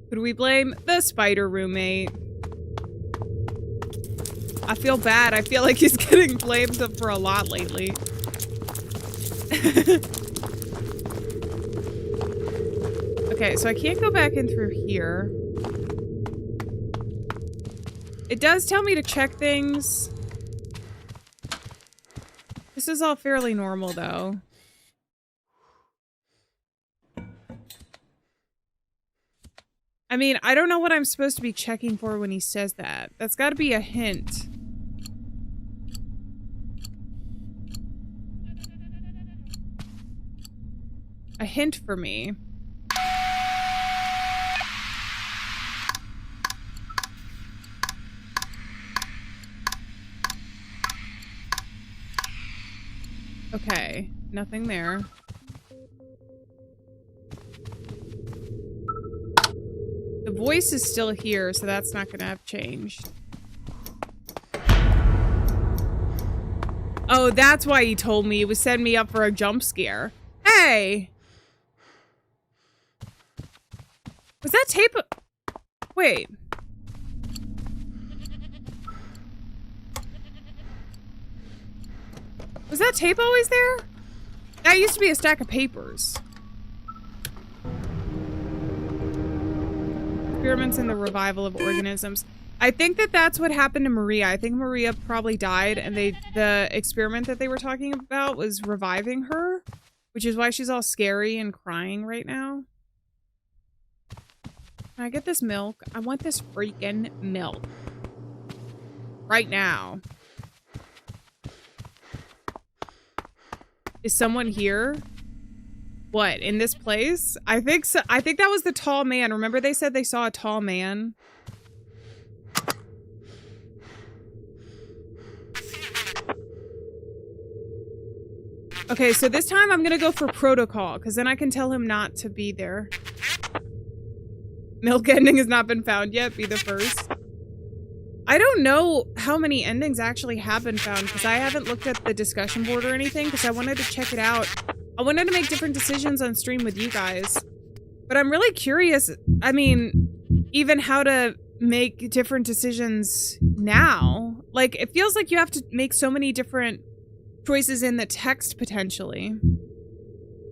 Could we blame the spider roommate? I feel bad. I feel like he's getting blamed for a lot lately. Okay, so I can't go back in through here. It does tell me to check things. This is all fairly normal, though. I mean, I don't know what I'm supposed to be checking for when he says that. That's got to be a hint. A hint for me. Okay, nothing there. The voice is still here, so that's not gonna have changed. Oh, that's why he told me. He was setting me up for a jump scare. Hey! Was that tape? Wait. Was that tape always there? That used to be a stack of papers. Experiments in the revival of organisms. I think that that's what happened to Maria. I think Maria probably died, and the experiment that they were talking about was reviving her, which is why she's all scary and crying right now. Can I get this milk? I want this freaking milk. Right now. Is someone here? What, in this place? I think so. I think that was the tall man. Remember they said they saw a tall man? Okay, so this time I'm gonna go for protocol, because then I can tell him not to be there. Milk ending has not been found yet. Be the first. I don't know how many endings actually have been found, because I haven't looked at the discussion board or anything, because I wanted to check it out. I wanted to make different decisions on stream with you guys. But I'm really curious, I mean, even how to make different decisions now. Like, it feels like you have to make so many different choices in the text, potentially.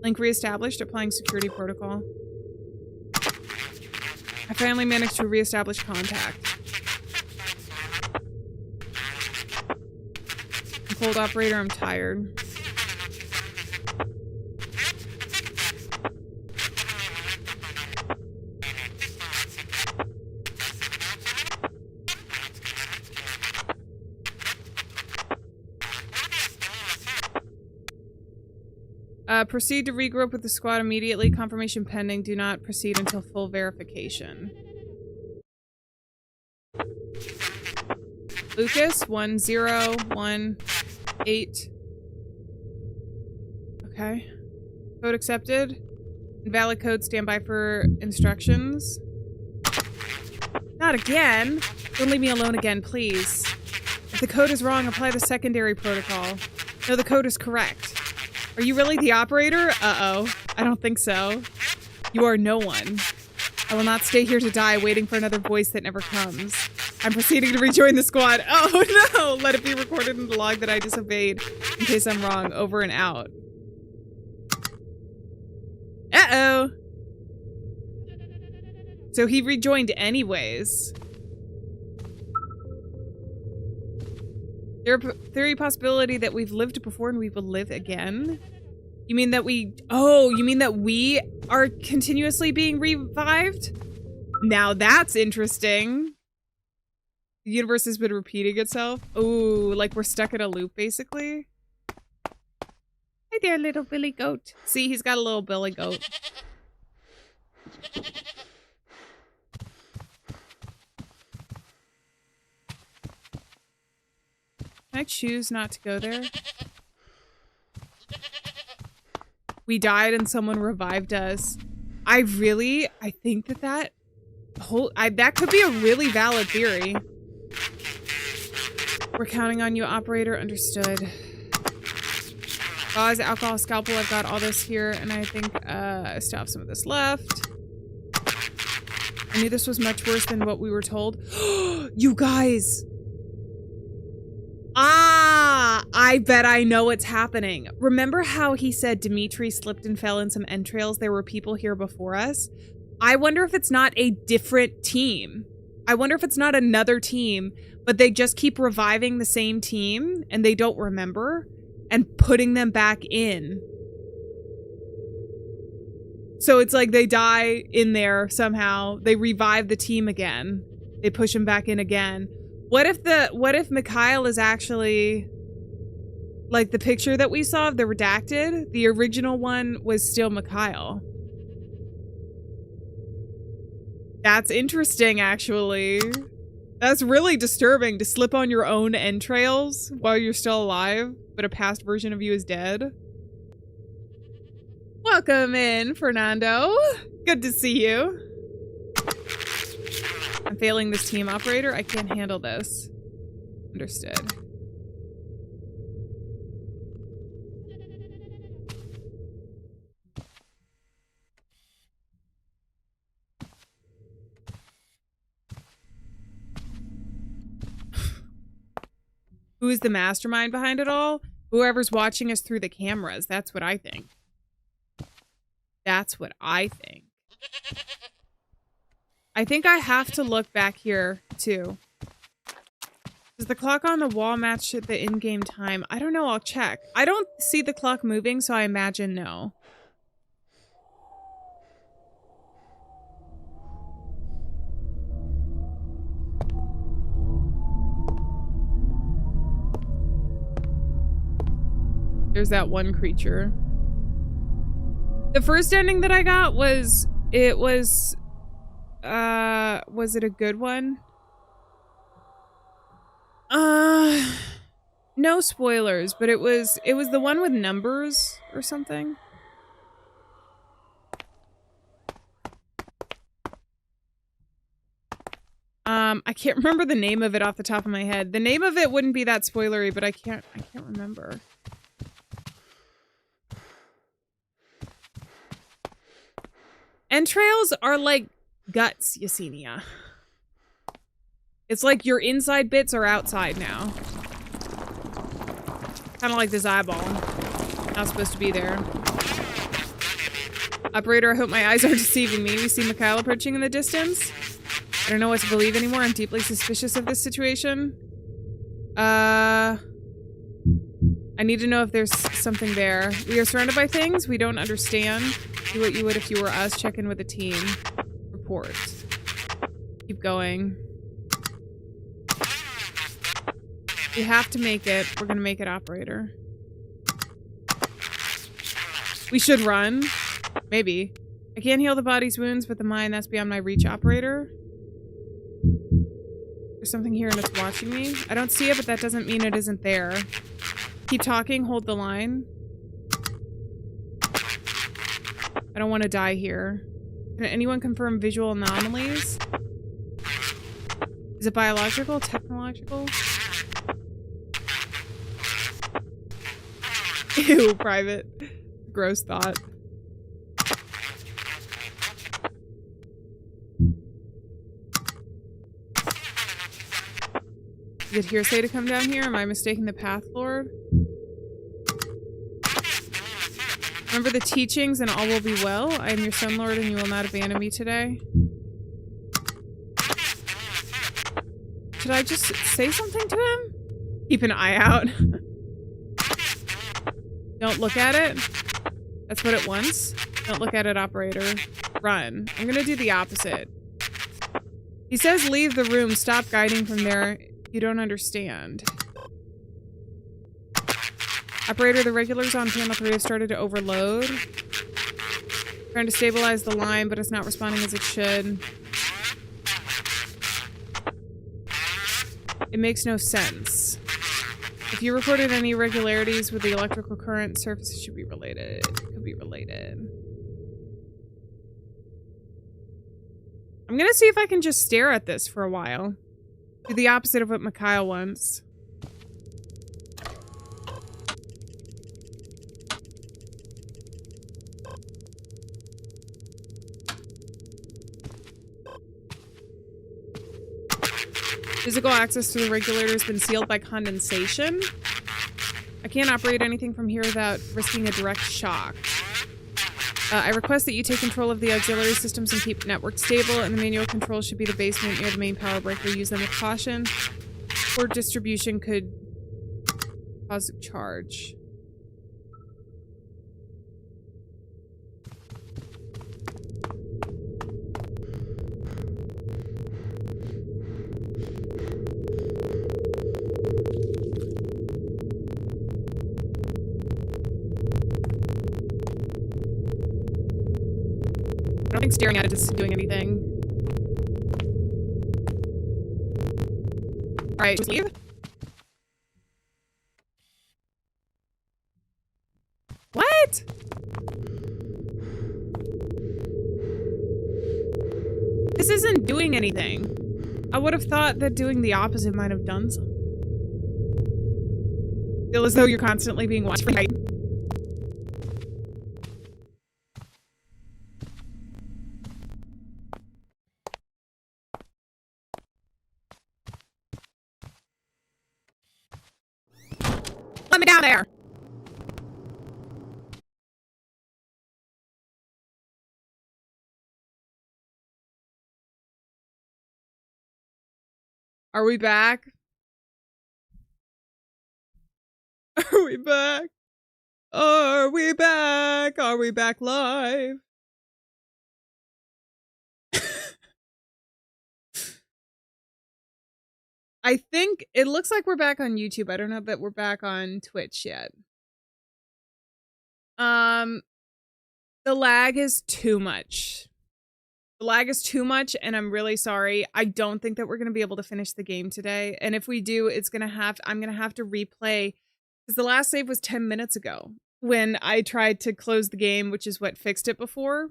Link reestablished, applying security protocol. I finally managed to reestablish contact. I'm cold operator, I'm tired. Proceed to regroup with the squad immediately. Confirmation pending. Do not proceed until full verification. Lucas, 1018. Okay. Code accepted. Invalid code. Stand by for instructions. Not again. Don't leave me alone again, please. If the code is wrong, apply the secondary protocol. No, the code is correct. Are you really the operator? Uh-oh. I don't think so. You are no one. I will not stay here to die waiting for another voice that never comes. I'm proceeding to rejoin the squad. Oh no! Let it be recorded in the log that I disobeyed in case I'm wrong. Over and out. Uh-oh. So he rejoined anyways. Theory possibility that we've lived before and we will live again? You mean that we... Oh, you mean that we are continuously being revived? Now that's interesting. The universe has been repeating itself. Ooh, like we're stuck in a loop, basically. Hey there, little Billy Goat. See, he's got a little Billy Goat. Can I choose not to go there? We died and someone revived us. I think that that could be a really valid theory. We're counting on you, operator. Understood. Gauze, alcohol, scalpel. I've got all this here, and I think I still have some of this left. I knew this was much worse than what we were told. You guys! Ah, I bet I know what's happening. Remember how he said Dimitri slipped and fell in some entrails? There were people here before us. I wonder if it's not a different team. I wonder if it's not another team, but they just keep reviving the same team and they don't remember. and putting them back in. So it's like they die in there somehow. They revive the team again. They push him back in again. What if Mikhail is actually like the picture that we saw of the redacted? The original one was still Mikhail. That's interesting, actually. That's really disturbing to slip on your own entrails while you're still alive, but a past version of you is dead. Welcome in, Fernando. Good to see you. I'm failing this team operator. I can't handle this. Understood. Who is the mastermind behind it all? Whoever's watching us through the cameras. That's what I think. That's what I think. I think I have to look back here, too. Does the clock on the wall match the in-game time? I don't know. I'll check. I don't see the clock moving, so I imagine no. There's that one creature. The first ending that I got was it a good one? No spoilers, but it was the one with numbers or something. I can't remember the name of it off the top of my head. The name of it wouldn't be that spoilery, but I can't remember. Entrails are like guts, Yesenia. It's like your inside bits are outside now. Kind of like this eyeball. Not supposed to be there. Operator, I hope my eyes are deceiving me. We see Mikhail approaching in the distance. I don't know what to believe anymore. I'm deeply suspicious of this situation. I need to know if there's something there. We are surrounded by things we don't understand. Do what you would if you were us. Check in with the team. Report. Keep going. We have to make it. We're gonna make it, operator. We should run. Maybe. I can't heal the body's wounds, but the mind, that's beyond my reach, operator. There's something here and it's watching me. I don't see it, but that doesn't mean it isn't there. Keep talking. Hold the line. I don't want to die here. Can anyone confirm visual anomalies? Is it biological? Technological? Ew, private. Gross thought. Is it hearsay to come down here? Am I mistaking the path, Lord? Remember the teachings and all will be well. I am your son, Lord, and you will not abandon me today. Should I just say something to him? Keep an eye out. Don't look at it. That's what it wants. Don't look at it, operator. Run. I'm gonna do the opposite. He says leave the room. Stop guiding from there. You don't understand. Operator, the regulars on panel 3 have started to overload. Trying to stabilize the line, but it's not responding as it should. It makes no sense. If you reported any irregularities with the electrical current, surfaces should be related. It could be related. I'm gonna see if I can just stare at this for a while. Do the opposite of what Mikhail wants. Physical access to the regulator has been sealed by condensation. I can't operate anything from here without risking a direct shock. I request that you take control of the auxiliary systems and keep network stable, and the manual controls should be the basement near the main power breaker. Use them with caution. Poor distribution could cause a charge. don't think staring at it is doing anything. Alright, just leave. What? This isn't doing anything. I would have thought that doing the opposite might have done something. Feel as though you're constantly being watched for night. Let me down there! Are we back? Are we back? Are we back? Are we back live? I think it looks like we're back on YouTube. I don't know that we're back on Twitch yet. The lag is too much. The lag is too much, and I'm really sorry. I don't think that we're going to be able to finish the game today. And if we do, I'm going to have to replay, because the last save was 10 minutes ago when I tried to close the game, which is what fixed it before.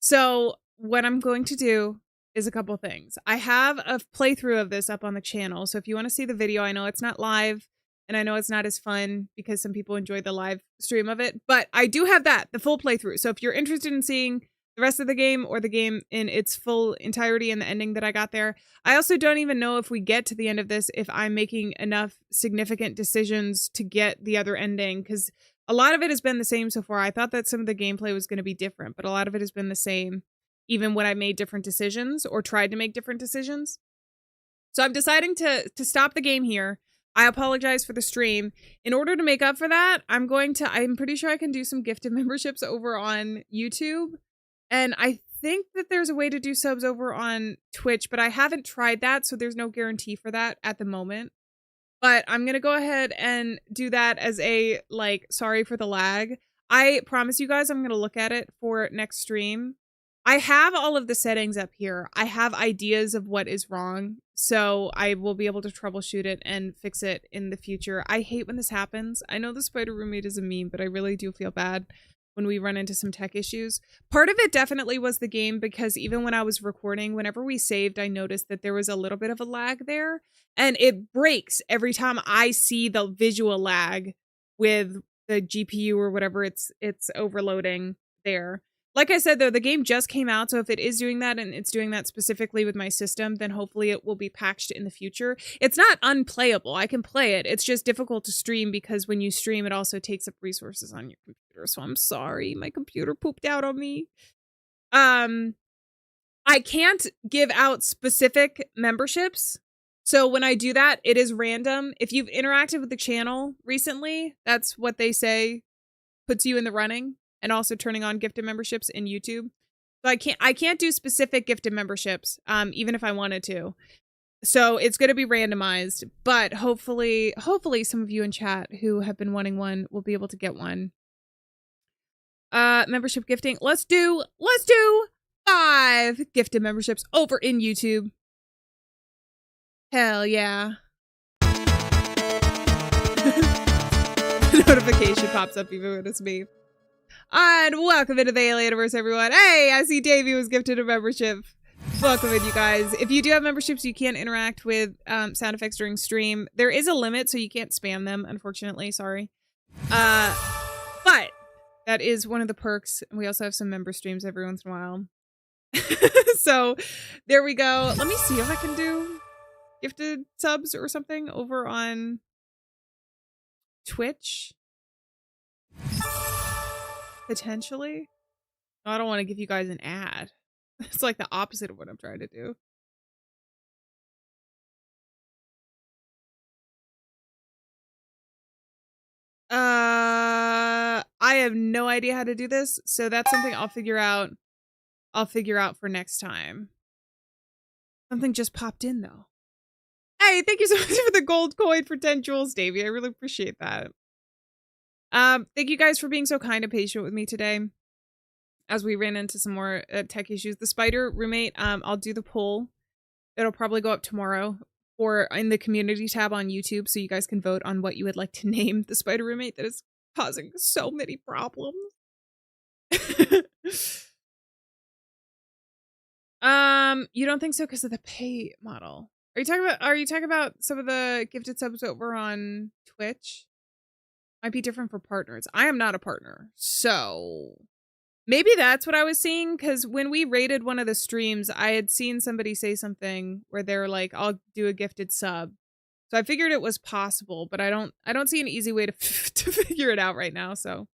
So what I'm going to do is a couple things. I have a playthrough of this up on the channel. So if you want to see the video, I know it's not live and I know it's not as fun because some people enjoy the live stream of it, but I do have the full playthrough. So if you're interested in seeing the rest of the game or the game in its full entirety and the ending that I got there, I also don't even know if we get to the end of this, if I'm making enough significant decisions to get the other ending, because a lot of it has been the same so far. I thought that some of the gameplay was going to be different, but a lot of it has been the same, even when I made different decisions or tried to make different decisions. So I'm deciding to stop the game here. I apologize for the stream. In order to make up for that, I'm pretty sure I can do some gifted memberships over on YouTube. And I think that there's a way to do subs over on Twitch, but I haven't tried that, so there's no guarantee for that at the moment. But I'm going to go ahead and do that as a, sorry for the lag. I promise you guys I'm going to look at it for next stream. I have all of the settings up here. I have ideas of what is wrong, so I will be able to troubleshoot it and fix it in the future. I hate when this happens. I know the spider roommate is a meme, but I really do feel bad when we run into some tech issues. Part of it definitely was the game, because even when I was recording, whenever we saved, I noticed that there was a little bit of a lag there, and it breaks every time I see the visual lag with the GPU or whatever it's overloading there. Like I said, though, the game just came out, so if it is doing that and it's doing that specifically with my system, then hopefully it will be patched in the future. It's not unplayable. I can play it. It's just difficult to stream because when you stream, it also takes up resources on your computer. So I'm sorry. My computer pooped out on me. I can't give out specific memberships. So when I do that, it is random. If you've interacted with the channel recently, that's what they say puts you in the running. And also turning on gifted memberships in YouTube. So I can't do specific gifted memberships, even if I wanted to. So it's going to be randomized, but hopefully some of you in chat who have been wanting one will be able to get one. Membership gifting. Let's do 5 gifted memberships over in YouTube. Hell yeah. Notification pops up even when it's me. And welcome into the Alieaniverse, everyone. Hey, I see Davey was gifted a membership. Welcome in, you guys. If you do have memberships, you can't interact with sound effects during stream. There is a limit, so you can't spam them, unfortunately. Sorry. But that is one of the perks. We also have some member streams every once in a while. So there we go. Let me see if I can do gifted subs or something over on Twitch. Potentially. I don't want to give you guys an ad. It's like the opposite of what I'm trying to do. I have no idea how to do this, so that's something I'll figure out. I'll figure out for next time. Something just popped in though. Hey, thank you so much for the gold coin for 10 jewels, Davey. I really appreciate that. Thank you guys for being so kind and patient with me today. as we ran into some more tech issues. The spider roommate, I'll do the poll. It'll probably go up tomorrow or in the community tab on YouTube, so you guys can vote on what you would like to name the spider roommate that is causing so many problems. You don't think so because of the pay model? Are you talking about some of the gifted subs over on Twitch? Might be different for partners. I am not a partner, so maybe that's what I was seeing, because when we rated one of the streams, I had seen somebody say something where they're like, I'll do a gifted sub. So I figured it was possible, but I don't see an easy way to to figure it out right now. So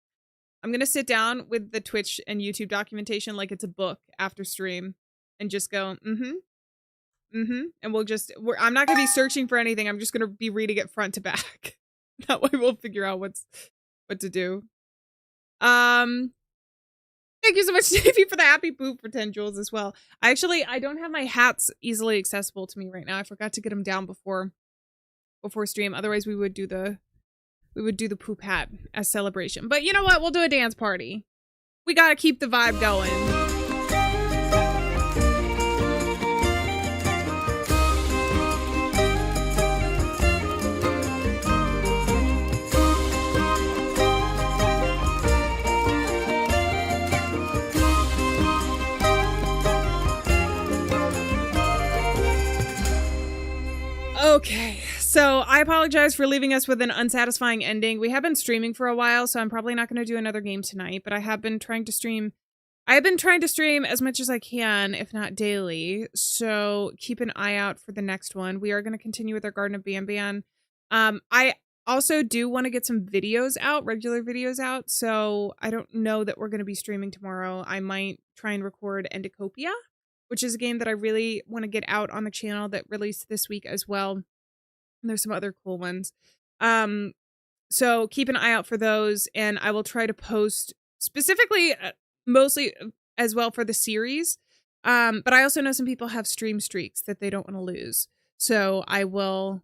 I'm going to sit down with the Twitch and YouTube documentation like it's a book after stream and just go, and I'm not going to be searching for anything. I'm just going to be reading it front to back. That way we'll figure out what to do. Thank you so much, Davey, for the happy poop for 10 jewels as well. I don't have my hats easily accessible to me right now. I forgot to get them down before stream. Otherwise we would do the poop hat as celebration. But you know what? We'll do a dance party. We got to keep the vibe going. Okay, so I apologize for leaving us with an unsatisfying ending. We have been streaming for a while, so I'm probably not going to do another game tonight, but I have been trying to stream. I've been trying to stream as much as I can, if not daily, so keep an eye out for the next one. We are going to continue with our Garden of Banban. I also do want to get some videos out, regular videos out, so I don't know that we're going to be streaming tomorrow. I might try and record Endocopia, which is a game that I really want to get out on the channel that released this week as well. And there's some other cool ones. So keep an eye out for those, and I will try to post specifically, mostly as well for the series. But I also know some people have stream streaks that they don't want to lose. So I will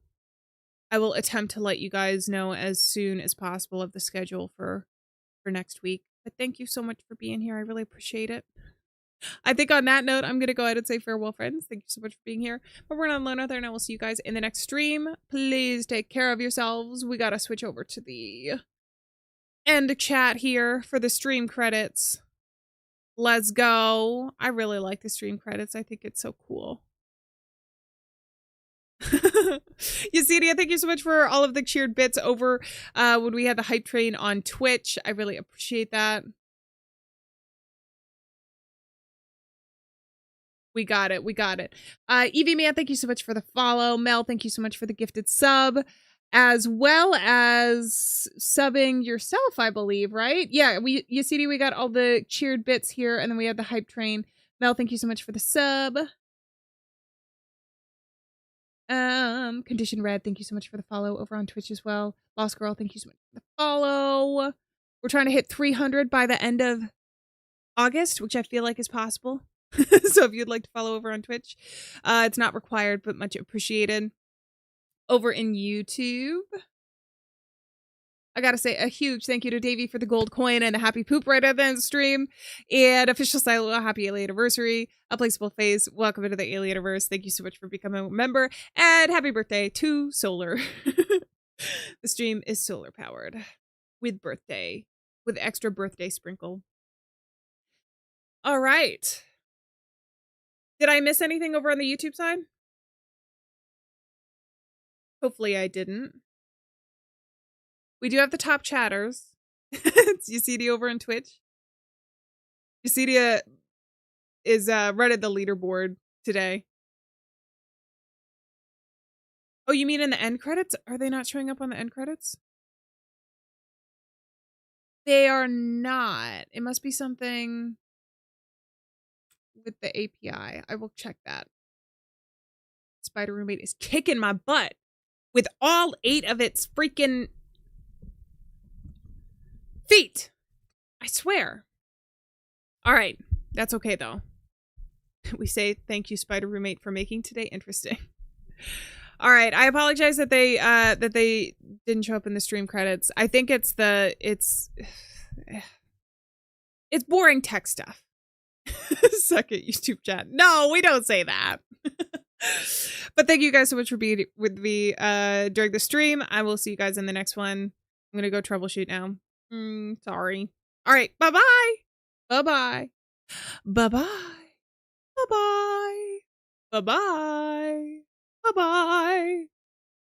attempt to let you guys know as soon as possible of the schedule for next week. But thank you so much for being here. I really appreciate it. I think on that note, I'm going to go ahead and say farewell, friends. Thank you so much for being here. But we're not alone out there, and I will see you guys in the next stream. Please take care of yourselves. We got to switch over to the end chat here for the stream credits. Let's go. I really like the stream credits. I think it's so cool. Yesenia, thank you so much for all of the cheered bits over when we had the hype train on Twitch. I really appreciate that. We got it. We got it. Evie Man, thank you so much for the follow. Mel, thank you so much for the gifted sub, as well as subbing yourself, I believe, right? Yeah, you see, we got all the cheered bits here, and then we had the hype train. Mel, thank you so much for the sub. Condition Red, thank you so much for the follow over on Twitch as well. Lost Girl, thank you so much for the follow. We're trying to hit 300 by the end of August, which I feel like is possible. So if you'd like to follow over on Twitch, it's not required, but much appreciated. Over in YouTube, I gotta say a huge thank you to Davey for the gold coin and the happy poop right at the end of the stream. And official Silo, happy Alien anniversary. A placeable face, welcome into the Alieaniverse. Thank you so much for becoming a member. And happy birthday to Solar. The stream is solar powered with extra birthday sprinkle. All right. Did I miss anything over on the YouTube side? Hopefully I didn't. We do have the top chatters. It's Yesenia over on Twitch. Yesenia is running the leaderboard today. Oh, you mean in the end credits? Are they not showing up on the end credits? They are not. It must be something with the API. I will check that. Spider Roommate is kicking my butt with all 8 of its freaking feet. I swear. All right. That's okay, though. We say thank you, Spider Roommate, for making today interesting. All right. I apologize that they didn't show up in the stream credits. I think it's It's boring tech stuff. Suck it, YouTube chat. No, we don't say that. But thank you guys so much for being with me during the stream. I will see you guys in the next one. I'm gonna go troubleshoot now. Sorry. All right. Bye-bye. Bye-bye. Bye-bye. Bye-bye. Bye-bye. Bye-bye.